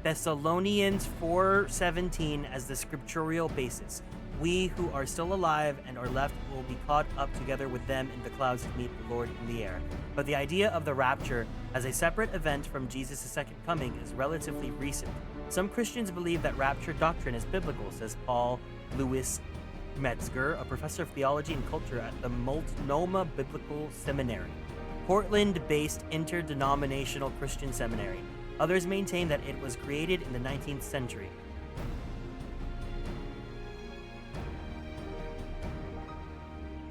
S2: Thessalonians 4:17 as the scriptural basis. We who are still alive and are left will be caught up together with them in the clouds to meet the Lord in the air. But the idea of the rapture as a separate event from Jesus' second coming is relatively recent. Some Christians believe that rapture doctrine is biblical, says Paul Louis Metzger, a professor of theology and culture at the Multnomah Biblical Seminary, Portland-based interdenominational Christian seminary. Others maintain that it was created in the 19th century.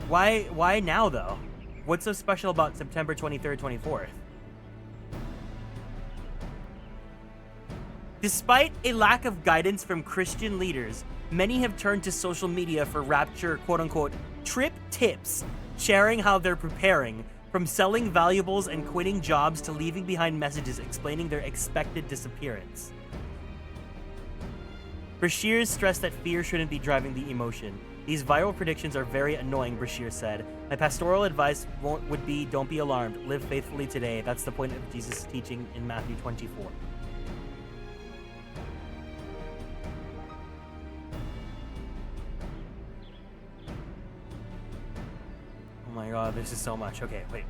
S2: Why now, though? What's so special about September 23rd, 24th? Despite a lack of guidance from Christian leaders, many have turned to social media for rapture, quote-unquote, trip tips, sharing how they're preparing, from selling valuables and quitting jobs to leaving behind messages explaining their expected disappearance. Brashears stressed that fear shouldn't be driving the emotion. These viral predictions are very annoying, Brashear said. My pastoral advice would be, don't be alarmed, live faithfully today. That's the point of Jesus' teaching in Matthew 24. Oh my god, this is so much. Okay, wait.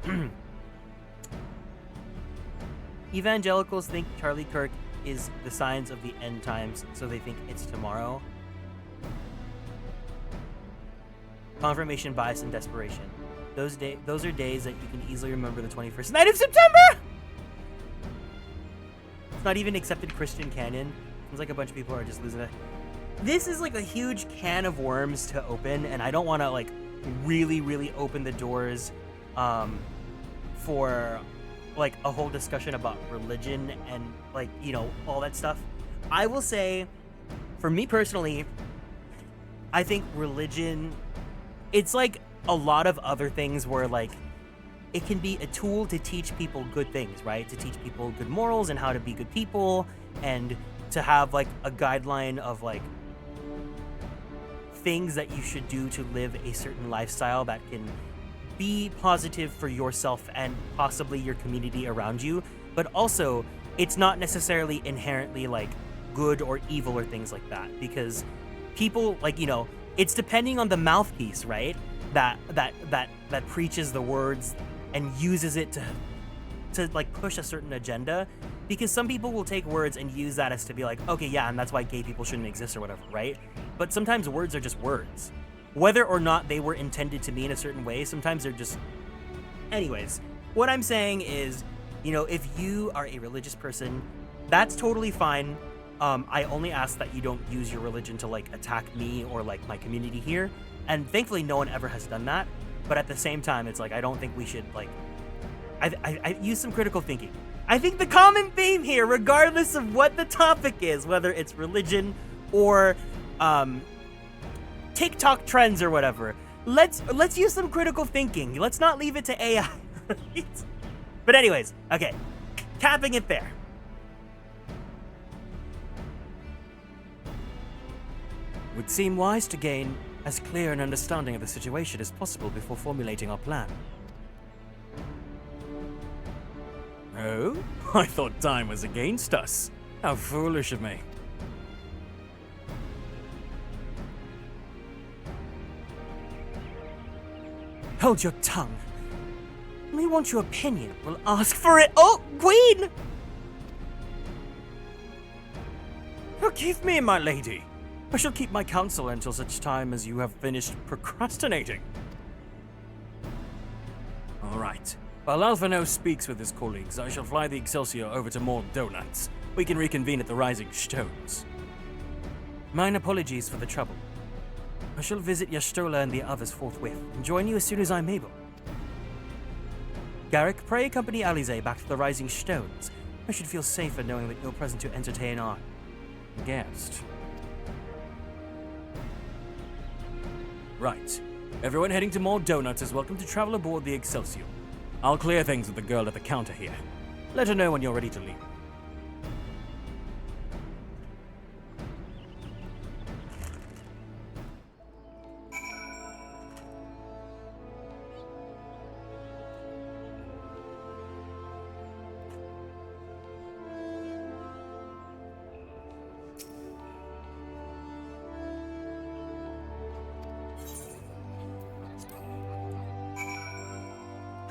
S2: Evangelicals think Charlie Kirk is the signs of the end times, so they think it's tomorrow. Confirmation bias and desperation. Those are days that you can easily remember the 21st night of September! It's not even accepted Christian canon. Seems like a bunch of people are just losing it. This is like a huge can of worms to open, and I don't want to like really open the doors for like a whole discussion about religion and like, you know, all that stuff. I will say, for me personally, I think religion it's like a lot of other things where like it can be a tool to teach people good things, right? To teach people good morals and how to be good people, and to have like a guideline of like things that you should do to live a certain lifestyle that can be positive for yourself and possibly your community around you. But also, it's not necessarily inherently like good or evil or things like that, because people, like, you know, it's depending on the mouthpiece, right? That preaches the words and uses it to like push a certain agenda. Because some people will take words and use that as to be like, okay, yeah, and that's why gay people shouldn't exist or whatever, right? But sometimes words are just words. Whether or not they were intended to mean a certain way, sometimes they're just... Anyways, what I'm saying is, you know, if you are a religious person, that's totally fine. I only ask that you don't use your religion to like attack me or like my community here. And thankfully no one ever has done that. But at the same time, it's like, I don't think we should like... I use some critical thinking. I think the common theme here, regardless of what the topic is, whether it's religion or TikTok trends or whatever, let's use some critical thinking. Let's not leave it to AI. But anyways, okay, capping it there.
S13: Would seem wise to gain as clear an understanding of the situation as possible before formulating our plan. Oh? I thought time was against us. How foolish of me.
S17: Hold your tongue. We want your opinion. We'll ask for it. Oh, Queen!
S13: Forgive me, my lady. I shall keep my counsel until such time as you have finished procrastinating. All right. While Alphino speaks with his colleagues, I shall fly the Excelsior over to more donuts. We can reconvene at the Rising Stones.
S2: Mine apologies for the trouble. I shall visit Yastola and the others forthwith, and join you as soon as I'm able. Garrick, pray accompany Alize back to the Rising Stones. I should feel safer knowing that you're present to entertain our guest.
S13: Right. Everyone heading to more donuts is welcome to travel aboard the Excelsior. I'll clear things with the girl at the counter here. Let her know when you're ready to leave.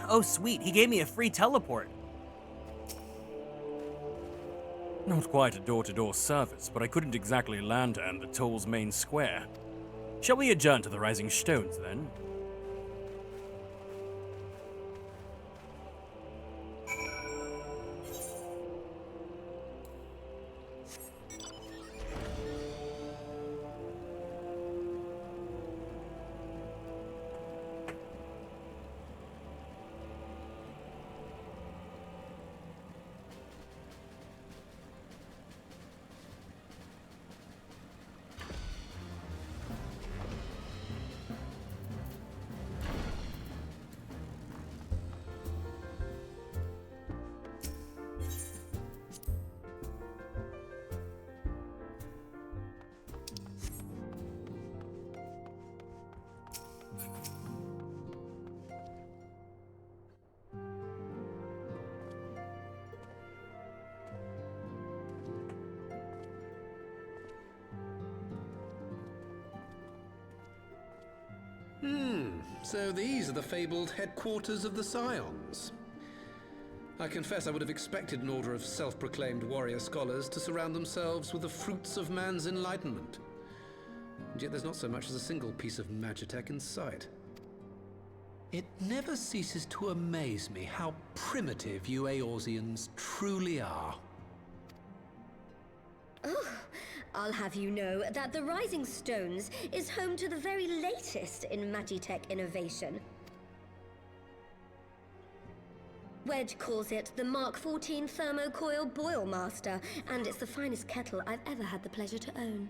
S2: Oh, sweet. He gave me a free teleport.
S13: Not quite a door-to-door service, but I couldn't exactly land her in the toll's main square. Shall we adjourn to the Rising Stones, then?
S1: So these are the fabled headquarters of the Scions. I confess I would have expected an order of self-proclaimed warrior scholars to surround themselves with the fruits of man's enlightenment. And yet there's not so much as a single piece of magitech in sight. It never ceases to amaze me how primitive you Eorzeans truly are.
S4: Oh, I'll have you know that the Rising Stones is home to the very latest in magitech innovation. Wedge calls it the Mark 14 Thermocoil Boil Master, and it's the finest kettle I've ever had the pleasure to own.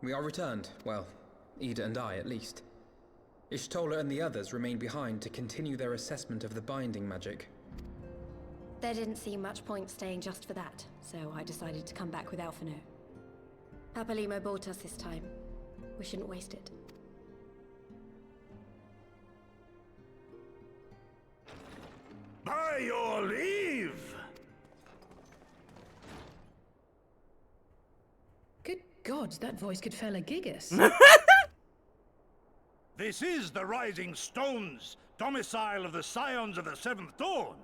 S7: We are returned. Well, Ida and I, at least. Ishtola and the others remained behind to continue their assessment of the binding magic.
S4: There didn't seem much point staying just for that, so I decided to come back with Alphino. Papalimo bought us this time. We shouldn't waste it.
S18: By your leave!
S8: Good God, that voice could fell a gigas.
S18: This is the Rising Stones, domicile of the Scions of the Seventh Dawn.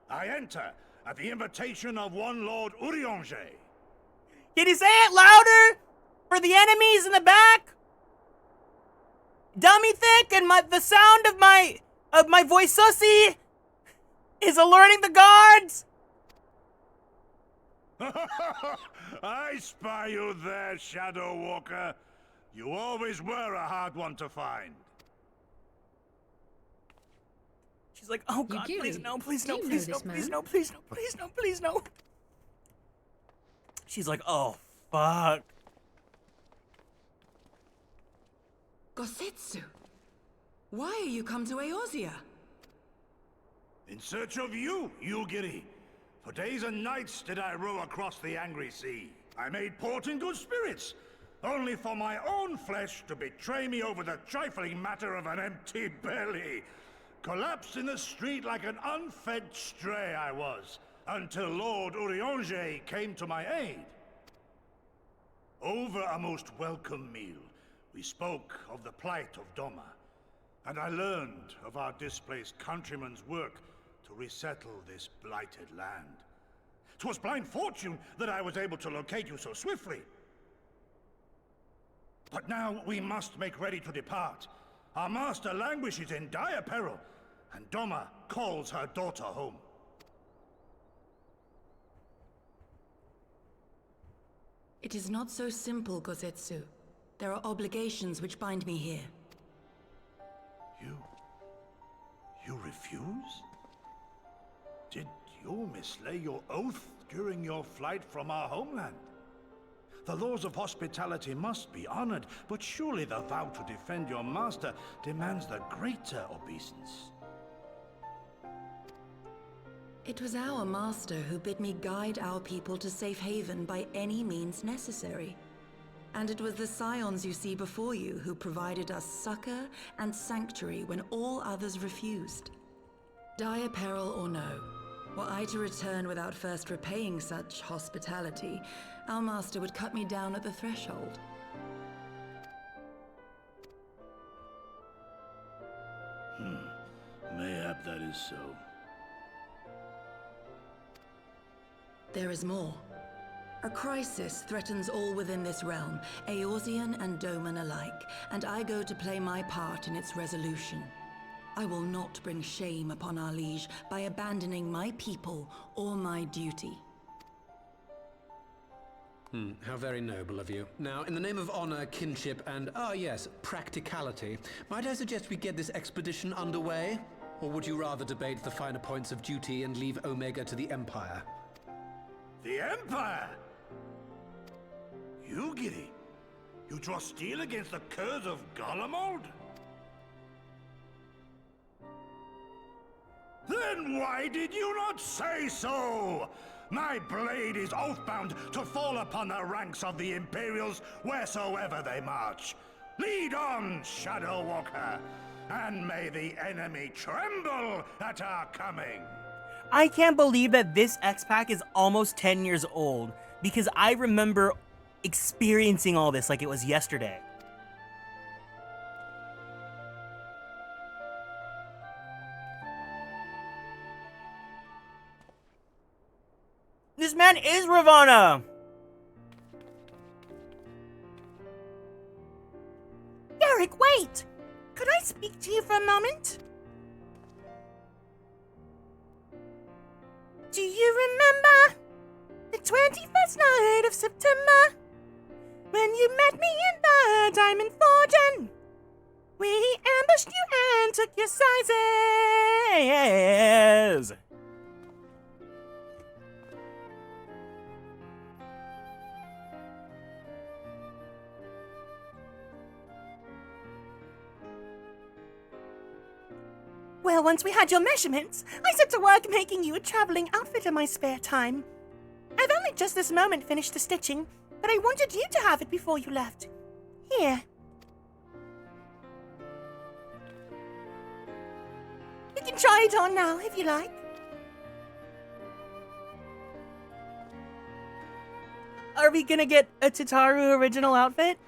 S18: I enter at the invitation of one Lord Urianger.
S5: Can you say it louder for the enemies in the back? Dummy thick and the sound of my voice sussy is alerting the guards.
S18: I spy you there, Shadow Walker. You always were a hard one to find.
S5: She's like, oh God, please no, please no, please no, please no, please no, please no, please no. She's like, oh fuck.
S6: Gosetsu, why are you come to Eorzea?
S18: In search of you, Yugiri. For days and nights did I row across the angry sea. I made port in good spirits, only for my own flesh to betray me over the trifling matter of an empty belly. Collapsed in the street like an unfed stray I was, until Lord Urianger came to my aid. Over a most welcome meal, we spoke of the plight of Doma, and I learned of our displaced countrymen's work to resettle this blighted land. 'Twas blind fortune that I was able to locate you so swiftly. But now we must make ready to depart. Our master languishes in dire peril, and Doma calls her daughter home.
S6: It is not so simple, Gosetsu. There are obligations which bind me here.
S18: You refuse? Did you mislay your oath during your flight from our homeland? The laws of hospitality must be honored, but surely the vow to defend your master demands the greater obeisance.
S6: It was our master who bid me guide our people to safe haven by any means necessary. And it was the Scions you see before you who provided us succor and sanctuary when all others refused. Dire peril or no, were I to return without first repaying such hospitality, our master would cut me down at the threshold.
S18: Mayhap that is so.
S6: There is more. A crisis threatens all within this realm, Eorzean and Doman alike, and I go to play my part in its resolution. I will not bring shame upon our liege by abandoning my people or my duty.
S1: How very noble of you. Now, in the name of honor, kinship, and, yes, practicality, might I suggest we get this expedition underway? Or would you rather debate the finer points of duty and leave Omega to the Empire?
S18: The Empire? Yugiri, you draw steel against the curse of Garlemald? Then why did you not say so? My blade is oath-bound to fall upon the ranks of the Imperials wheresoever they march. Lead on, Shadow Walker, and may the enemy tremble at our coming.
S5: I can't believe that this X-Pack is almost 10 years old, because I remember experiencing all this like it was yesterday. This man is Ravana!
S17: Garrick, wait! Could I speak to you for a moment? Do you remember the 21st night of September when you met me in the Diamond Forge? We ambushed you and took your sizes.
S5: Well, once we had your measurements, I set to work making you a traveling outfit in my spare time. I've only just this moment finished the stitching, but I wanted you to have it before you left. Here. You can try it on now, if you like.
S2: Are we gonna get a Tataru original outfit?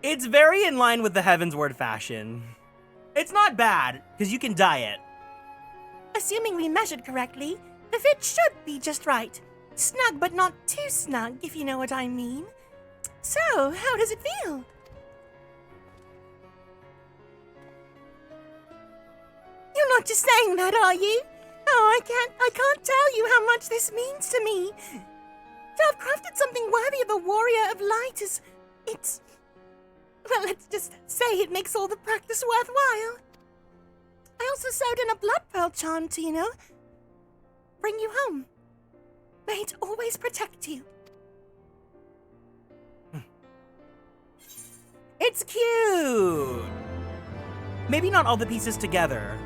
S2: It's very in line with the Heavensward fashion. It's not bad, because you can dye it.
S5: Assuming we measured correctly, the fit should be just right. Snug but not too snug, if you know what I mean. So, how does it feel? You're not just saying that, are you? Oh, I can't tell you how much this means to me. To have crafted something worthy of a warrior of light it's... Well, let's just say it makes all the practice worthwhile. I also sewed in a blood pearl charm to, bring you home. May it always protect you.
S2: It's cute! Maybe not all the pieces together.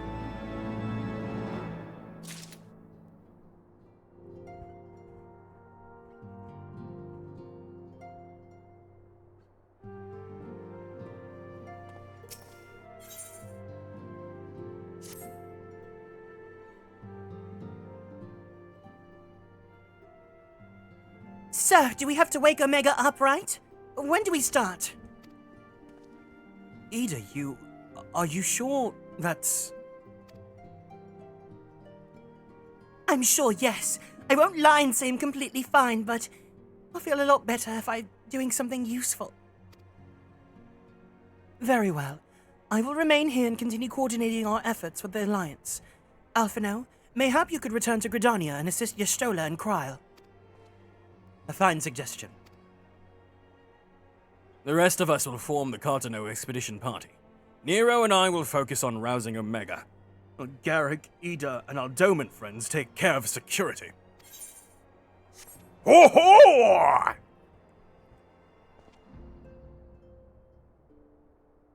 S5: So, do we have to wake Omega up, right? When do we start?
S13: Ida, are you sure that's...
S5: I'm sure, yes. I won't lie and say I'm completely fine, but I'll feel a lot better if I'm doing something useful.
S17: Very well. I will remain here and continue coordinating our efforts with the Alliance. Alphino, mayhap you could return to Gridania and assist Yestola and Kryl.
S13: A fine suggestion. The rest of us will form the Cartano Expedition Party. Nero and I will focus on rousing Omega. Garrick, Ida, and our Doman friends take care of security. Ho-ho!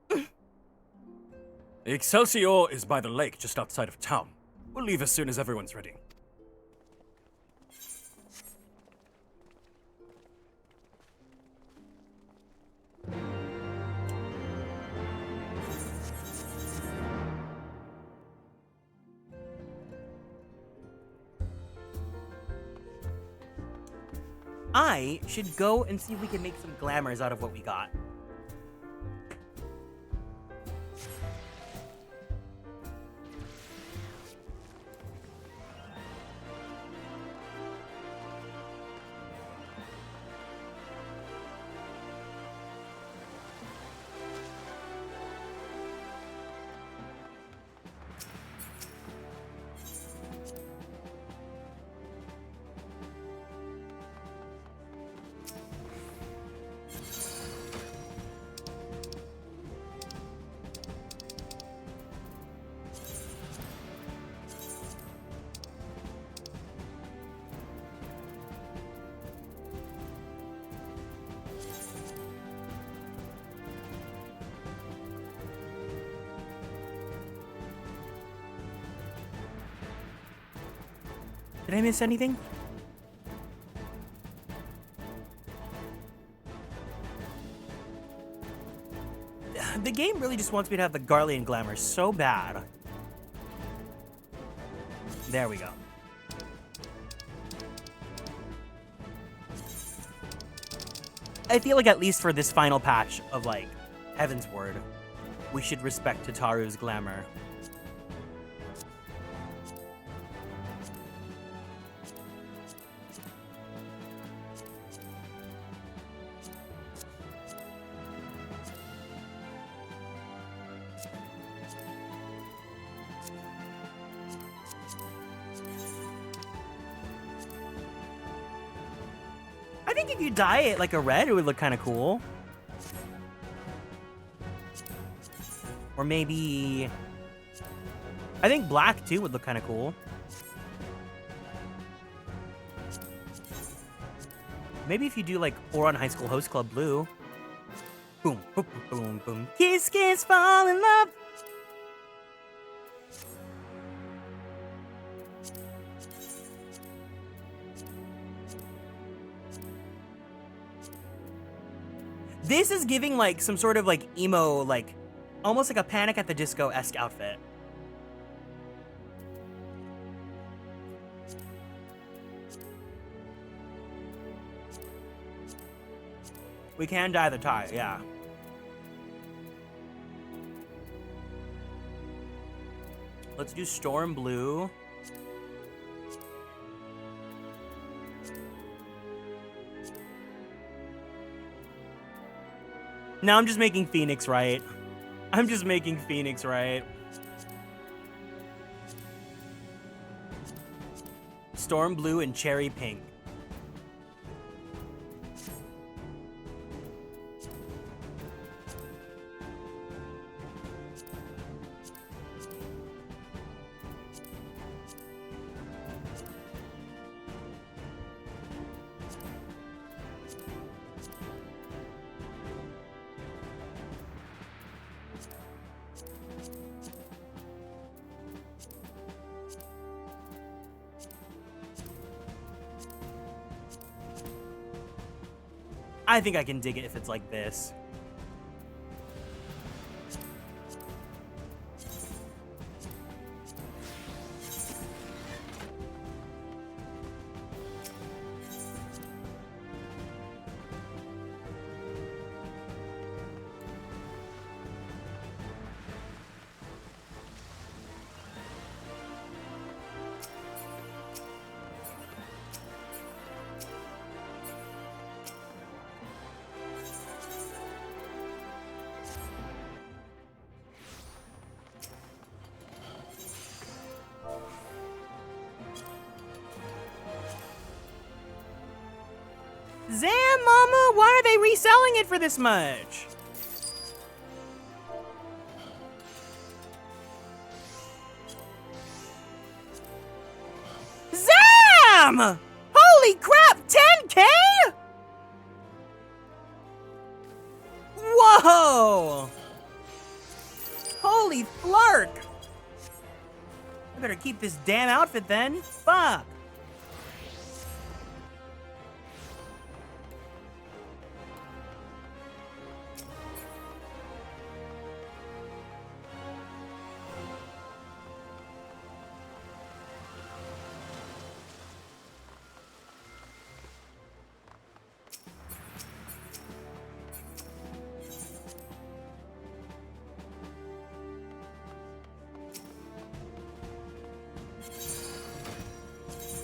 S13: The Excelsior is by the lake just outside of town. We'll leave as soon as everyone's ready.
S2: I should go and see if we can make some glamours out of what we got.
S17: Did I miss anything?
S2: The game really just wants me to have the Garlean glamour so bad. There we go. I feel like at least for this final patch of, like, Heavensward, we should respect Tataru's glamour. I think if you dye it like a red, it would look kind of cool. Or maybe... I think black, too, would look kind of cool. Maybe if you do like Oron High School Host Club Blue. Boom, boom, boom, boom, boom. Kiss, kiss, fall in love. This is giving like some sort of like emo, like almost like a Panic at the Disco-esque outfit. We can dye the tie, yeah. Let's do Storm Blue. Now I'm just making Phoenix right. I'm just making Phoenix right. Storm Blue and Cherry Pink. I think I can dig it if it's like this. Zam, Mama, why are they reselling it for this much? Zam! Holy crap, 10K? Whoa! Holy flark! I better keep this damn outfit then. Fuck!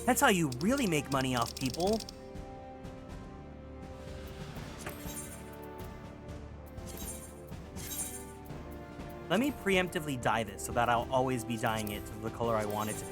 S2: That's how you really make money off people. Let me preemptively dye this so that I'll always be dyeing it to the color I want it to be.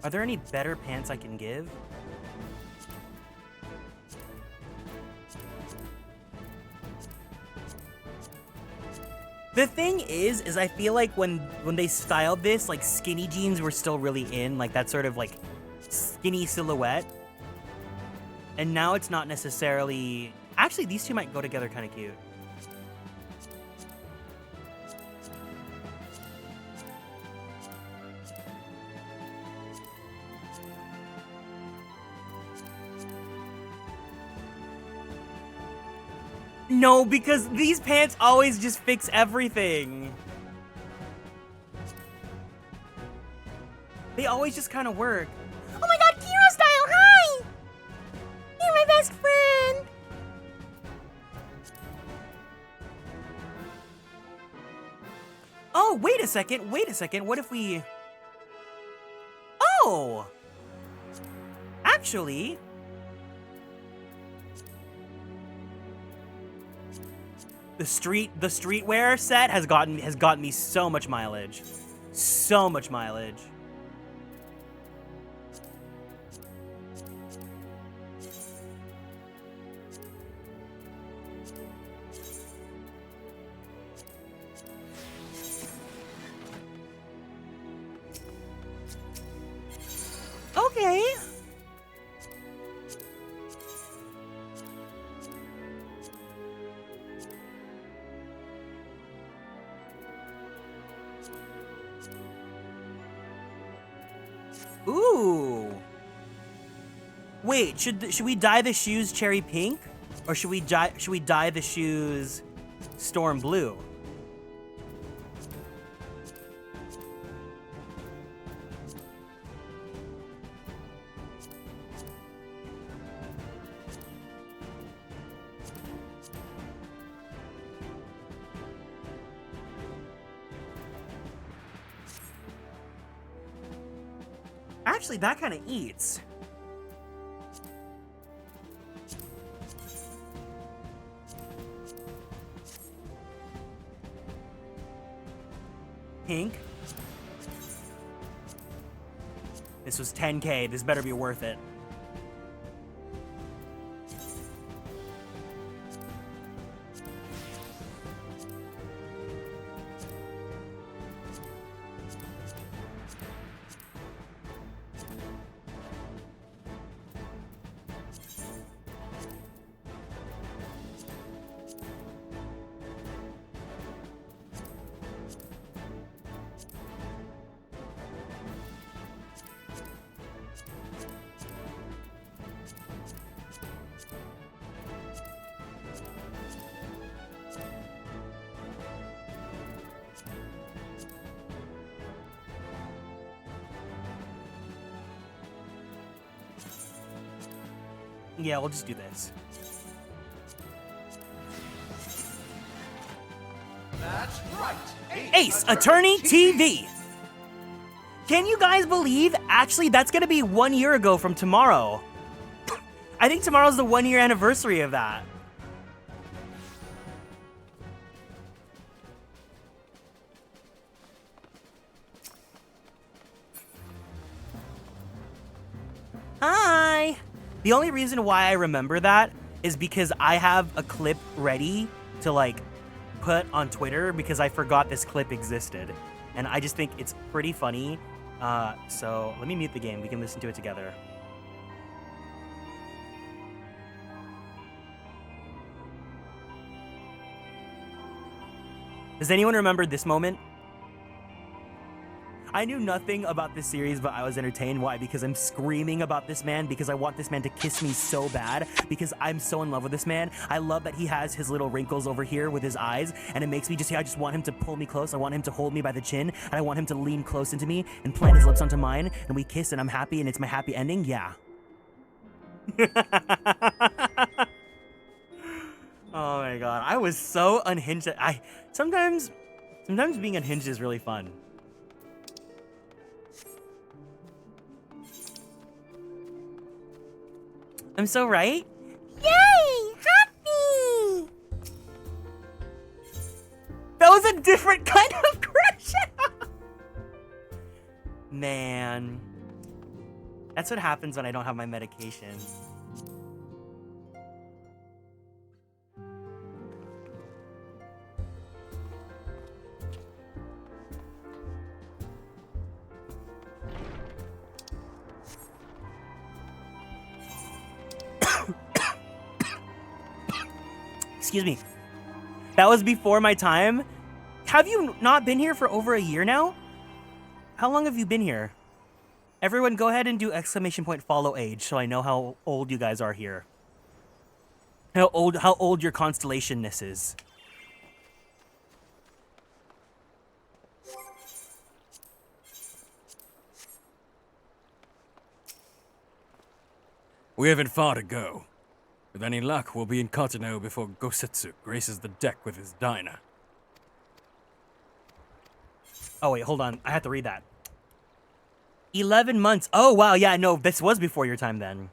S2: Are there any better pants I can give? The thing is I feel like when they styled this, like skinny jeans were still really in, like that sort of like skinny silhouette. And now it's not necessarily... Actually, these two might go together kind of cute. No, because these pants always just fix everything. They always just kind of work.
S5: Oh my god, Kira style, hi! You're my best friend!
S2: Oh, wait a second, what if we... Oh! Actually... The streetwear set has gotten me so much mileage. So much mileage. Ooh. Wait, should we dye the shoes cherry pink, or should we dye the shoes storm blue? Actually, that kind of eats. Pink. This was 10K. This better be worth it. Yeah, we'll just do this.
S12: That's right.
S2: Ace Attorney TV. Can you guys believe? Actually, that's gonna be 1 year ago from tomorrow. I think tomorrow's the 1 year anniversary of that. Hi. The only reason why I remember that is because I have a clip ready to like put on Twitter because I forgot this clip existed. And I just think it's pretty funny. So let me mute the game. We can listen to it together. Does anyone remember this moment? I knew nothing about this series, but I was entertained. Why? Because I'm screaming about this man, because I want this man to kiss me so bad, because I'm so in love with this man. I love that he has his little wrinkles over here with his eyes, and it makes me I just want him to pull me close. I want him to hold me by the chin, and I want him to lean close into me and plant his lips onto mine, and we kiss, and I'm happy, and it's my happy ending. Yeah. Oh my god, I was so unhinged. Sometimes being unhinged is really fun. I'm so right. Yay! Happy! That was a different kind of crush. Man. That's what happens when I don't have my medication. Excuse me. That was before my time. Have you not been here for over a year now? How long have you been here? Everyone go ahead and do ! follow age so I know how old you guys are here. How old your constellationness is.
S13: We haven't far to go. With any luck, we'll be in Katano before Gosetsu graces the deck with his diner.
S2: Oh wait, hold on. I have to read that. 11 months. Oh wow, yeah, no, this was before your time then.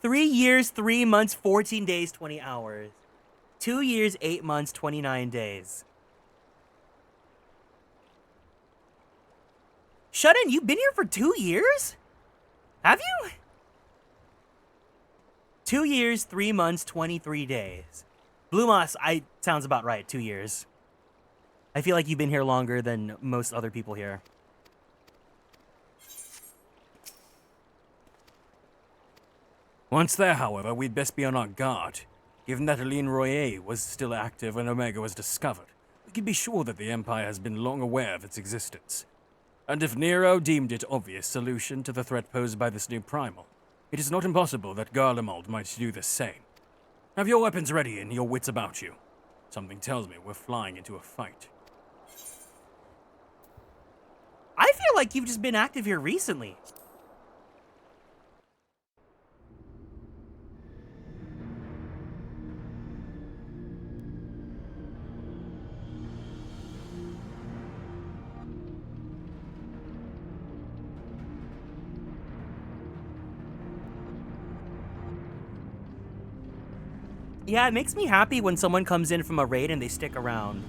S2: 3 years, 3 months, 14 days, 20 hours. 2 years, 8 months, 29 days. Shut-in, you've been here for 2 years? Have you? 2 years, 3 months, 23 days. Blue Moss, sounds about right, 2 years. I feel like you've been here longer than most other people here.
S13: Once there, however, we'd best be on our guard. Given that Aline Royer was still active when Omega was discovered, we can be sure that the Empire has been long aware of its existence. And if Nero deemed it obvious solution to the threat posed by this new primal, it is not impossible that Garlemald might do the same. Have your weapons ready and your wits about you. Something tells me we're flying into a fight.
S2: I feel like you've just been active here recently. Yeah, it makes me happy when someone comes in from a raid and they stick around.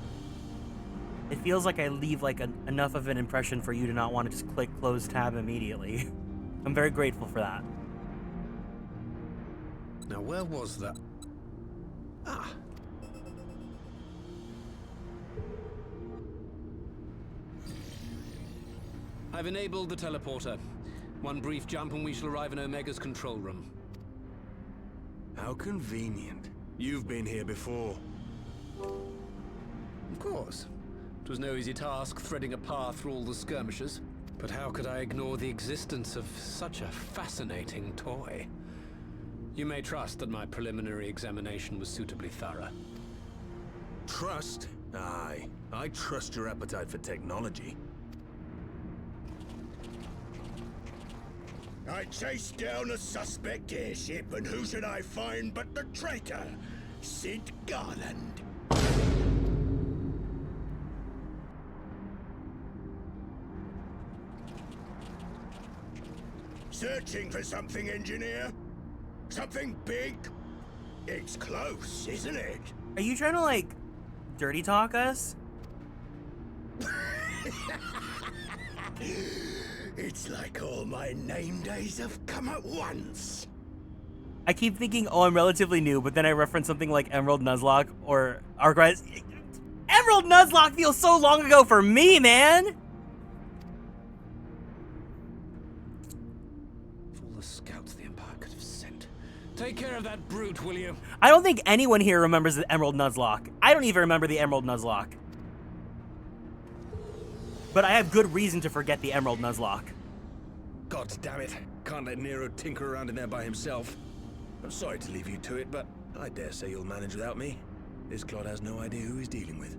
S2: It feels like I leave like enough of an impression for you to not want to just click close tab immediately. I'm very grateful for that.
S1: Now, where was that? Ah. I've enabled the teleporter. One brief jump and we shall arrive in Omega's control room.
S22: How convenient. You've been here before.
S1: Of course. It was no easy task threading a path through all the skirmishes. But how could I ignore the existence of such a fascinating toy? You may trust that my preliminary examination was suitably thorough.
S22: Trust? Aye. I trust your appetite for technology.
S12: I chased down a suspect airship, and who should I find but the traitor, Sid Garland. Searching for something, engineer? Something big? It's close, isn't it?
S2: Are you trying to, like, dirty talk us?
S12: It's like all my name days have come at once.
S2: I keep thinking, oh, I'm relatively new, but then I reference something like Emerald Nuzlocke or Arkwright. Emerald Nuzlocke feels so long ago for me, man!
S1: For all the scouts the Empire could have sent. Take care of that brute, will you?
S2: I don't think anyone here remembers the Emerald Nuzlocke. I don't even remember the Emerald Nuzlocke. But I have good reason to forget the Emerald Nuzlocke.
S22: God damn it. Can't let Nero tinker around in there by himself. I'm sorry to leave you to it, but I dare say you'll manage without me. This clod has no idea who he's dealing with.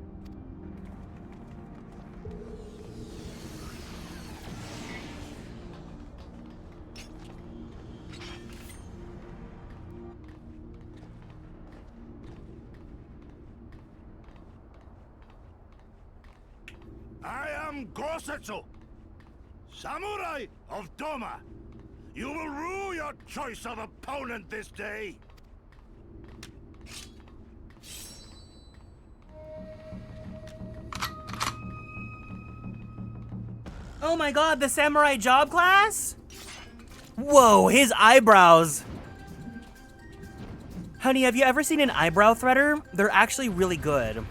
S18: I am Gosetsu, Samurai of Doma. You will rue your choice of opponent this day.
S2: Oh my god, the samurai job class? Whoa, his eyebrows. Honey, have you ever seen an eyebrow threader? They're actually really good.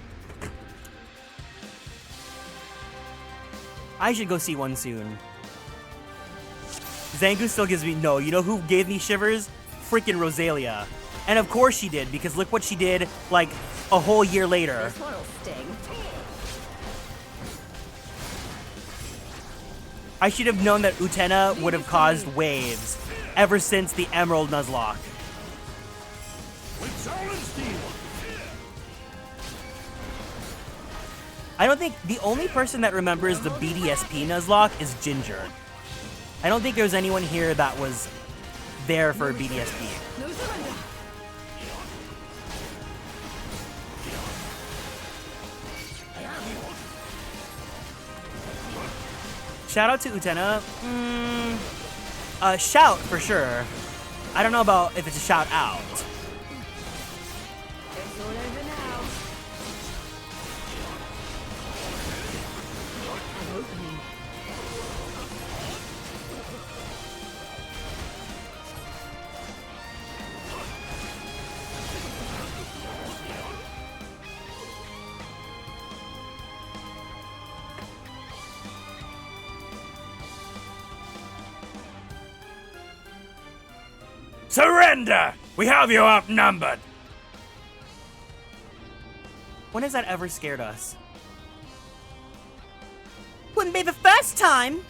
S2: I should go see one soon. Zangu still gives me no. You know who gave me shivers? Freaking Rosalia. And of course she did, because look what she did, like, a whole year later.
S11: This one'll sting.
S2: I should have known that Utena would have caused waves ever since the Emerald Nuzlocke. I don't think the only person that remembers the BDSP Nuzlocke is Ginger. I don't think there's anyone here that was there for BDSP.
S11: No surrender.
S2: Shout out to Utena. Shout for sure. I don't know about if it's a shout out.
S11: It's all over now. I'm opening.
S13: Surrender! We have you outnumbered!
S2: When has that ever scared us?
S5: wouldn't be the first time.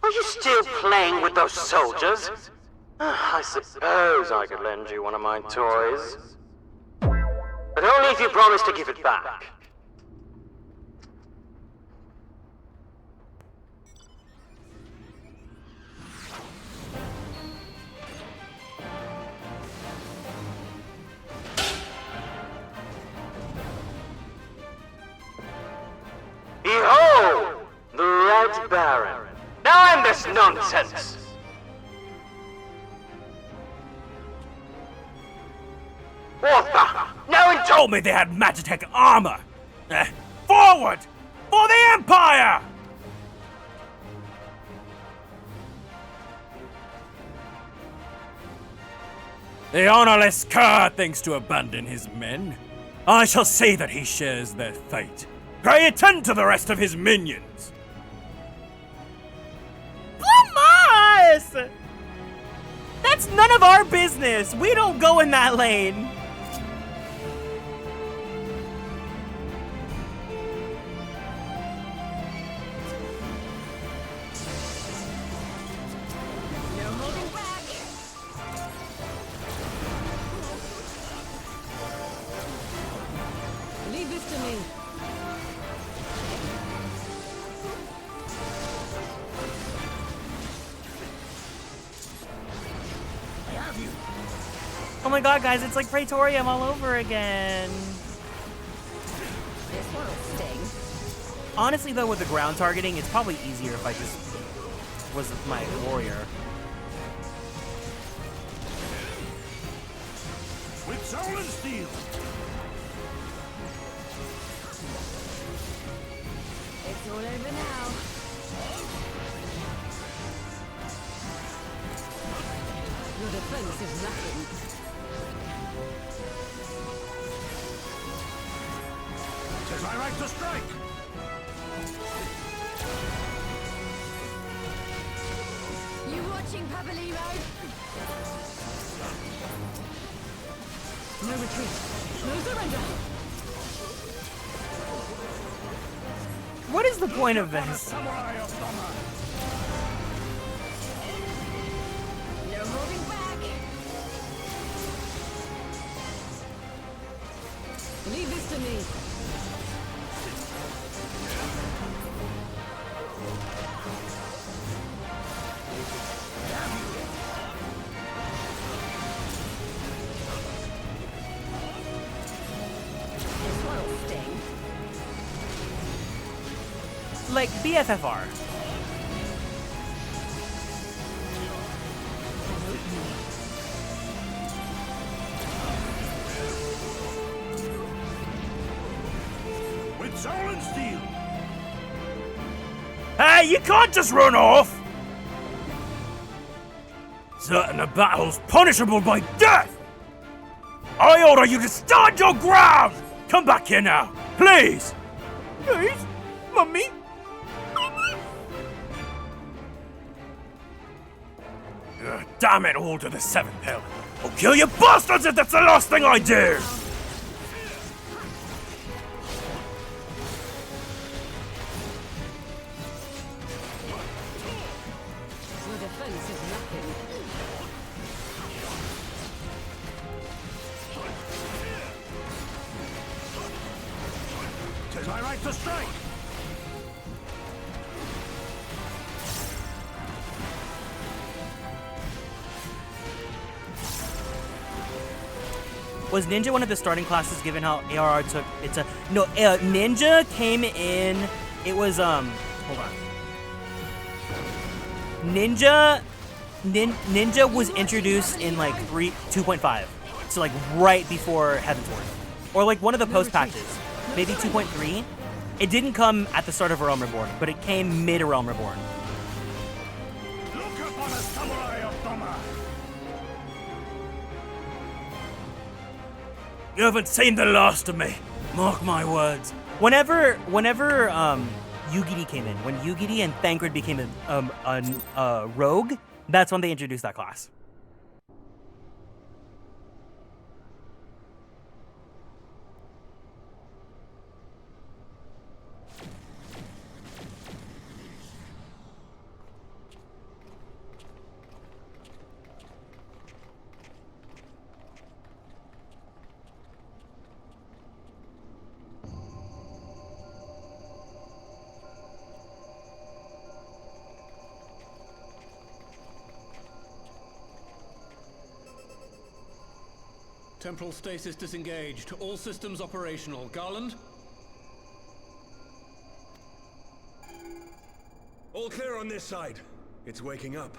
S9: Are you still playing with those soldiers? I suppose I could lend you one of my toys. But only if you promise to give it back. Behold! The Red Baron. Now end this nonsense! What the? No one
S13: Told me they had Magitech armor! Forward! For the Empire! The honorless cur thinks to abandon his men. I shall see that he shares their fate. Pray attend to the rest of his minions!
S5: Lamas! That's none of our business. We don't go in that lane.
S8: Leave this to me.
S5: Oh my god, guys, it's like Praetorium all over again.
S11: This one'll sting.
S5: Honestly, though, with the ground targeting, it's probably easier if I just was my warrior.
S18: With soul and steel.
S11: It's all over now.
S8: Your defense is lacking.
S18: Tis my right to strike.
S11: You watching, Pabalimo?
S8: No retreat. No surrender.
S5: What is the point of this?
S11: No holding back.
S8: Leave this to me.
S11: This one'll sting.
S5: Like BFFR.
S18: With soul and steel.
S13: Hey, you can't just run off! Certain a battle's punishable by death! I order you to stand your ground! Come back here now, please!
S5: Please? Mummy?
S13: Damn it all to the 7th hill! I'll kill you bastards if that's the last thing I do!
S8: Your defense is lacking.
S18: Tis my right to strike.
S5: Was Ninja one of the starting classes given how ARR took it's a no Ninja came in it was hold on. Ninja was introduced in like 2.5. So like right before Heavensward. Or like one of the post patches. Maybe 2.3. It didn't come at the start of Realm Reborn, but it came mid Realm Reborn.
S18: Look upon a samurai of Doma.
S13: You haven't seen the last of me. Mark my words.
S5: Whenever Yugiri came in, when Yugiri and Thancred became a rogue, that's when they introduced that class.
S1: Temporal stasis disengaged. All systems operational. Garland?
S22: All clear on this side. It's waking up.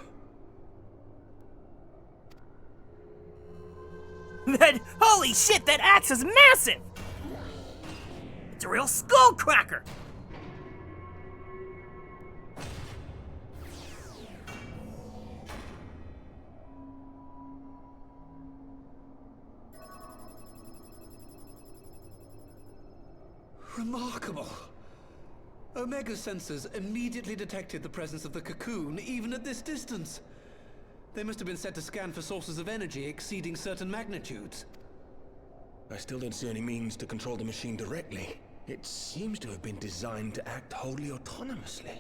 S5: Holy shit, that axe is massive! It's a real skull cracker!
S1: Remarkable. Omega sensors immediately detected the presence of the cocoon, even at this distance. They must have been set to scan for sources of energy exceeding certain magnitudes.
S22: I still don't see any means to control the machine directly. It seems to have been designed to act wholly autonomously.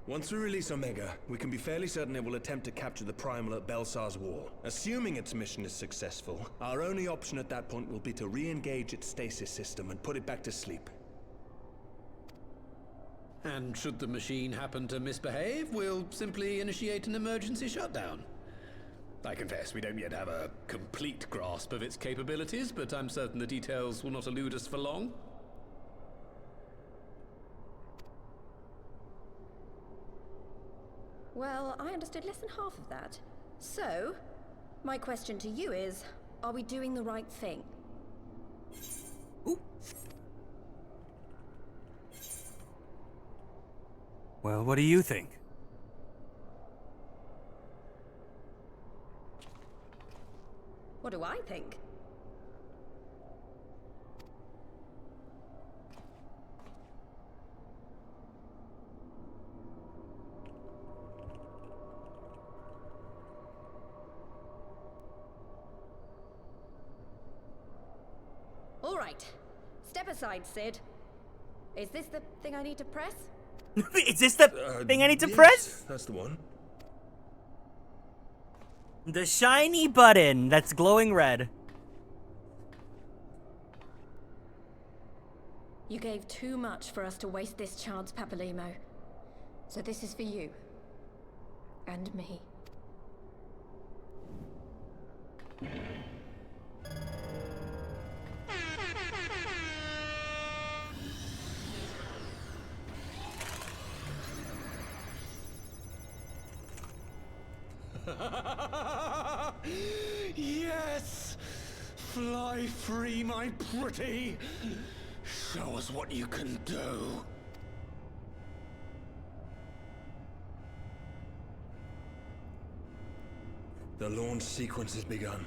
S22: Once we release Omega, we can be fairly certain it will attempt to capture the Primal at Belsar's Wall. Assuming its mission is successful, our only option at that point will be to re-engage its stasis system and put it back to sleep.
S1: And should the machine happen to misbehave, we'll simply initiate an emergency shutdown. I confess we don't yet have a complete grasp of its capabilities, but I'm certain the details will not elude us for long.
S4: Well, I understood less than half of that. So, my question to you is, are we doing the right thing?
S13: Well, what do you think?
S4: What do I think? All right. Step aside, Sid. Is this the thing I need to press?
S5: Is this the thing I need to
S22: Yes,
S5: press?
S22: that's the one.
S5: The shiny button that's glowing red.
S4: You gave too much for us to waste this chance, Papalimo. So this is for you. And me.
S1: Yes! Fly free, my pretty! Show us what you can do.
S22: The launch sequence has begun.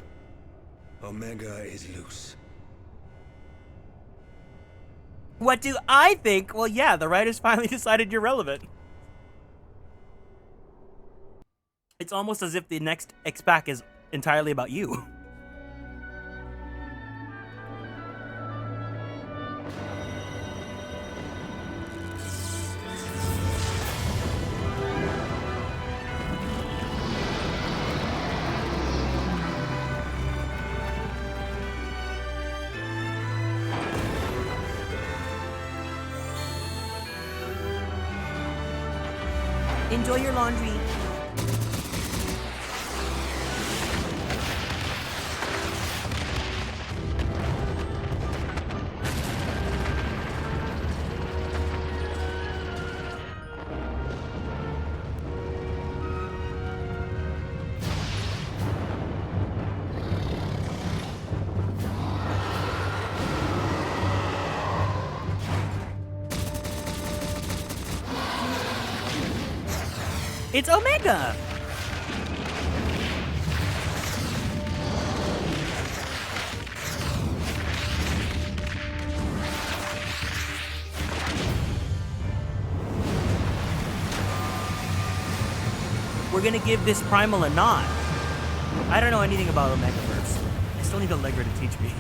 S22: Omega is loose.
S5: What do I think? Well, yeah, the writers finally decided you're relevant. It's almost as if the next X-Pack is entirely about you. Enjoy your laundry. It's Omega! We're gonna give this Primal a nod. I don't know anything about Omegaverse. I still need Allegra to teach me.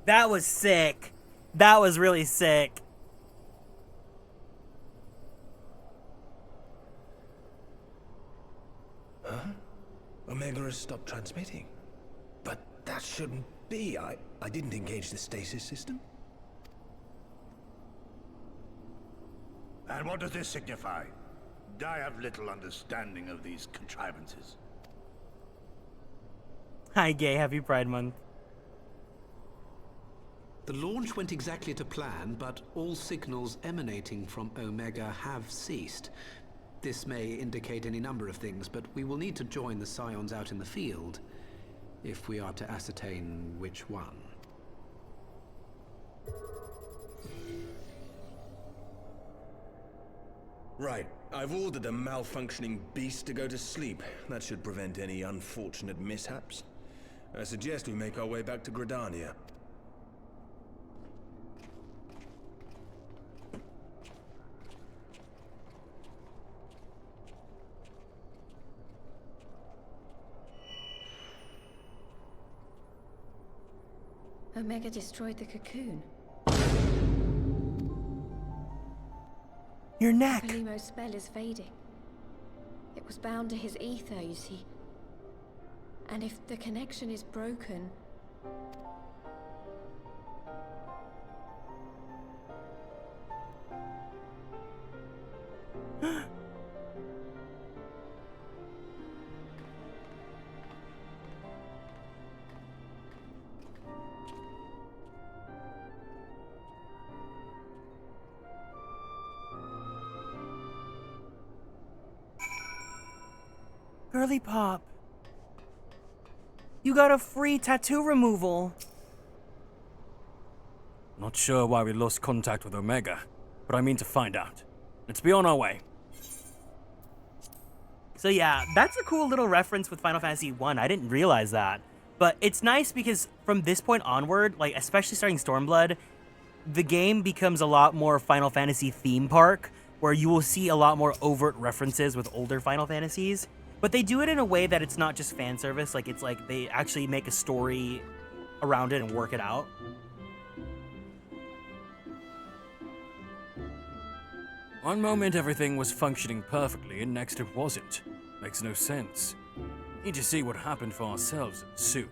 S2: That was sick. That was really sick.
S22: Huh? Omega has stopped transmitting. But that shouldn't be. I didn't engage the stasis system.
S18: And what does this signify? I have little understanding of these contrivances.
S2: Hi, gay. Happy Pride Month.
S1: The launch went exactly to plan, but all signals emanating from Omega have ceased. This may indicate any number of things, but we will need to join the Scions out in the field if we are to ascertain which one.
S22: Right. I've ordered a malfunctioning beast to go to sleep. That should prevent any unfortunate mishaps. I suggest we make our way back to Gridania.
S4: Omega destroyed the cocoon.
S5: Your neck!
S4: Palimo's spell is fading. It was bound to his ether, you see. And if the connection is broken...
S5: Girly Pop. You got a free tattoo removal.
S13: Not sure why we lost contact with Omega, but I mean to find out. Let's be on our way.
S2: So yeah, that's a cool little reference with Final Fantasy 1. I didn't realize that. But it's nice because from this point onward, like especially starting Stormblood, the game becomes a lot more Final Fantasy theme park, where you will see a lot more overt references with older Final Fantasies. But they do it in a way that it's not just fan service, like it's like they actually make a story around it and work it out.
S13: One moment everything was functioning perfectly and next it wasn't. Makes no sense. Need to see what happened for ourselves soon.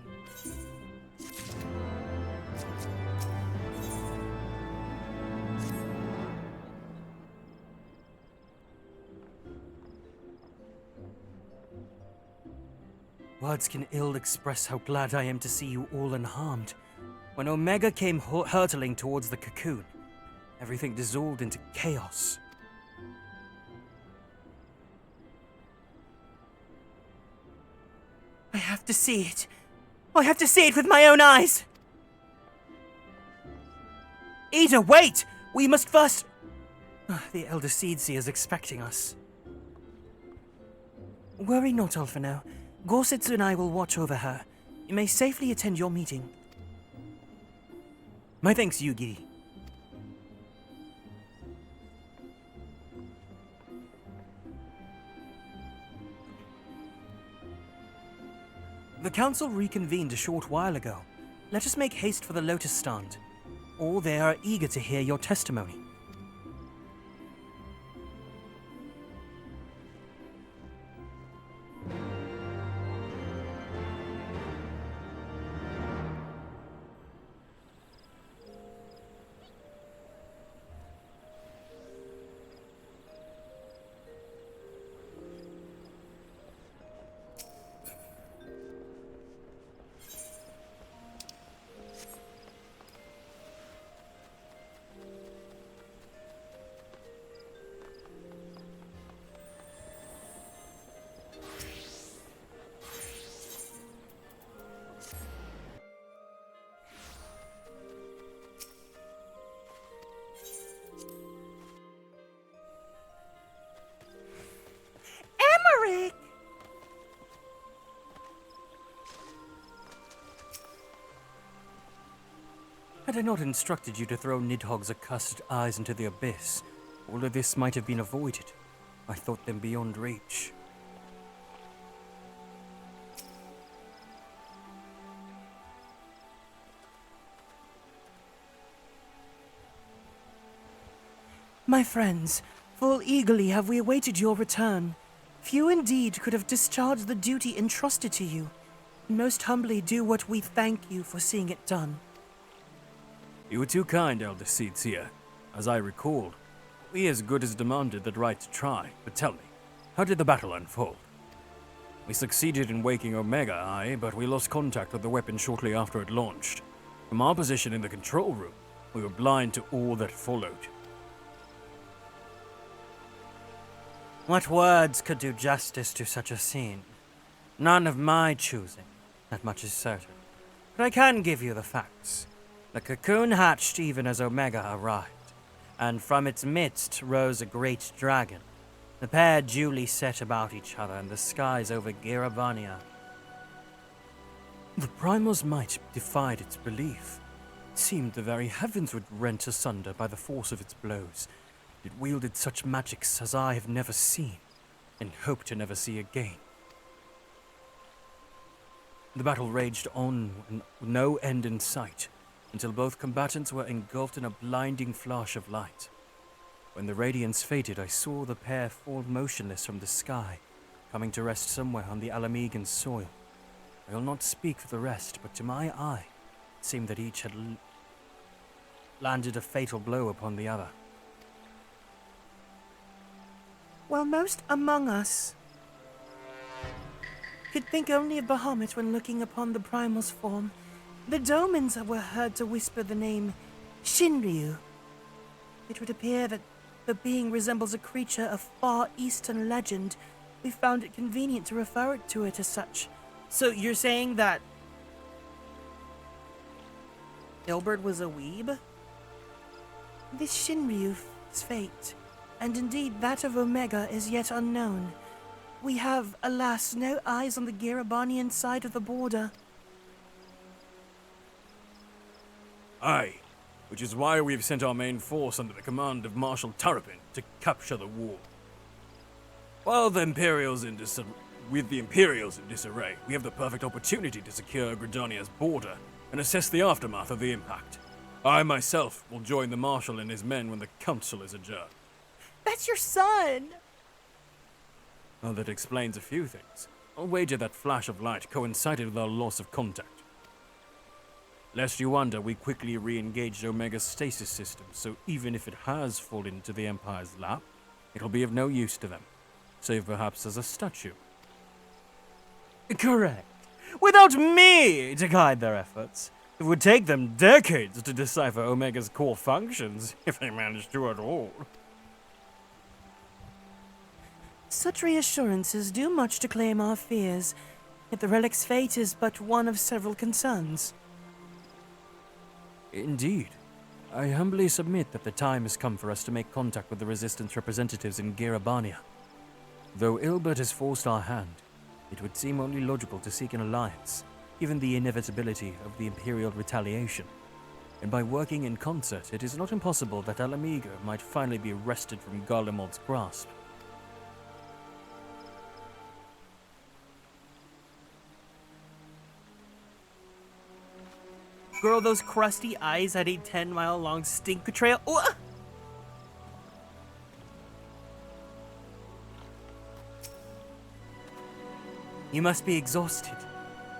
S5: Words can ill express how glad I am to see you all unharmed. When Omega came hurtling towards the cocoon, everything dissolved into chaos. I have to see it. I have to see it with my own eyes! Ida, wait! We must first... The Elder Seedseer is expecting us. Worry not, Alphino. Gorsetsu and I will watch over her. You may safely attend your meeting.
S2: My thanks, Yugi.
S5: The council reconvened a short while ago. Let us make haste for the Lotus Stand. All there are eager to hear your testimony. Emmerich!
S13: Had I not instructed you to throw Nidhogg's accursed eyes into the abyss, all of this might have been avoided. I thought them beyond reach.
S5: My friends, full eagerly have we awaited your return. Few indeed could have discharged the duty entrusted to you. Most humbly do what we thank you for seeing it done.
S13: You were too kind, Elder Seeds here. As I recall, we as good as demanded the right to try. But tell me, how did the battle unfold? We succeeded in waking Omega, aye, but we lost contact with the weapon shortly after it launched. From our position in the control room, we were blind to all that followed.
S5: What words could do justice to such a scene? None of my choosing, that much is certain. But I can give you the facts. The cocoon hatched even as Omega arrived, and from its midst rose a great dragon. The pair duly set about each other in the skies over Girabania.
S13: The Primal's might defied its belief. It seemed the very heavens would rent asunder by the force of its blows. It wielded such magics as I have never seen, and hope to never see again. The battle raged on with no end in sight, until both combatants were engulfed in a blinding flash of light. When the radiance faded, I saw the pair fall motionless from the sky, coming to rest somewhere on the Alamegan soil. I will not speak for the rest, but to my eye, it seemed that each had landed a fatal blow upon the other.
S5: While most among us could think only of Bahamut when looking upon the Primal's form, the Domans were heard to whisper the name Shinryu. It would appear that the being resembles a creature of far eastern legend. We found it convenient to refer to it as such. So you're saying that Ilbert was a weeb? This Shinryu's fate, and indeed that of Omega, is yet unknown. We have, alas, no eyes on the Girabanian side of the border.
S13: Aye, which is why we've sent our main force under the command of Marshal Tarapin to capture the wall. While the Imperials with the Imperials in disarray, we have the perfect opportunity to secure Gridania's border and assess the aftermath of the impact. I myself will join the Marshal and his men when the Council is adjourned.
S5: That's your son!
S13: Well, that explains a few things. I'll wager that flash of light coincided with our loss of contact. Lest you wonder, we quickly re-engaged Omega's stasis system, so even if it has fallen into the Empire's lap, it'll be of no use to them, save perhaps as a statue.
S5: Correct. Without me to guide their efforts, it would take them decades to decipher Omega's core functions, if they managed to at all. Such reassurances do much to claim our fears, yet the relic's fate is but one of several concerns.
S13: Indeed. I humbly submit that the time has come for us to make contact with the Resistance representatives in Girabania. Though Ilbert has forced our hand, it would seem only logical to seek an alliance, given the inevitability of the Imperial retaliation. And by working in concert, it is not impossible that Alamega might finally be wrested from Garlemald's grasp.
S5: Girl, those crusty eyes had a 10-mile-long stink trail. Ooh. You must be exhausted.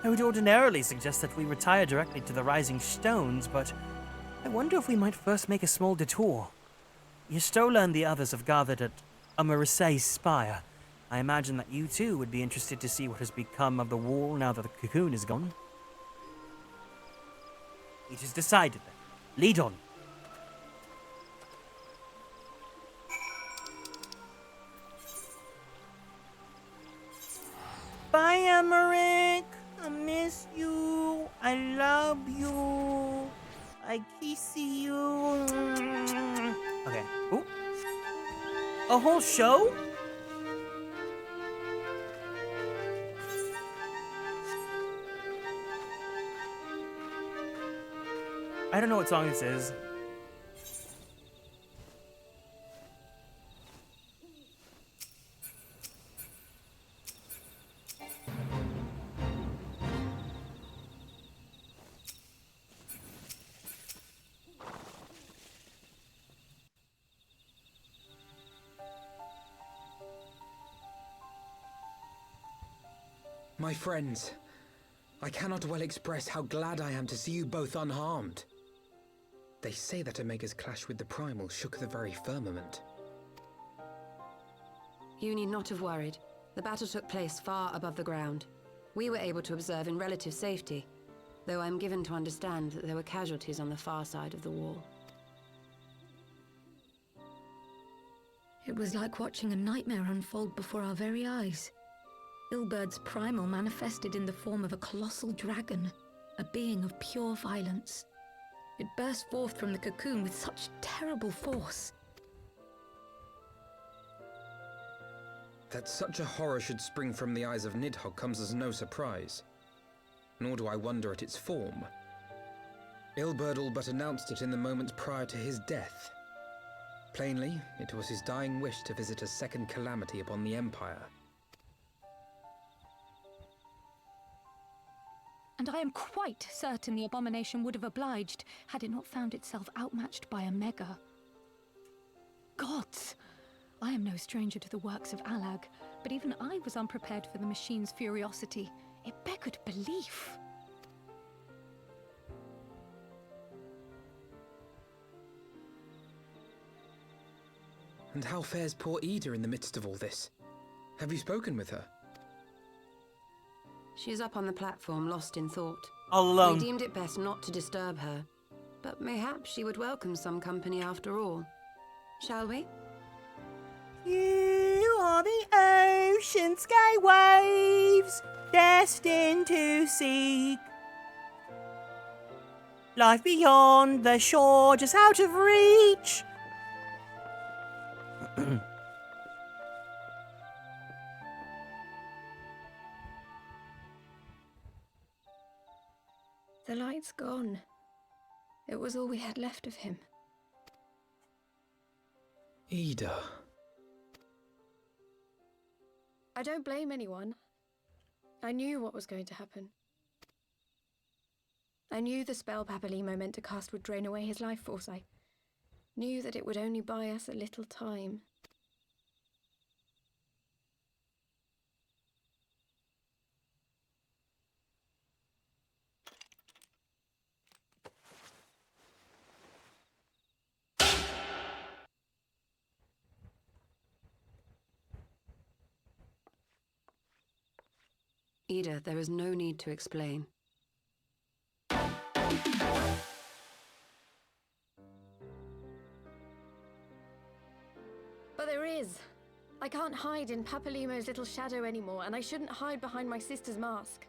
S5: I would ordinarily suggest that we retire directly to the Rising Stones, but I wonder if we might first make a small detour. Yestola and the others have gathered at Amarisei's spire. I imagine that you too would be interested to see what has become of the wall now that the cocoon is gone. It is decided then. Lead on. Bye, Emmerich. I miss you. I love you. I kiss you. Okay. Ooh. A whole show? I don't know what song this is.
S7: My friends, I cannot well express how glad I am to see you both unharmed. They say that Omega's clash with the Primal shook the very firmament.
S4: You need not have worried. The battle took place far above the ground. We were able to observe in relative safety, though I'm given to understand that there were casualties on the far side of the wall.
S10: It was like watching a nightmare unfold before our very eyes. Ilbert's primal manifested in the form of a colossal dragon, a being of pure violence. It burst forth from the cocoon with such terrible force.
S7: That such a horror should spring from the eyes of Nidhogg comes as no surprise. Nor do I wonder at its form. Ilbert all but announced it in the moments prior to his death. Plainly, it was his dying wish to visit a second calamity upon the Empire.
S10: And I am quite certain the abomination would have obliged had it not found itself outmatched by Omega. Gods! I am no stranger to the works of Alag, but even I was unprepared for the machine's furiosity. It beggared belief.
S7: And how fares poor Ida in the midst of all this? Have you spoken with her?
S4: She's up on the platform, lost in thought.
S2: All alone.
S4: We deemed it best not to disturb her, but mayhaps she would welcome some company after all. Shall we?
S17: You are the ocean sky waves, destined to seek life beyond the shore, just out of reach.
S4: The light's gone. It was all we had left of him.
S7: Ida.
S4: I don't blame anyone. I knew what was going to happen. I knew the spell Papalimo meant to cast would drain away his life force. I knew that it would only buy us a little time. Ida, there is no need to explain. But there is. I can't hide in Papalimo's little shadow anymore, and I shouldn't hide behind my sister's mask.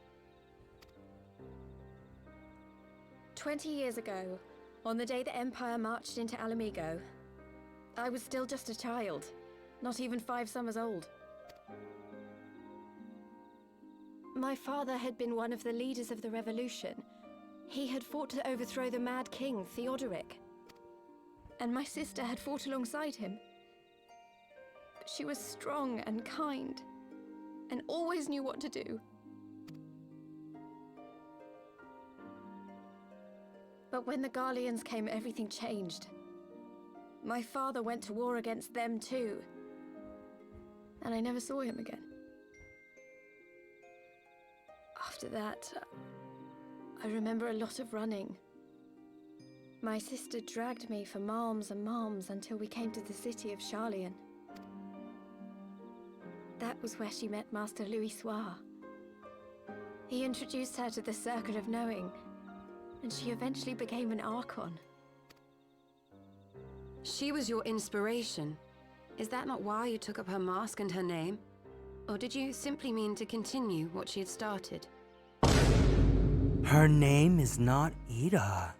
S4: 20 years ago, on the day the Empire marched into Alamigo, I was still just a child, not even 5 summers old. My father had been one of the leaders of the revolution. He had fought to overthrow the Mad King, Theodoric. And my sister had fought alongside him. But she was strong and kind, and always knew what to do. But when the Garleans came, everything changed. My father went to war against them too. And I never saw him again. After that, I remember a lot of running. My sister dragged me for malms and malms until we came to the city of Charlian. That was where she met Master Louis Soir. He introduced her to the Circle of Knowing, and she eventually became an Archon. She was your inspiration. Is that not why you took up her mask and her name? Or did you simply mean to continue what she had started?
S17: Her name is not Ida.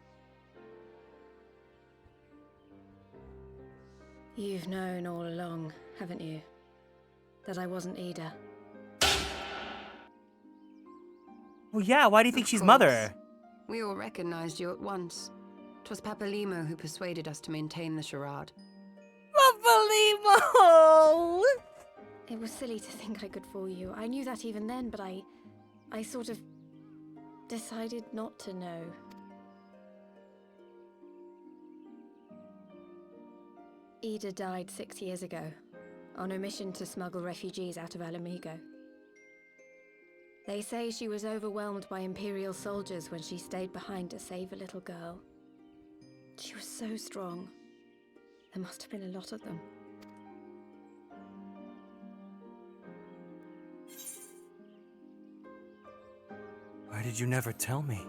S4: You've known all along, haven't you? That I wasn't Ida.
S17: Well, yeah, why do you think she's mother?
S4: We all recognized you at once. 'Twas Papalimo who persuaded us to maintain the charade.
S17: Papalimo!
S4: It was silly to think I could fool you. I knew that even then, but I sort of decided not to know. Ida died 6 years ago, on a mission to smuggle refugees out of Alamigo. They say she was overwhelmed by Imperial soldiers when she stayed behind to save a little girl. She was so strong. There must have been a lot of them.
S13: Why did you never tell me?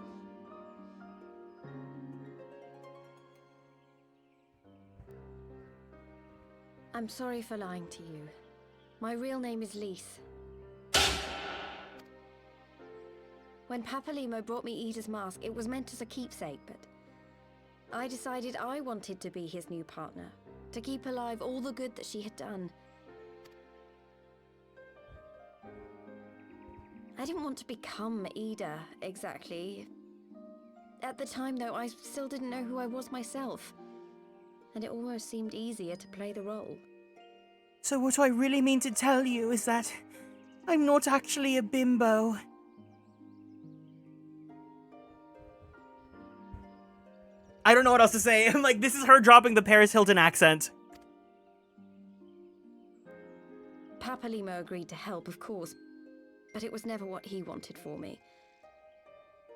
S4: I'm sorry for lying to you. My real name is Lise. When Papalimo brought me Ida's mask, it was meant as a keepsake, but I decided I wanted to be his new partner, to keep alive all the good that she had done. I didn't want to become Ida, exactly. At the time, though, I still didn't know who I was myself, and it almost seemed easier to play the role.
S5: So what I really mean to tell you is that I'm not actually a bimbo. I don't know what else to say. I'm like, this is her dropping the Paris Hilton accent.
S4: Papalimo agreed to help, of course, but it was never what he wanted for me.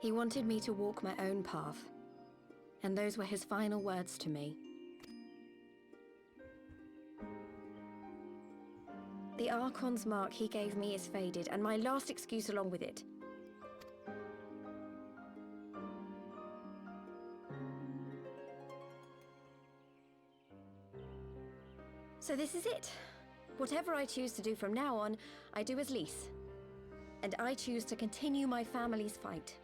S4: He wanted me to walk my own path, and those were his final words to me. The Archon's mark he gave me is faded, and my last excuse along with it. So this is it. Whatever I choose to do from now on, I do as Lise. And I choose to continue my family's fight.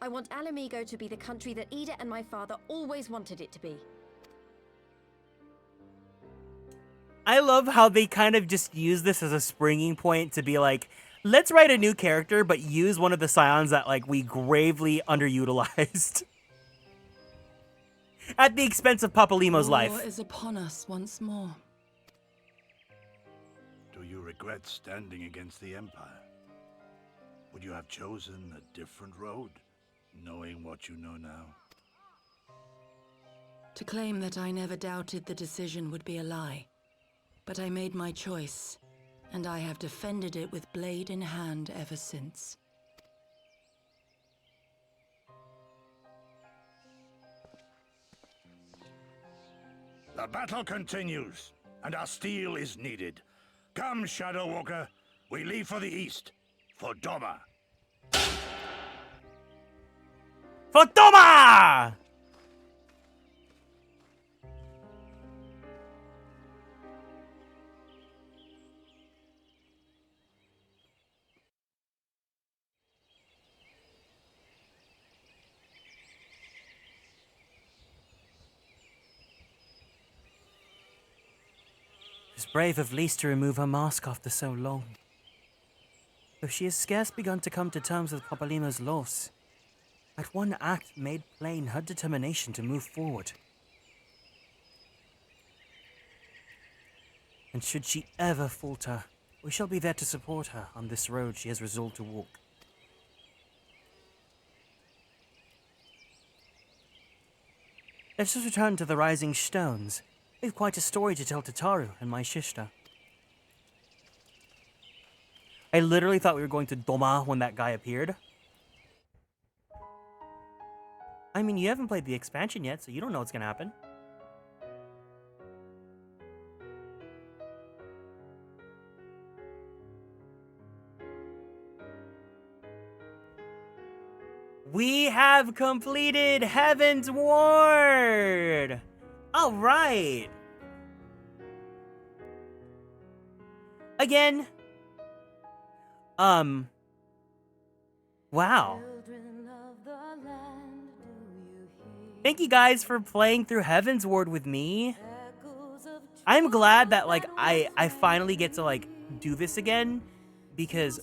S4: I want Alamigo to be the country that Ida and my father always wanted it to be.
S2: I love how they kind of just use this as a springing point to be like, let's write a new character, but use one of the scions that like we gravely underutilized. At the expense of Papalimo's life.
S6: War is upon us once more.
S18: Do you regret standing against the Empire? Would you have chosen a different road, knowing what you know now?
S6: To claim that I never doubted the decision would be a lie. But I made my choice, and I have defended it with blade in hand ever since.
S18: The battle continues, and our steel is needed. Come, Shadow Walker, we leave for the east, for Doma.
S2: For Doma!
S5: It was brave of Lise to remove her mask after so long. Though she has scarce begun to come to terms with Papalimo's loss, that one act made plain her determination to move forward. And should she ever falter, we shall be there to support her on this road she has resolved to walk. Let's just return to the Rising Stones. We've quite a story to tell to Taru and my sister.
S2: I literally thought we were going to Doma when that guy appeared.
S5: I mean, you haven't played the expansion yet, so you don't know what's gonna happen.
S2: We have completed Heavensward! Alright! Again. Wow. Thank you guys for playing through Heavensward with me. I'm glad that, like, I finally get to, like, do this again. Because...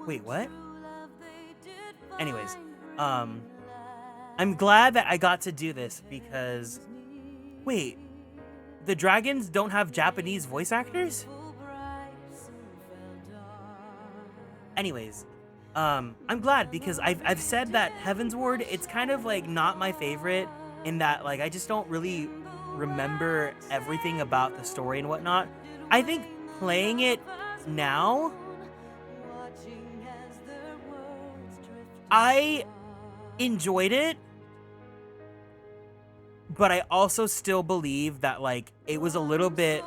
S2: Wait, what? Anyways, I'm glad that I got to do this because... Wait, the dragons don't have Japanese voice actors? Anyways, I'm glad because I've said that Heavensward, it's kind of like not my favorite in that like I just don't really remember everything about the story and whatnot. I think playing it now, I enjoyed it, but I also still believe that like it's a little bit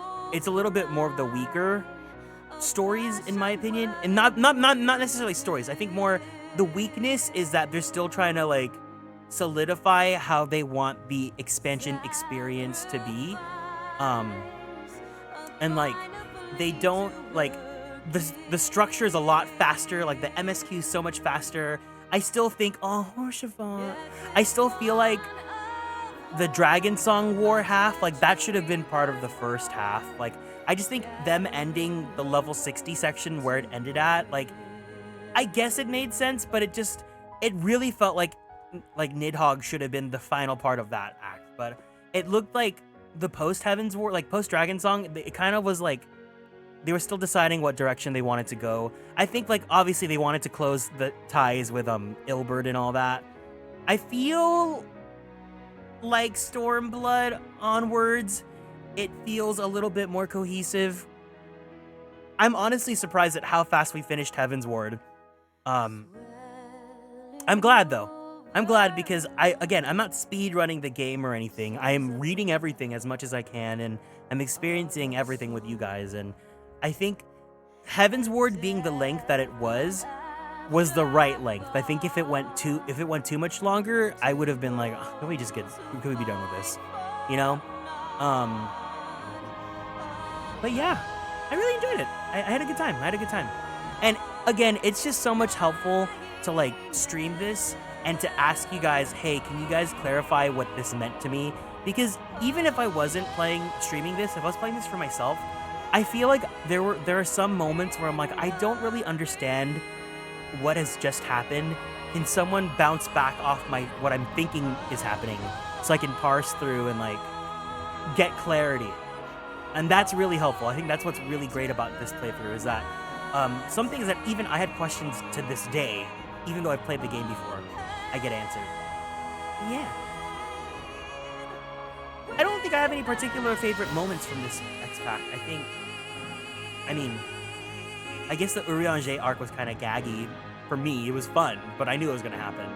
S2: more of the weaker stories in my opinion, and not necessarily stories. I think more the weakness is that they're still trying to like solidify how they want the expansion experience to be, and like they don't like the structure is a lot faster, like the MSQ is so much faster. I still think, oh, Horshavant. I still feel like the Dragon Song War half, like that should have been part of the first half. Like, I just think them ending the level 60 section where it ended at, like, I guess it made sense, but it really felt like Nidhogg should have been the final part of that act. But it looked like the post Heavensward, like post Dragon Song, it kind of was like, they were still deciding what direction they wanted to go. I think, like, obviously they wanted to close the ties with Ilberd and all that. I feel like Stormblood onwards, it feels a little bit more cohesive. I'm honestly surprised at how fast we finished Heavensward. I'm glad, though. I'm glad because, I'm not speed running the game or anything. I am reading everything as much as I can, and I'm experiencing everything with you guys, and I think Heavensward being the length that it was the right length. I think if it went too much longer, I would have been like, oh, can we be done with this? You know? But yeah, I really enjoyed it. I had a good time. And again, it's just so much helpful to like stream this and to ask you guys, hey, can you guys clarify what this meant to me? Because even if I wasn't streaming this, if I was playing this for myself, I feel like there are some moments where I'm like, I don't really understand what has just happened. Can someone bounce back off what I'm thinking is happening so I can parse through and like get clarity? And that's really helpful. I think that's what's really great about this playthrough is that some things that even I had questions to this day, even though I've played the game before, I get answered. Yeah. I don't think I have any particular favorite moments from this X-Pack. I guess the Urianger arc was kind of gaggy. For me, it was fun, but I knew it was going to happen.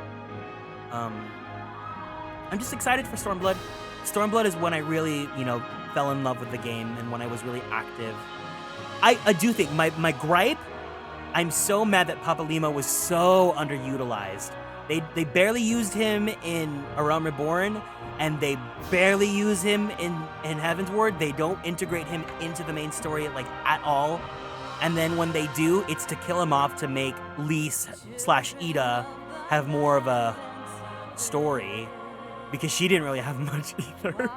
S2: I'm just excited for Stormblood. Stormblood is when I really, fell in love with the game and when I was really active. I do think, my gripe, I'm so mad that Papa Lima was so underutilized. They barely used him in A Realm Reborn, and they barely use him in Heavensward. They don't integrate him into the main story, like, at all. And then when they do, it's to kill him off to make Lise/Ida have more of a story, because she didn't really have much either.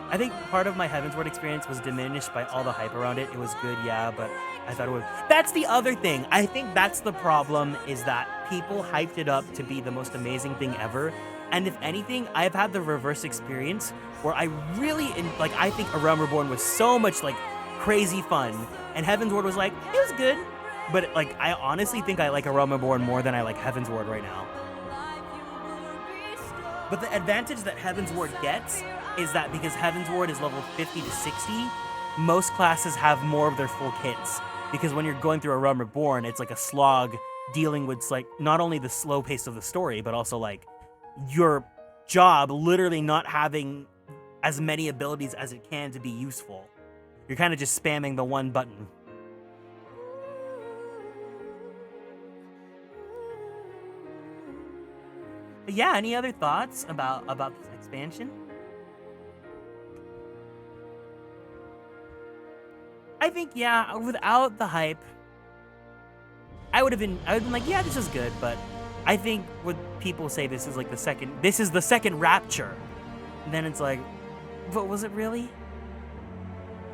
S2: I think part of my Heavensward experience was diminished by all the hype around it. It was good, yeah, but I thought it was... That's the other thing. I think that's the problem, is that people hyped it up to be the most amazing thing ever. And if anything, I've had the reverse experience where I really... I think A Realm Reborn was so much, crazy fun. And Heavensward was it was good. But, I honestly think I like A Realm Reborn more than I like Heavensward right now. But the advantage that Heavensward gets is that because Heavensward is level 50 to 60, most classes have more of their full kits. Because when you're going through A Realm Reborn, it's like a slog dealing with not only the slow pace of the story, but also your job literally not having as many abilities as it can to be useful. You're kind of just spamming the one button. But yeah, any other thoughts about this expansion? I think, yeah, without the hype, I would have been like, yeah, this is good, but I think when people say this is the second Rapture, and then it's like, but was it really?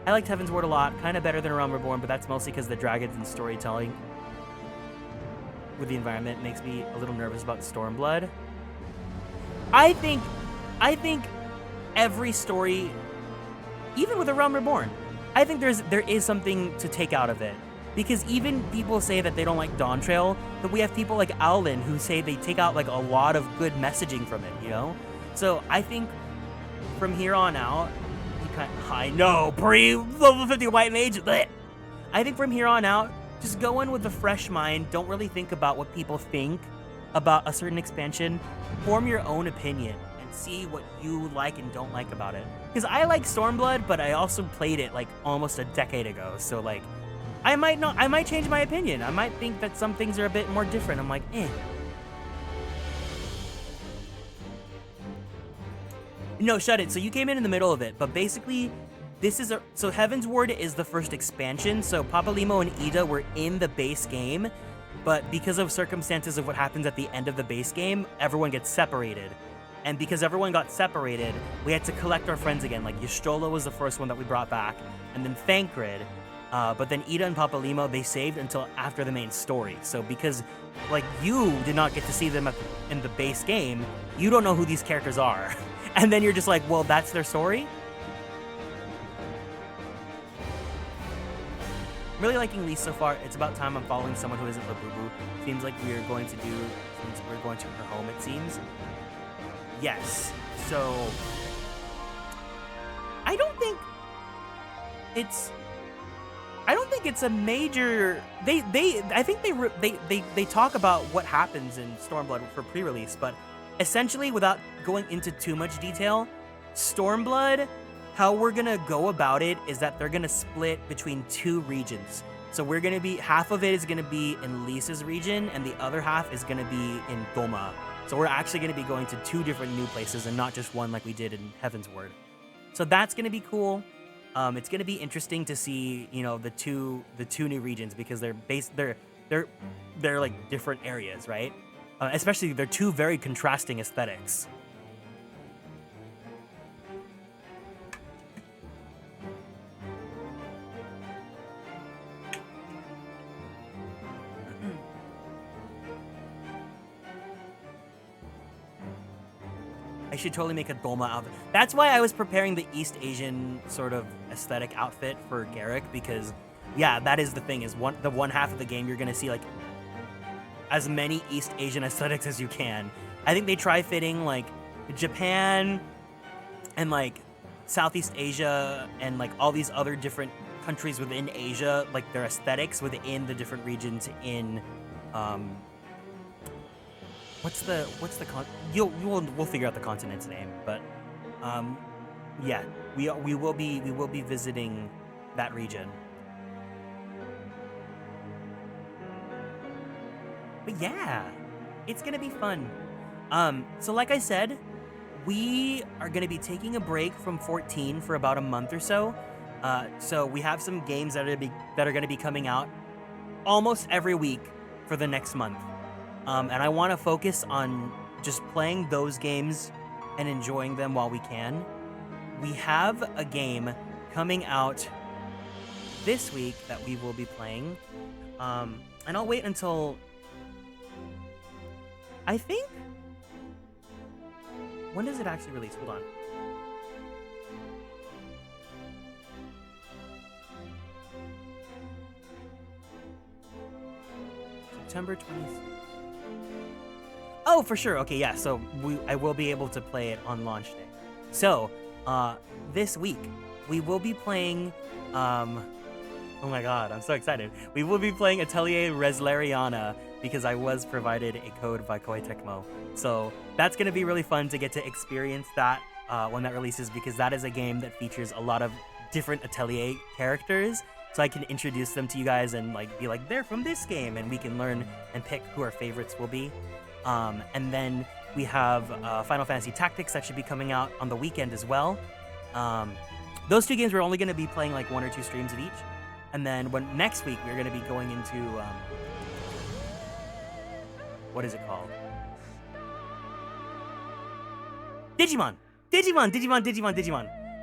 S2: I liked Heavensward a lot, kind of better than A Realm Reborn, but that's mostly because the dragons and storytelling with the environment makes me a little nervous about Stormblood. I think every story, even with A Realm Reborn, I think there is something to take out of it. Because even people say that they don't like Dawntrail, but we have people like Owlin who say they take out a lot of good messaging from it, So I think from here on out, I know, level 50 white mage. Bleh. I think from here on out, just go in with a fresh mind. Don't really think about what people think about a certain expansion. Form your own opinion and see what you like and don't like about it. Because I like Stormblood, but I also played it like almost a decade ago. So like, I might change my opinion. I might think that some things are a bit more different. I'm like, eh. No, shut it. So you came in the middle of it, but basically, so Heavensward is the first expansion. So Papalimo and Ida were in the base game, but because of circumstances of what happens at the end of the base game, everyone gets separated. And because everyone got separated, we had to collect our friends again. Like Y'shtola was the first one that we brought back, and then Thancred. But then Ida and Papalimo, they saved until after the main story. So because, like, you did not get to see them in the base game, you don't know who these characters are. And then you're just like, well, that's their story? I'm really liking Lise so far. It's about time I'm following someone who isn't Labubu. Seems like we're going to her home, it seems. Yes. So I don't think it's a major. I think they talk about what happens in Stormblood for pre-release, but essentially, without going into too much detail, Stormblood, how we're gonna go about it is that they're gonna split between 2 regions. So we're gonna be, half of it is gonna be in Lisa's region, and the other half is gonna be in Doma. So we're actually gonna be going to 2 different new places and not just one like we did in Heavensward. So that's gonna be cool. It's gonna be interesting to see, you know, the two new regions, because they're like different areas, right? Especially they're 2 very contrasting aesthetics. I should totally make a Doma outfit. That's why I was preparing the East Asian sort of aesthetic outfit for Garrick, because, yeah, that is the thing, is the one half of the game you're gonna see, like, as many East Asian aesthetics as you can. I think they try fitting, like, Japan and, like, Southeast Asia and, like, all these other different countries within Asia, like, their aesthetics within the different regions in, we'll figure out the continent's name, but yeah, we will be visiting that region. But yeah, it's gonna be fun. So like I said, we are gonna be taking a break from 14 for about a month or so. So we have some games that are gonna be coming out almost every week for the next month. And I want to focus on just playing those games and enjoying them while we can. We have a game coming out this week that we will be playing. And I'll wait until, I think, when does it actually release? Hold on. September 26th. Oh, for sure. Okay, yeah. So I will be able to play it on launch day. So this week we will be playing. Oh my God, I'm so excited. We will be playing Atelier Reslariana because I was provided a code by Koei Tecmo. So that's gonna be really fun to get to experience that when that releases, because that is a game that features a lot of different Atelier characters. So I can introduce them to you guys and like be like, they're from this game, and we can learn and pick who our favorites will be. And then we have Final Fantasy Tactics that should be coming out on the weekend as well. Those 2 games we're only going to be playing like 1 or 2 streams of each. And then next week we're going to be going into, what is it called? Digimon!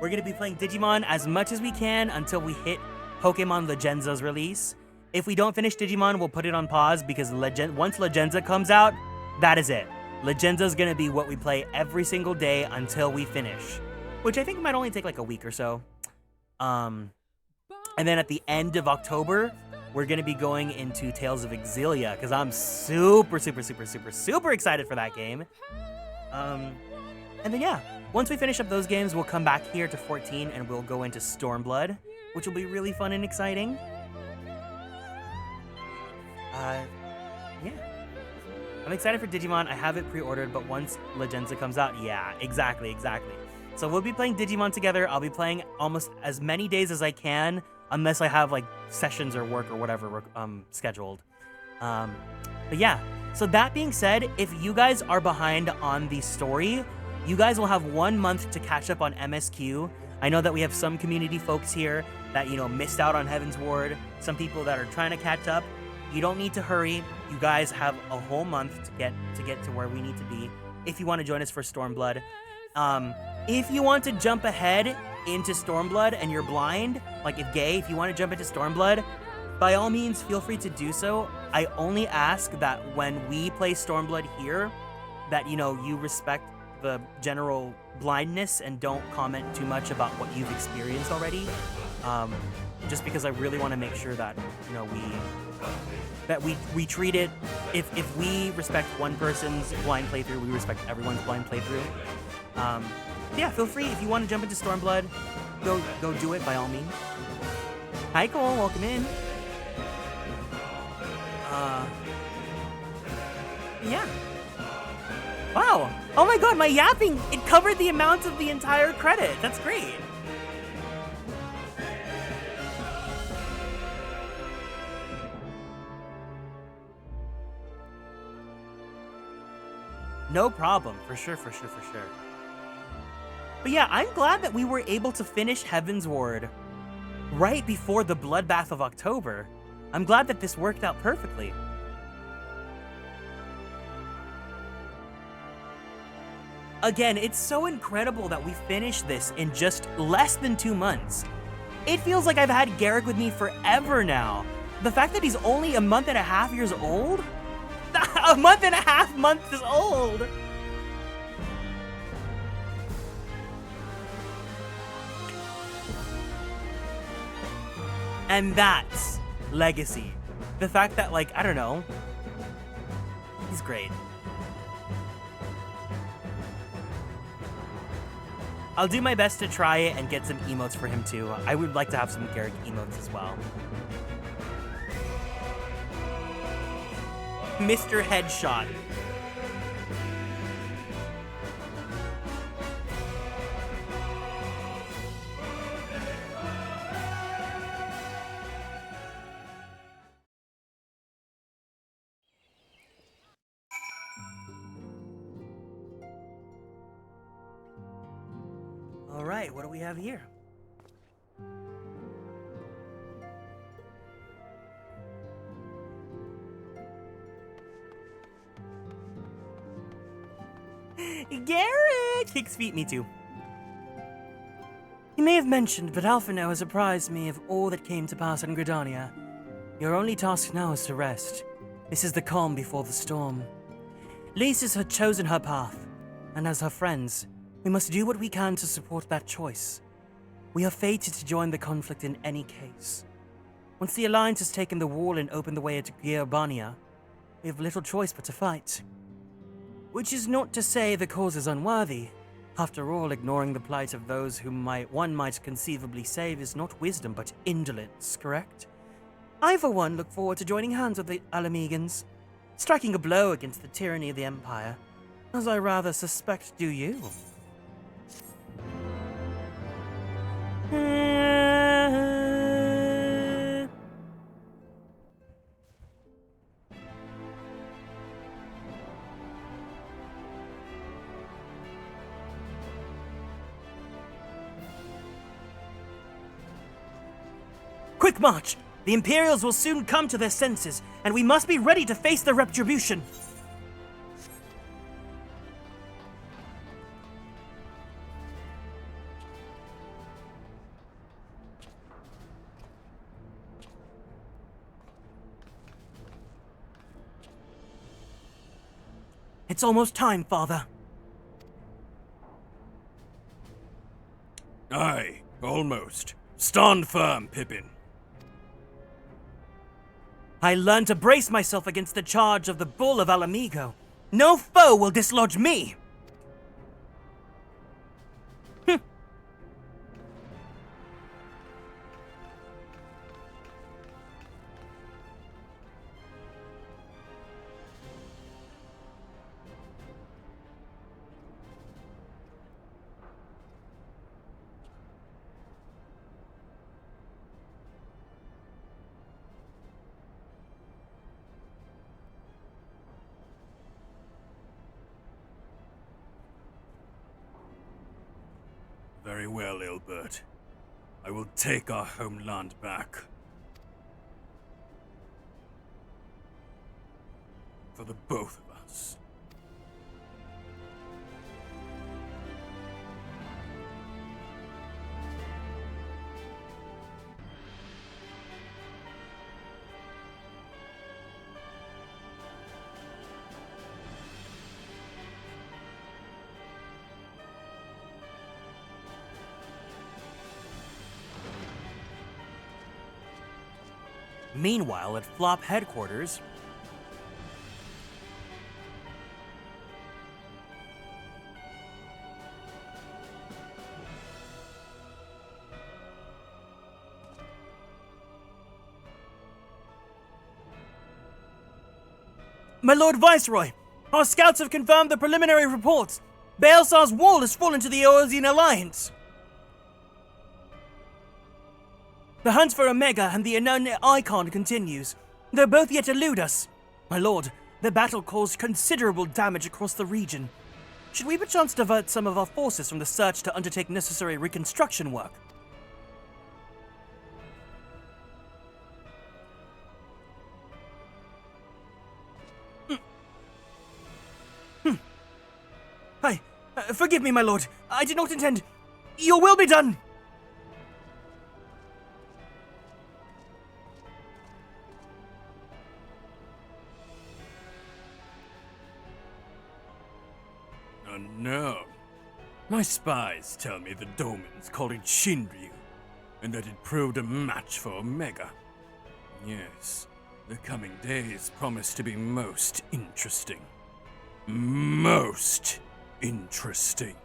S2: We're going to be playing Digimon as much as we can until we hit Pokemon Legenza's release. If we don't finish Digimon, we'll put it on pause, because once Legenza comes out, that is it. Legenza's gonna be what we play every single day until we finish, which I think might only take like a week or so. And then at the end of October, we're gonna be going into Tales of Exilia, because I'm super excited for that game. And then yeah, Once we finish up those games, we'll come back here to 14 and we'll go into Stormblood, which will be really fun and exciting. Yeah. I'm excited for Digimon. I have it pre-ordered, but once Legenza comes out, yeah, exactly. So we'll be playing Digimon together. I'll be playing almost as many days as I can, unless I have like sessions or work or whatever scheduled. But yeah, so that being said, if you guys are behind on the story, you guys will have 1 month to catch up on MSQ. I know that we have some community folks here that, you know, missed out on Heavensward, some people that are trying to catch up. You don't need to hurry. You guys have a whole month to get to where we need to be if you want to join us for Stormblood. If you want to jump ahead into Stormblood and you're blind, like if you want to jump into Stormblood, by all means, feel free to do so. I only ask that when we play Stormblood here, that, you know, you respect the general blindness and don't comment too much about what you've experienced already. Just because I really want to make sure that, you know, we treat it, if we respect one person's blind playthrough, we respect everyone's blind playthrough. Yeah, feel free, if you want to jump into Stormblood, go do it by all means. Hi Cole, welcome in. Yeah. Wow. Oh my god, my yapping, it covered the amount of the entire credit. That's great. No problem, for sure. But yeah, I'm glad that we were able to finish Heavensward right before the Bloodbath of October. I'm glad that this worked out perfectly. Again, it's so incredible that we finished this in just less than 2 months. It feels like I've had Garrick with me forever now. The fact that he's only a month and a half years old? A month and a half months old! And that's legacy. The fact that, like, I don't know. He's great. I'll do my best to try it and get some emotes for him too. I would like to have some Garrick emotes as well. Mr. Headshot. All right, what do we have here? Garrick! Kicks feet, me too.
S5: You may have mentioned, but Alphino has apprised me of all that came to pass in Gridania. Your only task now is to rest. This is the calm before the storm. Lysis has chosen her path, and as her friends, we must do what we can to support that choice. We are fated to join the conflict in any case. Once the Alliance has taken the wall and opened the way to Giovannia, we have little choice but to fight. Which is not to say the cause is unworthy. After all, ignoring the plight of those whom one might conceivably save is not wisdom but indolence, correct? I, for one, look forward to joining hands with the Alamegans, striking a blow against the tyranny of the Empire, as I rather suspect do you. Quick march! The Imperials will soon come to their senses, and we must be ready to face the retribution! It's almost time, Father.
S13: Aye, almost. Stand firm, Pippin.
S5: I learned to brace myself against the charge of the Bull of Alamigo. No foe will dislodge me!
S13: Very well, Ilbert. I will take our homeland back. For the both of us.
S2: Meanwhile, at Flop headquarters,
S5: My Lord Viceroy, our scouts have confirmed the preliminary reports. Baelsar's wall has fallen to the Eorzean Alliance. The hunt for Omega and the unknown Icon continues. They're both yet elude us. My lord, the battle caused considerable damage across the region. Should we perchance divert some of our forces from the search to undertake necessary reconstruction work? Forgive me, my lord. I did not intend. Your will be done!
S13: No. My spies tell me the Domans called it Shinryu, and that it proved a match for Omega. Yes, the coming days promise to be most interesting. Most interesting.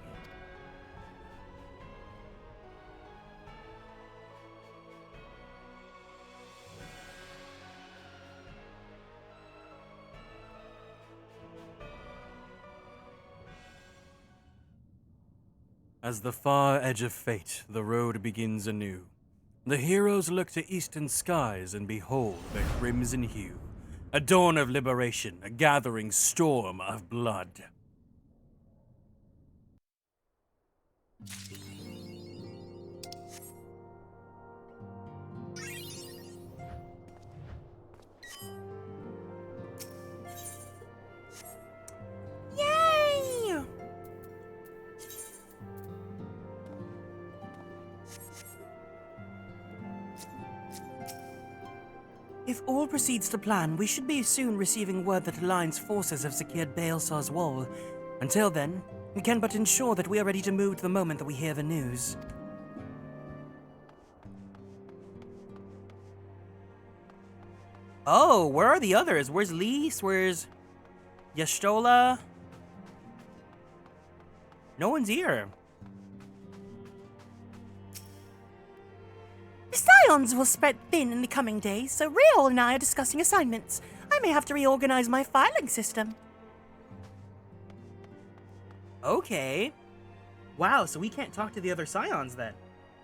S13: As the far edge of fate, the road begins anew. The heroes look to eastern skies and behold their crimson hue. A dawn of liberation, a gathering storm of blood.
S5: Yay! If all proceeds to plan, we should be soon receiving word that Alliance forces have secured Baelsar's wall. Until then, we can but ensure that we are ready to move the moment that we hear the news.
S2: oh, where are the others? Where's Lise? Where's Yastola? No one's here.
S5: The Scions will spread thin in the coming days, so Riol and I are discussing assignments. I may have to reorganize my filing system.
S2: Okay. Wow, so we can't talk to the other Scions then.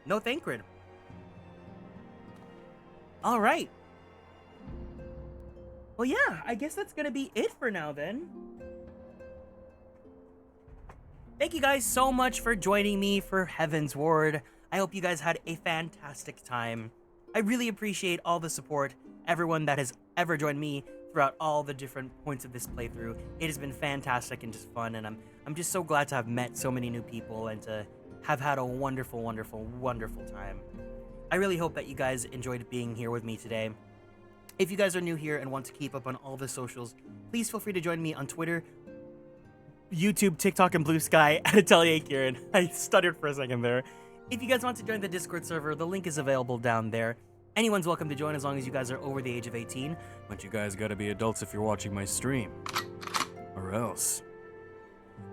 S2: No Thancred. Alright. Well, yeah, I guess that's gonna be it for now then. Thank you guys so much for joining me for Heavensward. I hope you guys had a fantastic time. I really appreciate all the support, everyone that has ever joined me throughout all the different points of this playthrough. It has been fantastic and just fun, and I'm just so glad to have met so many new people and to have had a wonderful, wonderful, wonderful time. I really hope that you guys enjoyed being here with me today. If you guys are new here and want to keep up on all the socials, please feel free to join me on Twitter, YouTube, TikTok, and Blue Sky at Atelier Kieran. I stuttered for a second there. If you guys want to join the Discord server, the link is available down there. Anyone's welcome to join as long as you guys are over the age of 18.
S13: But you guys gotta be adults if you're watching my stream. Or else.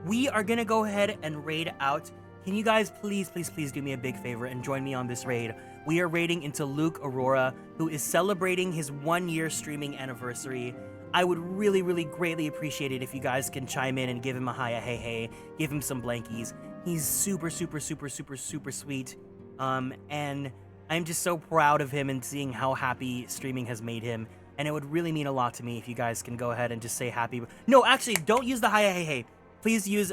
S2: We are gonna go ahead and raid out. Can you guys please, please, please do me a big favor and join me on this raid? We are raiding into Luke Aurora, who is celebrating his 1-year streaming anniversary. I would really, really greatly appreciate it if you guys can chime in and give him a hiya, hey, hey, give him some blankies. He's super, super, super, super, super sweet. And I'm just so proud of him and seeing how happy streaming has made him. And it would really mean a lot to me if you guys can go ahead and just say happy. No, actually, don't use the hiya, hey, hey. Please use,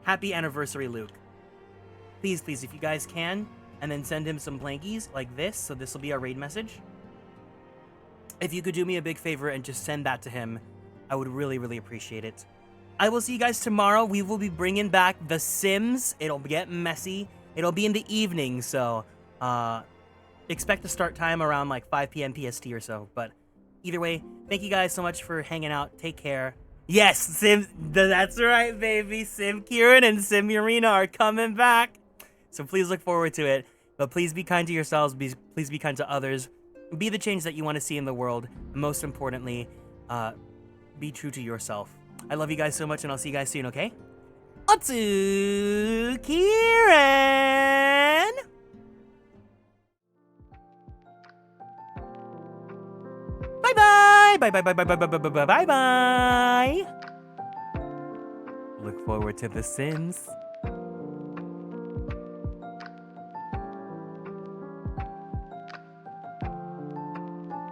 S2: happy anniversary, Luke. please, please, if you guys can, and then send him some blankies like this, so this will be our raid message. If you could do me a big favor and just send that to him, I would really, really appreciate it. I will see you guys tomorrow. We will be bringing back The Sims. It'll get messy. It'll be in the evening, so expect the start time around like 5 p.m. PST or so. But either way, thank you guys so much for hanging out. Take care. Yes, Sim, that's right, baby. Sim Kieran and Sim Urina are coming back. So please look forward to it. But please be kind to yourselves. Please be kind to others. Be the change that you want to see in the world. And most importantly, be true to yourself. I love you guys so much, and I'll see you guys soon, okay? Otsu Kieran! Bye-bye! Bye-bye. Look forward to The Sims.